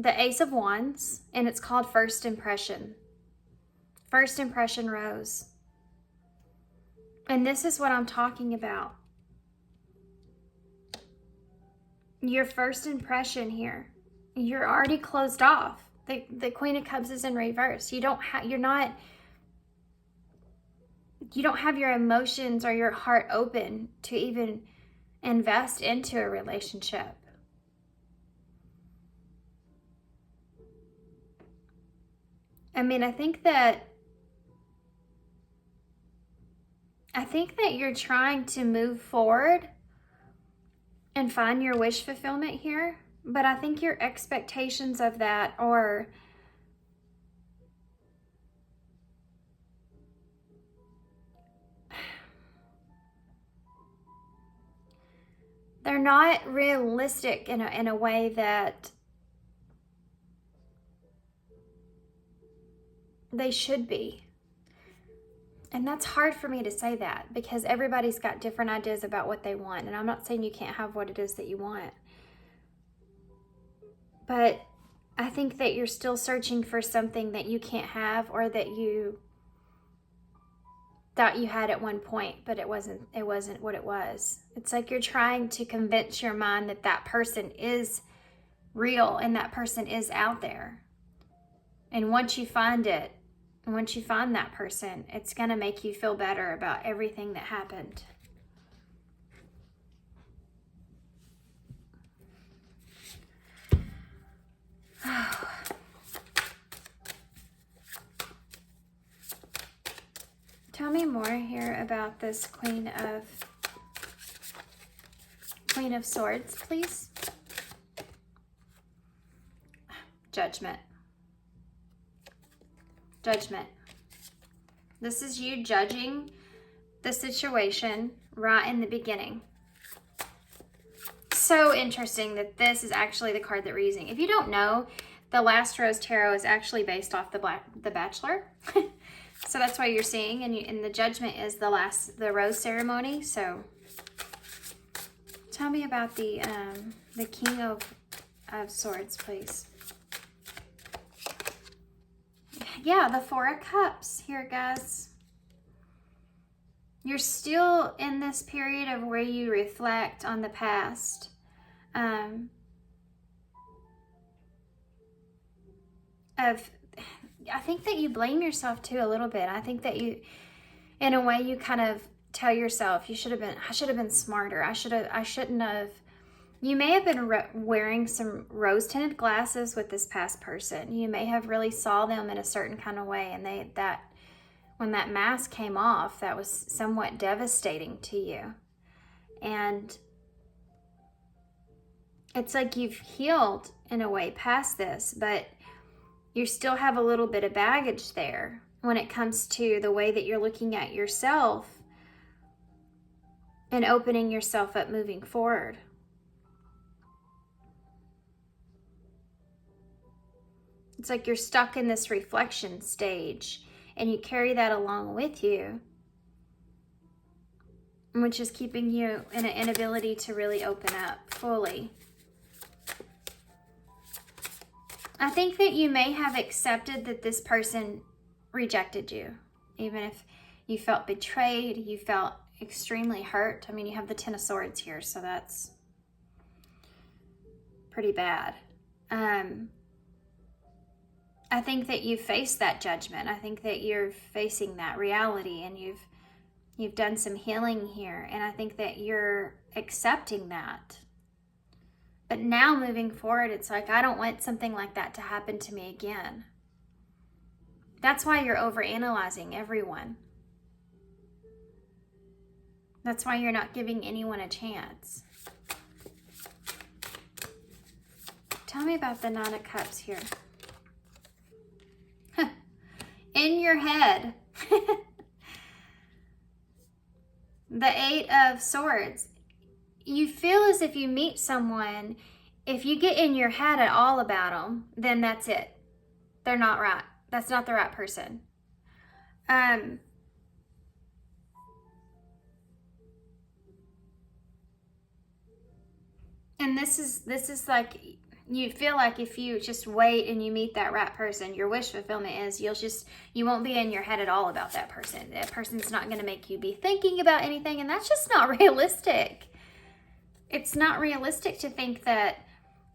Ace of Wands, and it's called First Impression. First Impression Rose. And this is what I'm talking about. Your first impression here, you're already closed off. The Queen of Cups is in reverse. You don't have your emotions or your heart open to even invest into a relationship. I mean, I think that you're trying to move forward and find your wish fulfillment here, but I think your expectations of that are they're not realistic in a way that they should be. And that's hard for me to say that, because everybody's got different ideas about what they want. And I'm not saying you can't have what it is that you want. But I think that you're still searching for something that you can't have, or that you thought you had at one point, but it wasn't what it was. It's like you're trying to convince your mind that that person is real and that person is out there. And once you find it, and once you find that person, it's going to make you feel better about everything that happened. Tell me more here about this Queen of Swords, please. Judgment. Judgment. This is you judging the situation right in the beginning. So interesting that this is actually the card that we're using. If you don't know, the Last Rose Tarot is actually based off the Bachelor. So that's why you're seeing, and the Judgment is the rose ceremony. So tell me about the King of Swords, please. Yeah, the Four of Cups here, guys. You're still in this period of where you reflect on the past. I think that you blame yourself too a little bit. I think that you, in a way, you kind of tell yourself, I should have been smarter. I shouldn't have. You may have been wearing some rose-tinted glasses with this past person. You may have really saw them in a certain kind of way, and when that mask came off, that was somewhat devastating to you. And it's like you've healed in a way past this, but you still have a little bit of baggage there when it comes to the way that you're looking at yourself and opening yourself up moving forward. It's like you're stuck in this reflection stage and you carry that along with you, which is keeping you in an inability to really open up fully. I think that you may have accepted that this person rejected you, even if you felt betrayed, you felt extremely hurt. I mean, you have the Ten of Swords here, so that's pretty bad. I think that you faced that judgment. I think that you're facing that reality, and you've done some healing here, and I think that you're accepting that. But now moving forward, it's like, I don't want something like that to happen to me again. That's why you're overanalyzing everyone. That's why you're not giving anyone a chance. Tell me about the Nine of Cups here. In your head. The Eight of Swords. You feel as if you meet someone, if you get in your head at all about them, then that's it. They're not right. That's not the right person. And this is like, you feel like if you just wait and you meet that right person, your wish fulfillment is you won't be in your head at all about that person. That person's not going to make you be thinking about anything, and that's just not realistic. It's not realistic to think that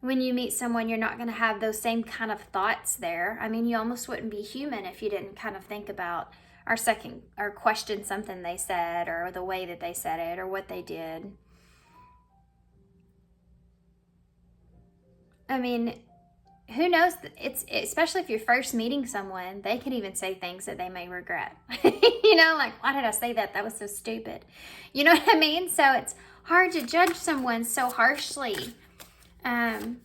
when you meet someone, you're not going to have those same kind of thoughts there. I mean, you almost wouldn't be human if you didn't kind of think about or question something they said, or the way that they said it, or what they did. I mean, who knows? It's especially if you're first meeting someone, they can even say things that they may regret. You know, like, why did I say that? That was so stupid. You know what I mean? So it's hard to judge someone so harshly. Tell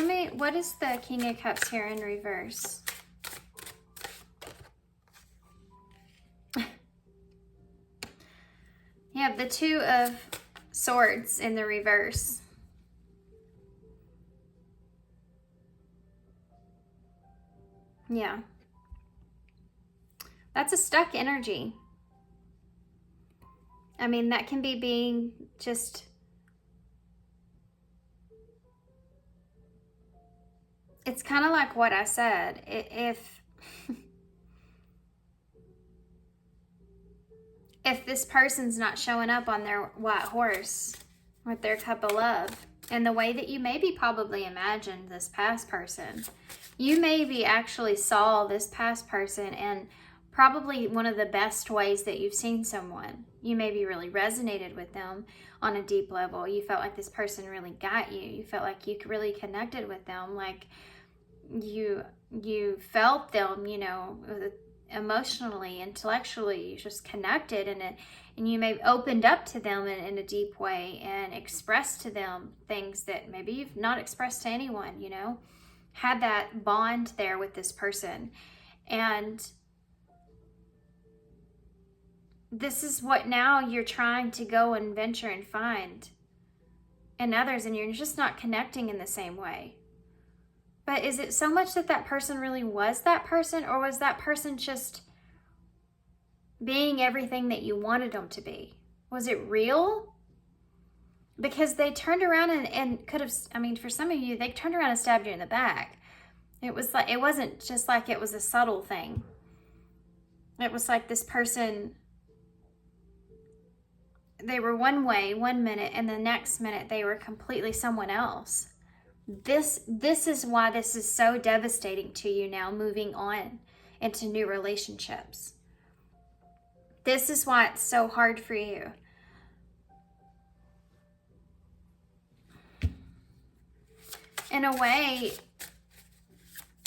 me, what is the King of Cups here in reverse? You have the Two of Swords in the reverse. Yeah. That's a stuck energy. I mean, that can be being just... It's kind of like what I said. If this person's not showing up on their white horse with their cup of love, and the way that you maybe probably imagined this past person, you maybe actually saw this past person and probably one of the best ways that you've seen someone. You maybe really resonated with them on a deep level. You felt like this person really got you. You felt like you really connected with them. Like you felt them, you know, emotionally, intellectually, you just connected, and you may opened up to them in a deep way and expressed to them things that maybe you've not expressed to anyone, you know, had that bond there with this person. And this is what now you're trying to go and venture and find in others, and you're just not connecting in the same way. But is it so much that that person really was that person, or was that person just being everything that you wanted them to be? Was it real? Because they turned around and could have, I mean, for some of you, they turned around and stabbed you in the back. It was like, it wasn't just like it was a subtle thing. It was like this person, they were one way one minute, and the next minute they were completely someone else. This is why this is so devastating to you now, moving on into new relationships. This is why it's so hard for you. In a way,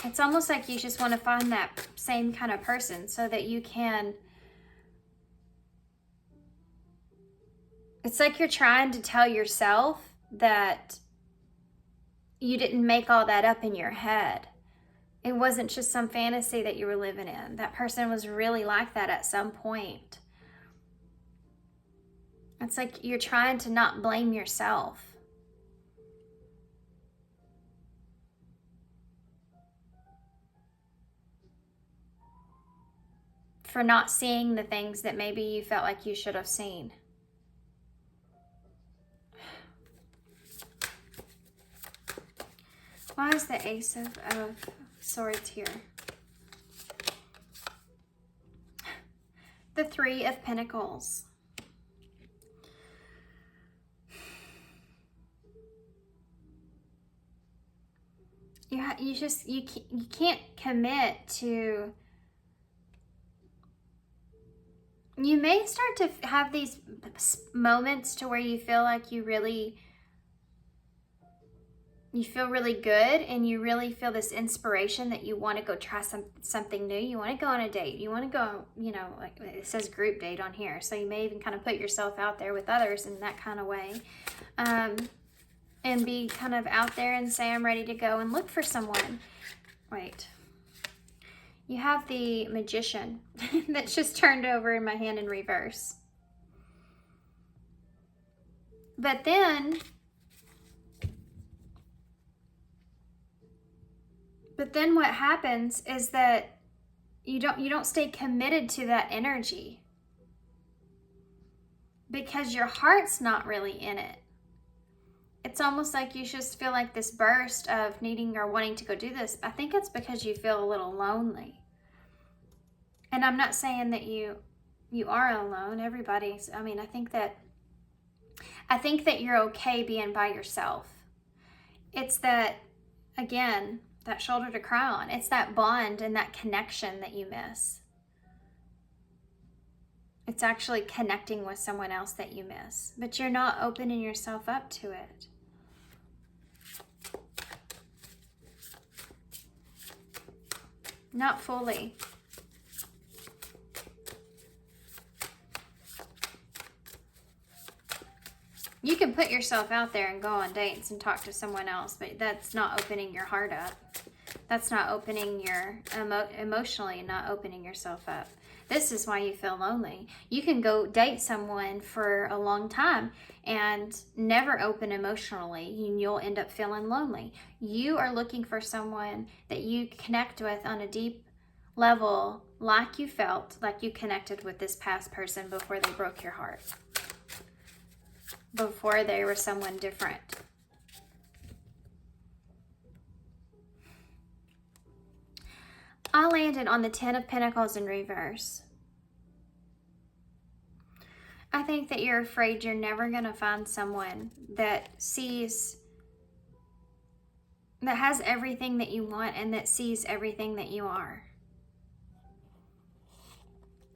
it's almost like you just want to find that same kind of person so that you can... It's like you're trying to tell yourself that you didn't make all that up in your head. It wasn't just some fantasy that you were living in. That person was really like that at some point. It's like you're trying to not blame yourself. For not seeing the things that maybe you felt like you should have seen. Why is the Ace of Swords here? The Three of Pentacles. You can't commit to... You may start to have these moments to where you feel like you feel really good, and you really feel this inspiration that you want to go try something new. You want to go on a date. You want to go, you know, like it says group date on here. So you may even kind of put yourself out there with others in that kind of way. And be kind of out there and say, I'm ready to go and look for someone. Wait. You have the Magician that's just turned over in my hand in reverse. But then what happens is that you don't stay committed to that energy because your heart's not really in it. It's almost like you just feel like this burst of needing or wanting to go do this. I think it's because you feel a little lonely. And I'm not saying that you are alone. Everybody's, I mean, I think that you're okay being by yourself. It's that, again, that shoulder to cry on. It's that bond and that connection that you miss. It's actually connecting with someone else that you miss. But you're not opening yourself up to it. Not fully. You can put yourself out there and go on dates and talk to someone else, but that's not opening your heart up. That's not opening your emotionally, not opening yourself up. This is why you feel lonely. You can go date someone for a long time and never open emotionally, and you'll end up feeling lonely. You are looking for someone that you connect with on a deep level, like you felt like you connected with this past person before they broke your heart. Before they were someone different. I landed on the Ten of Pentacles in reverse. I think that you're afraid you're never going to find someone that has everything that you want and that sees everything that you are.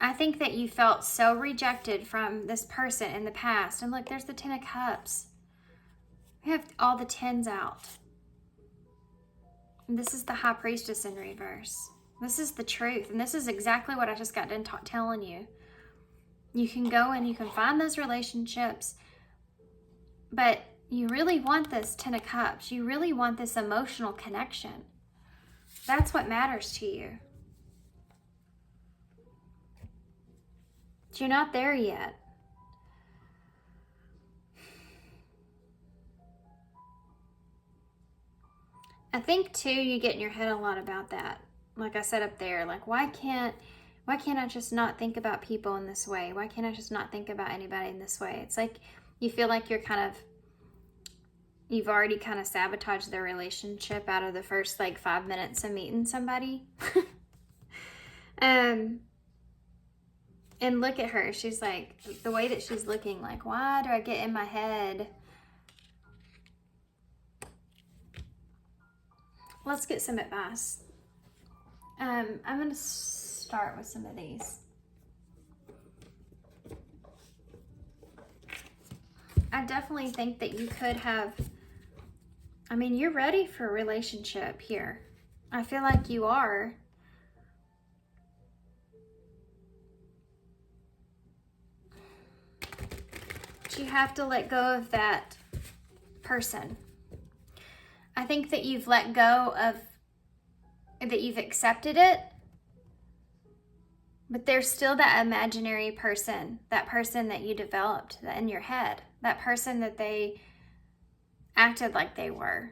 I think that you felt so rejected from this person in the past. And look, there's the Ten of Cups. We have all the tens out. And this is the High Priestess in reverse. This is the truth. And this is exactly what I just got done telling you. You can go and you can find those relationships, but you really want this Ten of Cups. You really want this emotional connection. That's what matters to you. But you're not there yet. I think too, you get in your head a lot about that. Like I said up there, like why can't I just not think about people in this way? Why can't I just not think about anybody in this way? It's like you feel like you've already kind of sabotaged their relationship out of the first like 5 minutes of meeting somebody. And look at her. She's like, the way that she's looking, like, why do I get in my head? Let's get some advice. I'm going to start with some of these. I definitely think that you could have, I mean, you're ready for a relationship here. I feel like you are. But you have to let go of that person. I think that you've let go of, that you've accepted it, but there's still that imaginary person, that person that you developed in your head, that person that they acted like they were,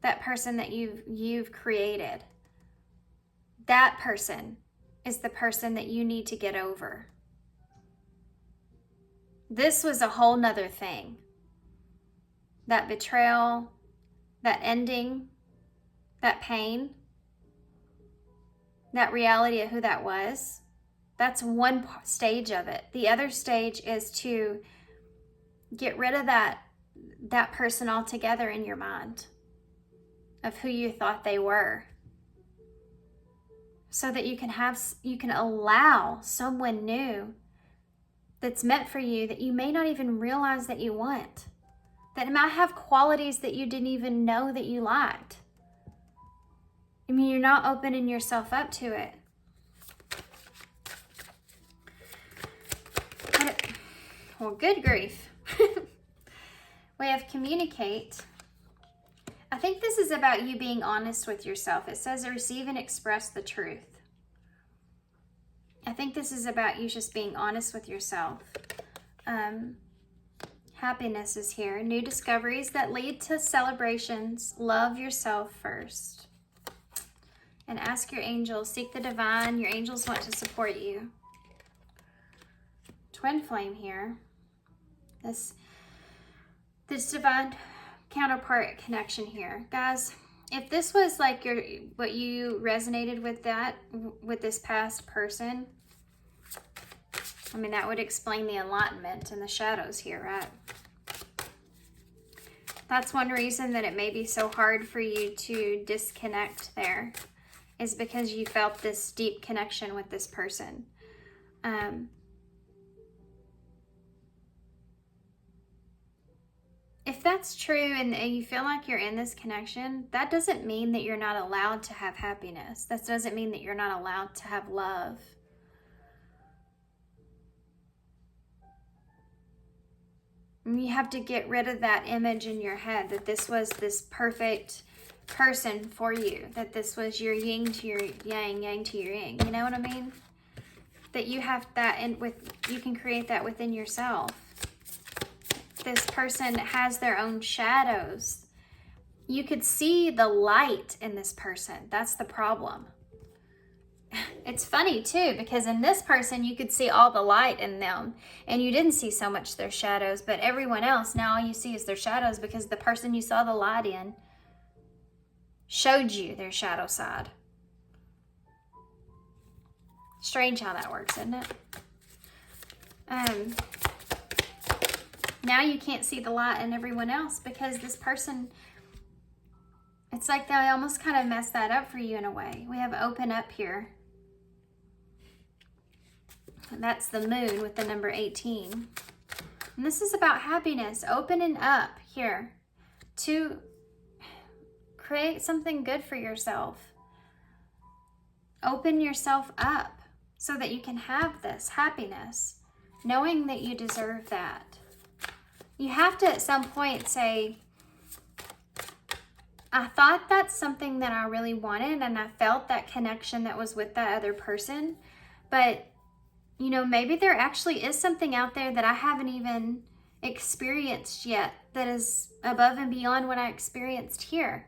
that person that you've created. That person is the person that you need to get over. This was a whole nother thing. That betrayal, that ending, that pain, that reality of who that was, that's one stage of it. The other stage is to get rid of that person altogether in your mind of who you thought they were, so that you can allow someone new that's meant for you that you may not even realize that you want, that might have qualities that you didn't even know that you liked. I mean, you're not opening yourself up to it. Well, good grief. We have communicate. I think this is about you being honest with yourself. It says receive and express the truth. I think this is about you just being honest with yourself. Happiness is here. New discoveries that lead to celebrations. Love yourself first. And ask your angels. Seek the divine. Your angels want to support you. Twin flame here. This divine counterpart connection here. Guys, if this was like what you resonated with this past person, I mean, that would explain the enlightenment and the shadows here, right? That's one reason that it may be so hard for you to disconnect there, is because you felt this deep connection with this person. If that's true and you feel like you're in this connection, that doesn't mean that you're not allowed to have happiness. That doesn't mean that you're not allowed to have love. You have to get rid of that image in your head that this was this perfect person for you, that this was your yin to your yang, yang to your yin. You know what I mean? That you have that, and you can create that within yourself. This person has their own shadows. You could see the light in this person. That's the problem. It's funny too, because in this person, you could see all the light in them and you didn't see so much their shadows, but everyone else, now all you see is their shadows because the person you saw the light in showed you their shadow side. Strange how that works, isn't it? Now you can't see the light in everyone else because this person, it's like they almost kind of messed that up for you in a way. We have open up here. And that's the moon with the number 18. And this is about happiness, opening up here to create something good for yourself. Open yourself up so that you can have this happiness, knowing that you deserve that. You have to at some point say, I thought that's something that I really wanted, and I felt that connection that was with that other person, but you know, maybe there actually is something out there that I haven't even experienced yet that is above and beyond what I experienced here,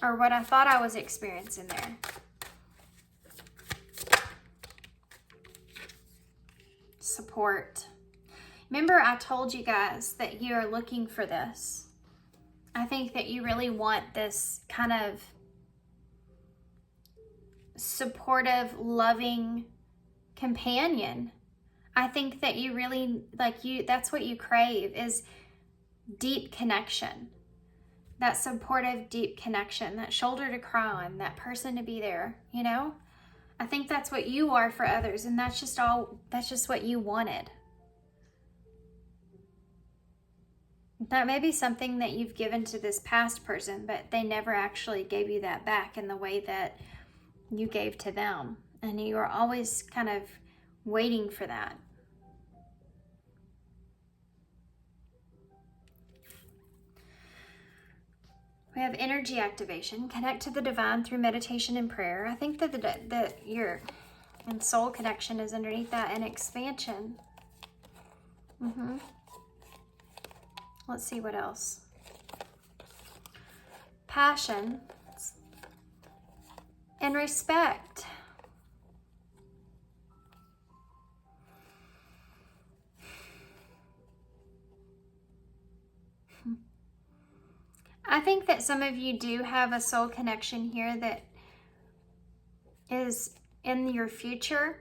or what I thought I was experiencing there. Support. Remember, I told you guys that you are looking for this. I think that you really want this kind of supportive, loving companion. I think that you really, that's what you crave, is deep connection. That supportive, deep connection, that shoulder to cry on, that person to be there, you know? I think that's what you are for others, and that's just what you wanted. That may be something that you've given to this past person, but they never actually gave you that back in the way that you gave to them. And you are always kind of waiting for that. We have energy activation. Connect to the divine through meditation and prayer. I think that your and soul connection is underneath that, and expansion. Let's see what else. Passion and respect. I think that some of you do have a soul connection here that is in your future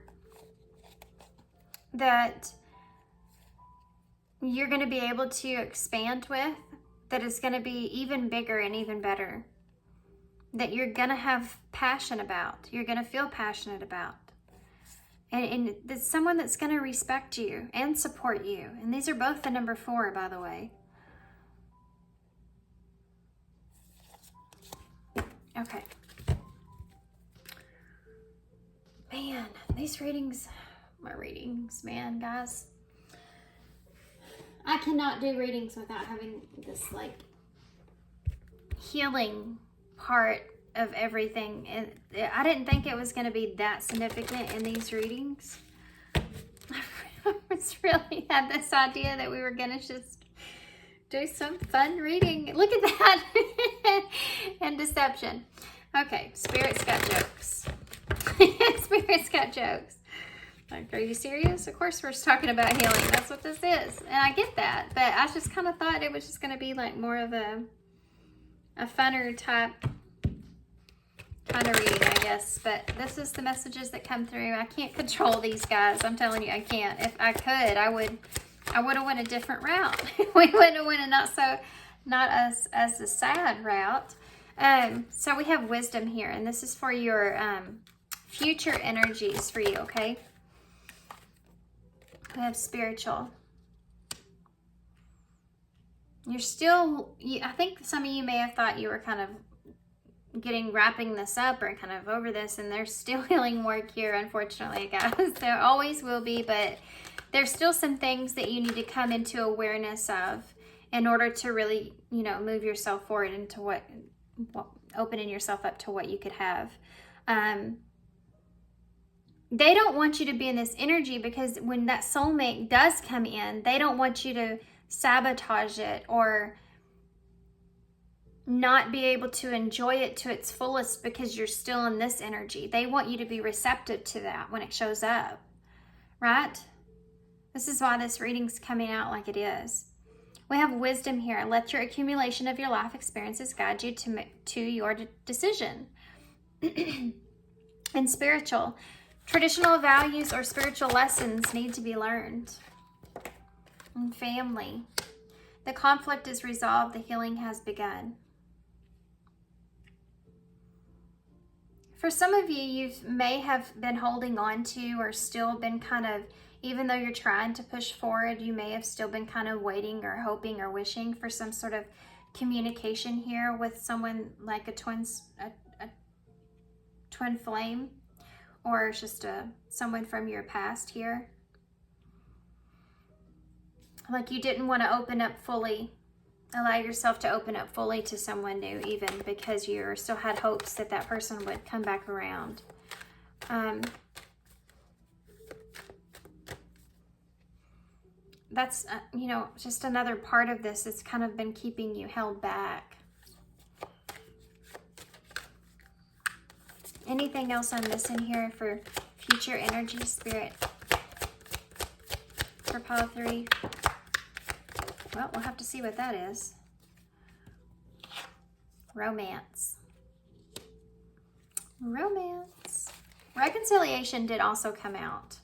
that you're going to be able to expand with, that is going to be even bigger and even better, that you're going to have passion about, you're going to feel passionate about. And it's someone that's going to respect you and support you. And these are both the number 4, by the way. Okay. Man, these readings, my readings, man, guys. I cannot do readings without having this, like, healing part of everything. And I didn't think it was going to be that significant in these readings. I was really had this idea that we were going to just do some fun reading. Look at that. And deception. Okay, Spirit's got jokes. Spirit's got jokes. Like, are you serious? Of course we're talking about healing. That's what this is. And I get that. But I just kind of thought it was just going to be like more of a funner type kind of reading, I guess. But this is the messages that come through. I can't control these guys. I'm telling you, I can't. If I could, I would have went a different route. We would have went a not as a sad route. So we have wisdom here, and this is for your future energies for you, okay? We have spiritual. You're still, I think some of you may have thought you were kind of wrapping this up or kind of over this, and there's still healing work here, unfortunately, guys. There always will be, but there's still some things that you need to come into awareness of in order to really, you know, move yourself forward into what opening yourself up to what you could have. They don't want you to be in this energy, because when that soulmate does come in, they don't want you to sabotage it or not be able to enjoy it to its fullest because you're still in this energy. They want you to be receptive to that when it shows up, right? This is why this reading's coming out like it is. We have wisdom here. Let your accumulation of your life experiences guide you to your decision. And spiritual. Traditional values or spiritual lessons need to be learned. And family. The conflict is resolved. The healing has begun. For some of you, you may have been holding on to or still been kind of, even though you're trying to push forward, you may have still been kind of waiting or hoping or wishing for some sort of communication here with someone like a twin flame, or just someone from your past here. Like you didn't want to open up fully, allow yourself to open up fully to someone new, even because you still had hopes that that person would come back around. That's, you know, just another part of this that's kind of been keeping you held back. Anything else I'm missing here for future energy, Spirit? For pile 3? Well, we'll have to see what that is. Romance. Romance. Reconciliation did also come out.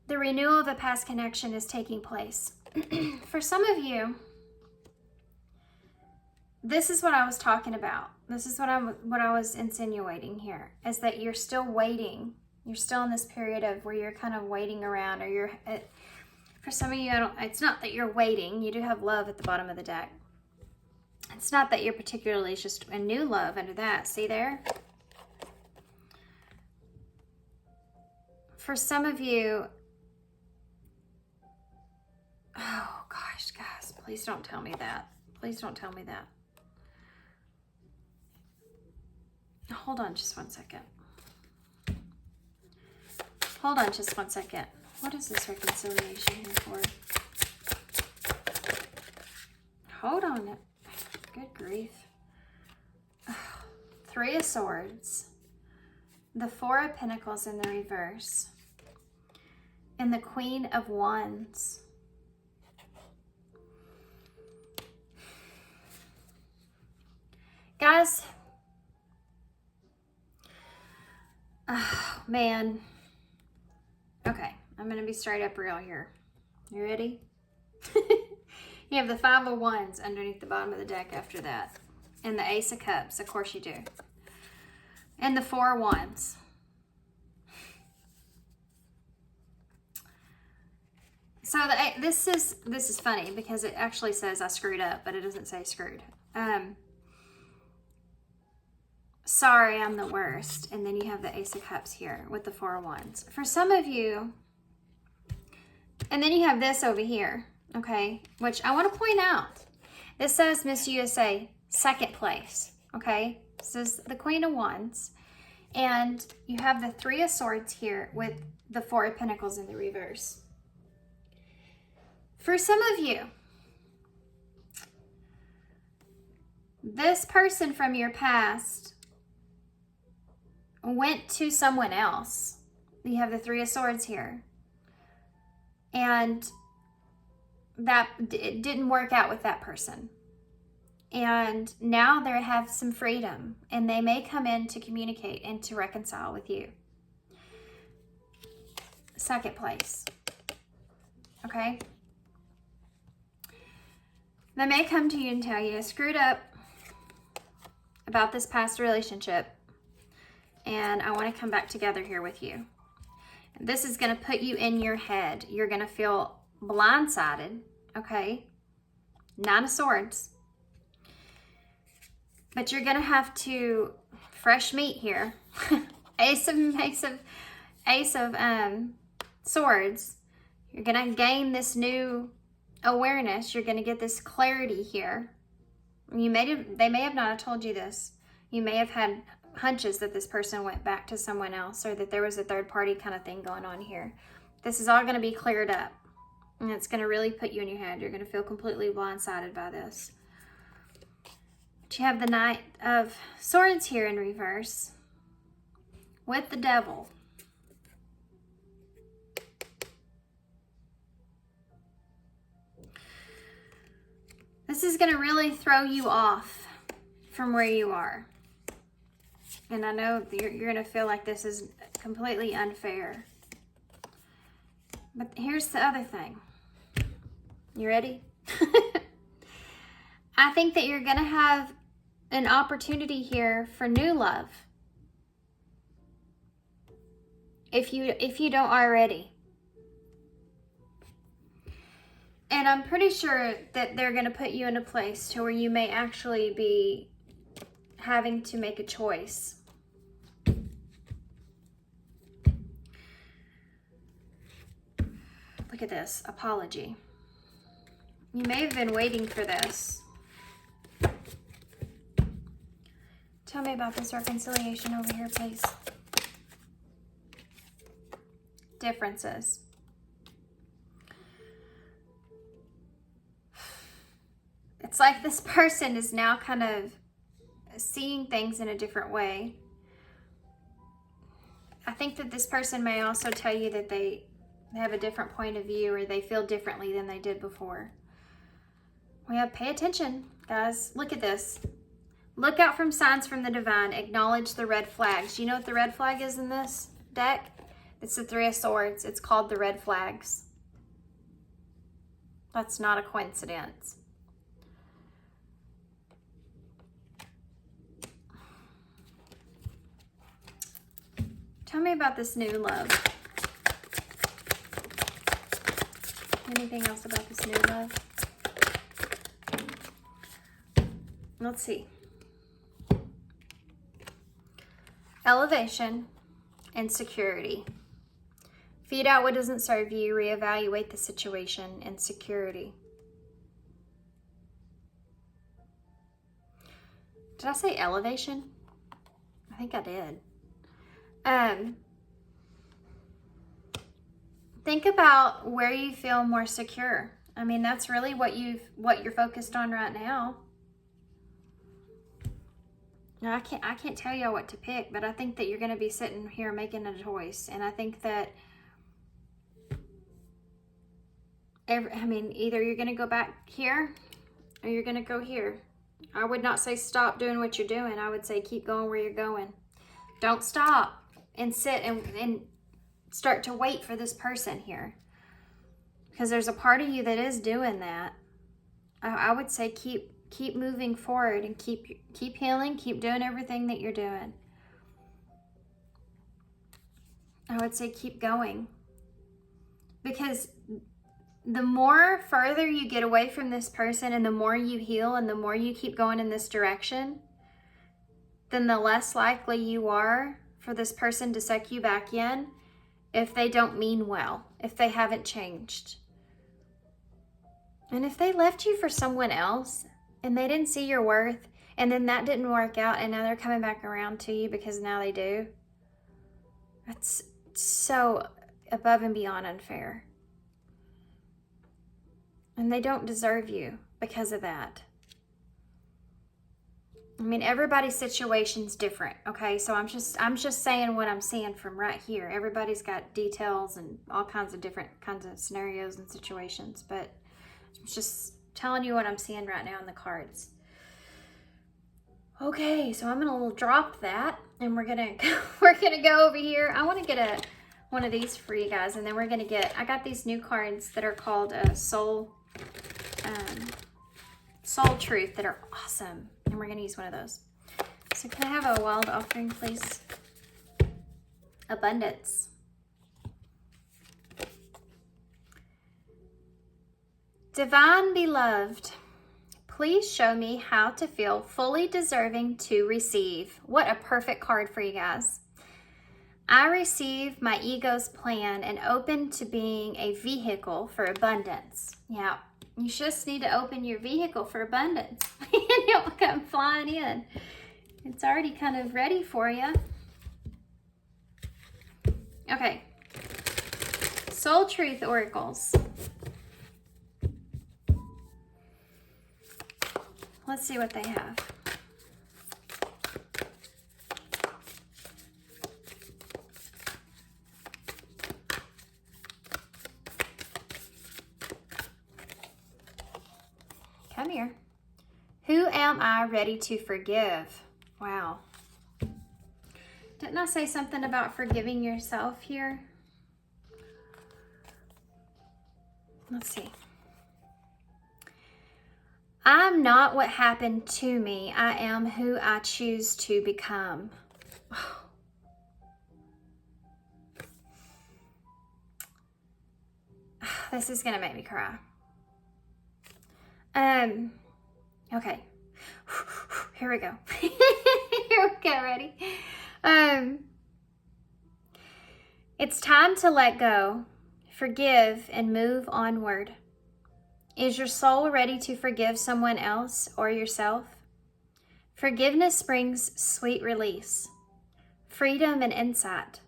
The renewal of a past connection is taking place. For some of you, this is what I was talking about. This is what I was insinuating here, is that you're still waiting. You're still in this period of where you're kind of waiting around, or you're, for some of you, it's not that you're waiting. You do have love at the bottom of the deck. It's not that you're particularly, it's just a new love under that. See there? For some of you, oh gosh, guys, please don't tell me that. Please don't tell me that. Hold on just one second. Hold on just one second. What is this reconciliation here for? Hold on. Good grief. 3 of Swords. The 4 of Pentacles in the reverse. And the Queen of Wands. Guys. Oh, man. Okay, I'm going to be straight up real here. You ready? You have the 5 of Wands underneath the bottom of the deck after that. And the Ace of Cups, of course you do. And the 4 of Wands. So this is funny because it actually says I screwed up, but it doesn't say screwed. Sorry, I'm the worst. And then you have the Ace of Cups here with the 4 of Wands. For some of you, and then you have this over here, okay, which I want to point out. This says Miss USA, 2nd place, okay? This is the Queen of Wands. And you have the 3 of Swords here with the 4 of Pentacles in the reverse. For some of you, this person from your past went to someone else. You have the 3 of Swords here. And that it didn't work out with that person. And now they have some freedom. And they may come in to communicate and to reconcile with you. 2nd place. Okay? They may come to you and tell you, I screwed up about this past relationship. And I want to come back together here with you. This is going to put you in your head. You're going to feel blindsided, okay? 9 of Swords. But you're going to have to, fresh meat here. Ace of Swords. You're going to gain this new awareness. You're going to get this clarity here. They may have not told you this. You may have had hunches that this person went back to someone else, or that there was a third party kind of thing going on here. This is all going to be cleared up, and it's going to really put you in your head. You're going to feel completely blindsided by this. But you have the Knight of Swords here in reverse with the Devil. This is going to really throw you off from where you are. And I know you're going to feel like this is completely unfair. But here's the other thing. You ready? I think that you're going to have an opportunity here for new love. If you don't already. And I'm pretty sure that they're going to put you in a place to where you may actually be having to make a choice. Look at this, apology. You may have been waiting for this. Tell me about this reconciliation over here, please. Differences. It's like this person is now kind of seeing things in a different way. I think that this person may also tell you that they have a different point of view, or they feel differently than they did before. We have pay attention, guys. Look at this. Look out from signs from the divine. Acknowledge the red flags. You know what the red flag is in this deck? It's the Three of Swords. It's called the red flags. That's not a coincidence. Tell me about this new love. Anything else about this new love? Let's see. Elevation and security. Feed out what doesn't serve you. Reevaluate the situation and security. Did I say elevation? I think I did. Think about where you feel more secure. I mean, that's really what you're focused on right now. Now, I can't tell y'all what to pick, but I think that you're going to be sitting here making a choice, and I think that either you're going to go back here or you're going to go here. I would not say stop doing what you're doing. I would say keep going where you're going. Don't stop and sit and start to wait for this person here, because there's a part of you that is doing that. I would say keep moving forward and keep healing, keep doing everything that you're doing. I would say keep going, because the more further you get away from this person and the more you heal and the more you keep going in this direction, then the less likely you are for this person to suck you back in if they don't mean well, if they haven't changed. And if they left you for someone else and they didn't see your worth, and then that didn't work out, and now they're coming back around to you because now they do, that's so above and beyond unfair. And they don't deserve you because of that. I mean, everybody's situation's different, okay? So I'm just saying what I'm seeing from right here. Everybody's got details and all kinds of different kinds of scenarios and situations, but I'm just telling you what I'm seeing right now in the cards. Okay, so I'm gonna drop that, and we're gonna go over here. I want to get one of these for you guys, and then we're gonna get. I got these new cards that are called Soul Truth that are awesome, and we're gonna use one of those. So can I have a wild offering, please? Abundance. Divine beloved, please show me how to feel fully deserving to receive. What a perfect card for you guys. I receive my ego's plan and open to being a vehicle for abundance. Yeah, you just need to open your vehicle for abundance. It will come flying in. It's already kind of ready for you. Okay. Soul Truth Oracles. Let's see what they have. Come here. Who am I ready to forgive? Wow. Didn't I say something about forgiving yourself here? Let's see. I'm not what happened to me. I am who I choose to become. This is going to make me cry. Okay. Here we go. Here we go, ready? It's time to let go, forgive, and move onward. Is your soul ready to forgive someone else or yourself? Forgiveness brings sweet release, freedom, and insight.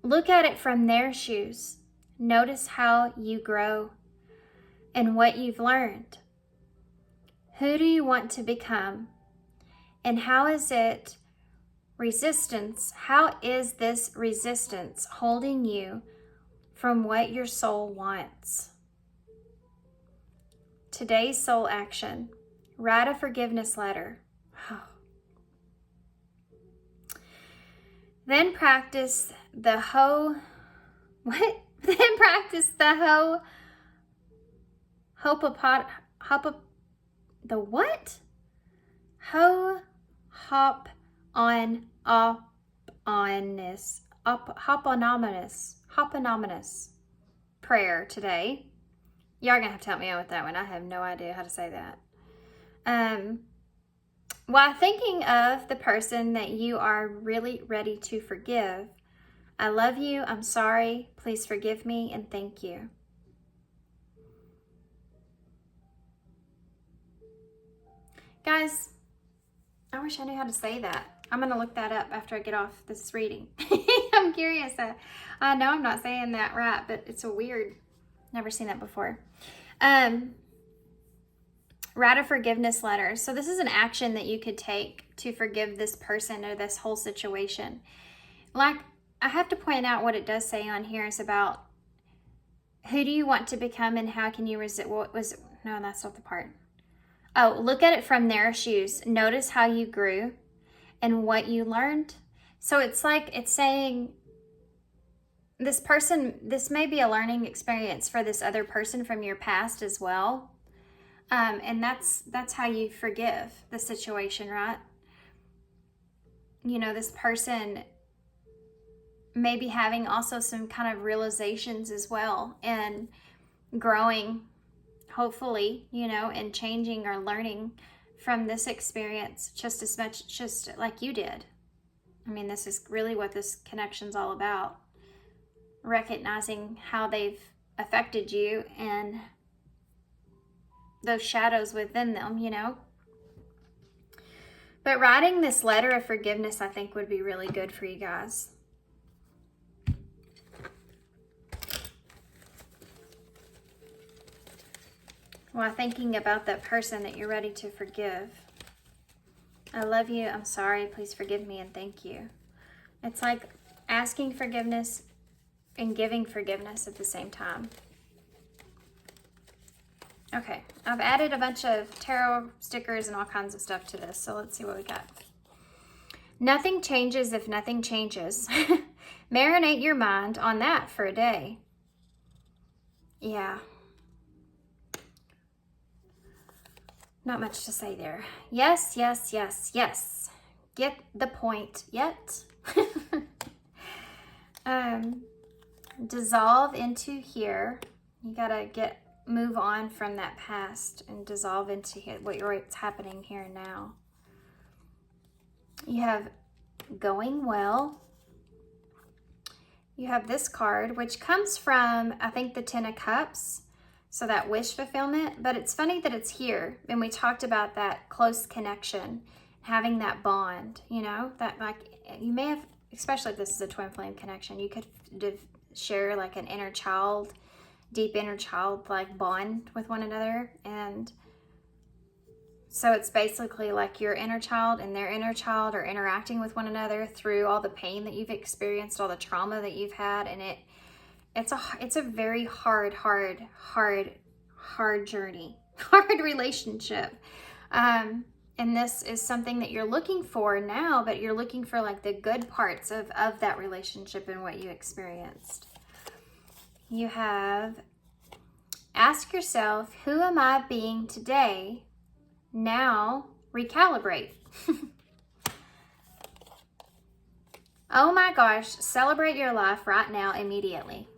Look at it from their shoes. Notice how you grow and what you've learned. Who do you want to become? And how is this resistance holding you from what your soul wants? Today's soul action. Write a forgiveness letter. Then practice the hoponominous prayer today. Y'all are gonna have to help me out with that one. I have no idea how to say that. While thinking of the person that you are really ready to forgive, I love you, I'm sorry, please forgive me, and thank you. Guys, I wish I knew how to say that. I'm going to look that up after I get off this reading. I'm curious. I know I'm not saying that right, but it's a weird, never seen that before. Write a forgiveness letter. So this is an action that you could take to forgive this person or this whole situation. Like, I have to point out what it does say on here is about who do you want to become and how can you resist. No, that's not the part. Oh, look at it from their shoes. Notice how you grew and what you learned. So it's like it's saying this may be a learning experience for this other person from your past as well. And that's how you forgive the situation, right? You know, this person may be having also some kind of realizations as well and growing, hopefully, you know, and changing or learning from this experience just as much, just like you did. I mean, this is really what this connection's all about. Recognizing how they've affected you and those shadows within them, you know. But writing this letter of forgiveness, I think, would be really good for you guys. While thinking about that person that you're ready to forgive. I love you, I'm sorry, please forgive me, and thank you. It's like asking forgiveness and giving forgiveness at the same time. Okay, I've added a bunch of tarot stickers and all kinds of stuff to this, so let's see what we got. Nothing changes if nothing changes. Marinate your mind on that for a day. Yeah. Not much to say there. Yes, yes, yes, yes. Get the point yet? Dissolve into here. You gotta move on from that past and dissolve into what's happening here and now. You have going well. You have this card, which comes from, I think, the Ten of Cups. So that wish fulfillment, but it's funny that it's here. And we talked about that close connection, having that bond, you know, that like you may have, especially if this is a twin flame connection, you could share like an inner child, deep inner child like bond with one another. And so it's basically like your inner child and their inner child are interacting with one another through all the pain that you've experienced, all the trauma that you've had. And it's a very hard journey, hard relationship. And this is something that you're looking for now, but you're looking for like the good parts of that relationship and what you experienced. You have Ask yourself, who am I being today? Now, recalibrate. Oh my gosh, celebrate your life right now, immediately.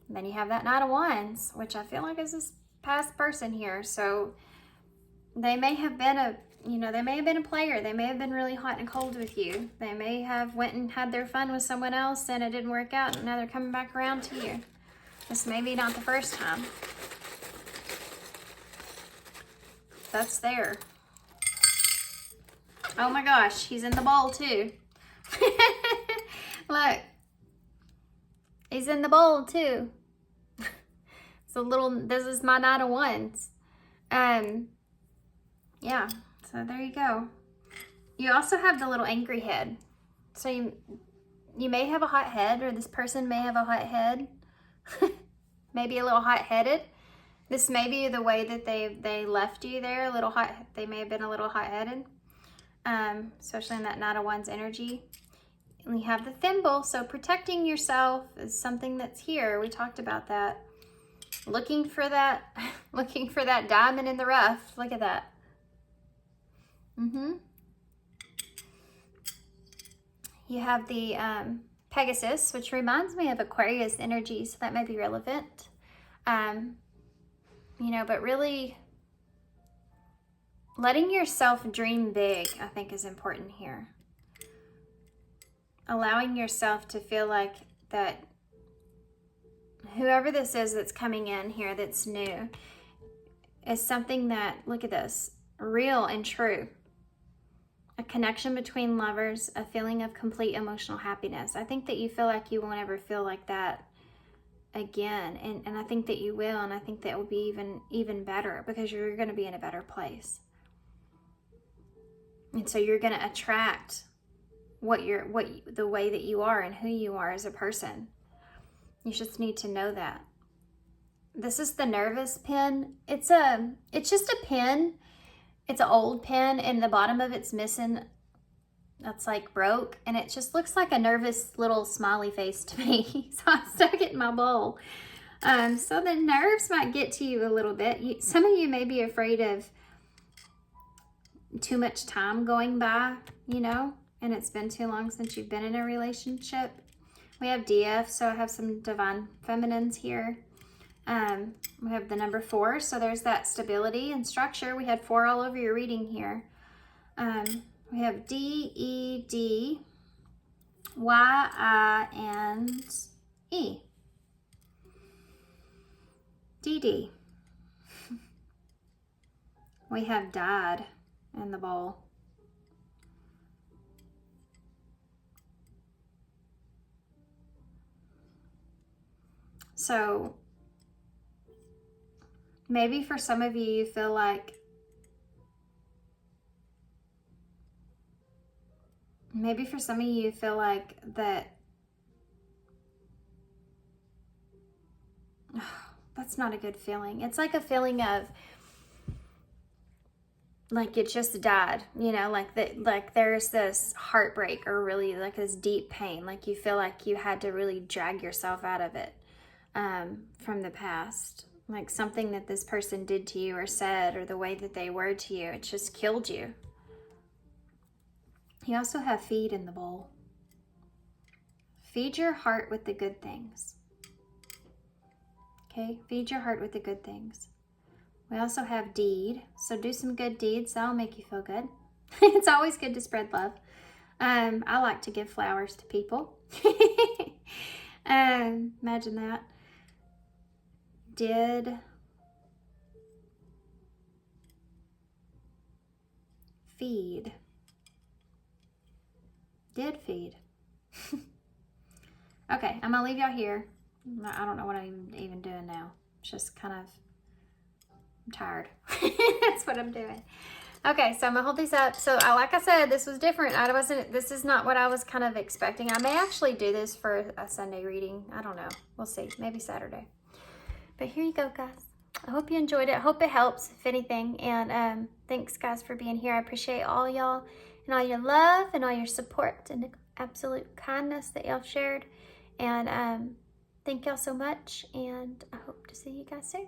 And then you have that Knight of Wands, which I feel like is this past person here. So they may have been a, they may have been a player. They may have been really hot and cold with you. They may have went and had their fun with someone else and it didn't work out, and now they're coming back around to you. This may be not the first time. That's there. Oh my gosh, he's in the bowl too. Look. He's in the bowl too. This is my Knight of Wands. Yeah, so there you go. You also have the little angry head. So you may have a hot head, or this person may have a hot head. Maybe a little hot-headed. This may be the way that they left you there, a little hot. They may have been a little hot-headed, especially in that Knight of Wands energy. And you have the thimble, so protecting yourself is something that's here. We talked about that. Looking for that diamond in the rough. Look at that. You have the Pegasus, which reminds me of Aquarius energy, so that may be relevant. But really letting yourself dream big, I think, is important here. Allowing yourself to feel like that whoever this is that's coming in here that's new is something that, look at this, real and true. A connection between lovers, a feeling of complete emotional happiness. I think that you feel like you won't ever feel like that again. And I think that you will, and I think that will be even better, because you're going to be in a better place. And so you're going to attract the way that you are and who you are as a person. You just need to know that. This is the nervous pen. It's just a pen. It's an old pen, and the bottom of it's missing. That's like broke, and it just looks like a nervous little smiley face to me. So I stuck it in my bowl. So the nerves might get to you a little bit. Some of you may be afraid of too much time going by, and it's been too long since you've been in a relationship. We have DF, so I have some divine feminines here. We have the number 4, so there's that stability and structure. We had 4 all over your reading here. We have D, E, D, Y, I, and E. D, D. We have died in the bowl. So maybe for some of you, you feel like that that's not a good feeling. It's like a feeling of like it just died, like there's this heartbreak, or really like this deep pain. Like you feel like you had to really drag yourself out of it from the past. Like something that this person did to you or said, or the way that they were to you, it just killed you. You also have feed in the bowl. Feed your heart with the good things. Okay, feed your heart with the good things. We also have deed, so do some good deeds. That'll make you feel good. It's always good to spread love. I like to give flowers to people. Imagine that. Did feed. Did feed. Okay, I'm gonna leave y'all here. I don't know what I'm even doing now. It's just kind of, I'm tired. That's what I'm doing. Okay, so I'm gonna hold these up. So like I said, this was different. This is not what I was kind of expecting. I may actually do this for a Sunday reading. I don't know. We'll see. Maybe Saturday. But here you go, guys. I hope you enjoyed it. I hope it helps, if anything. And thanks, guys, for being here. I appreciate all y'all and all your love and all your support and the absolute kindness that y'all shared. And Thank y'all so much, and I hope to see you guys soon.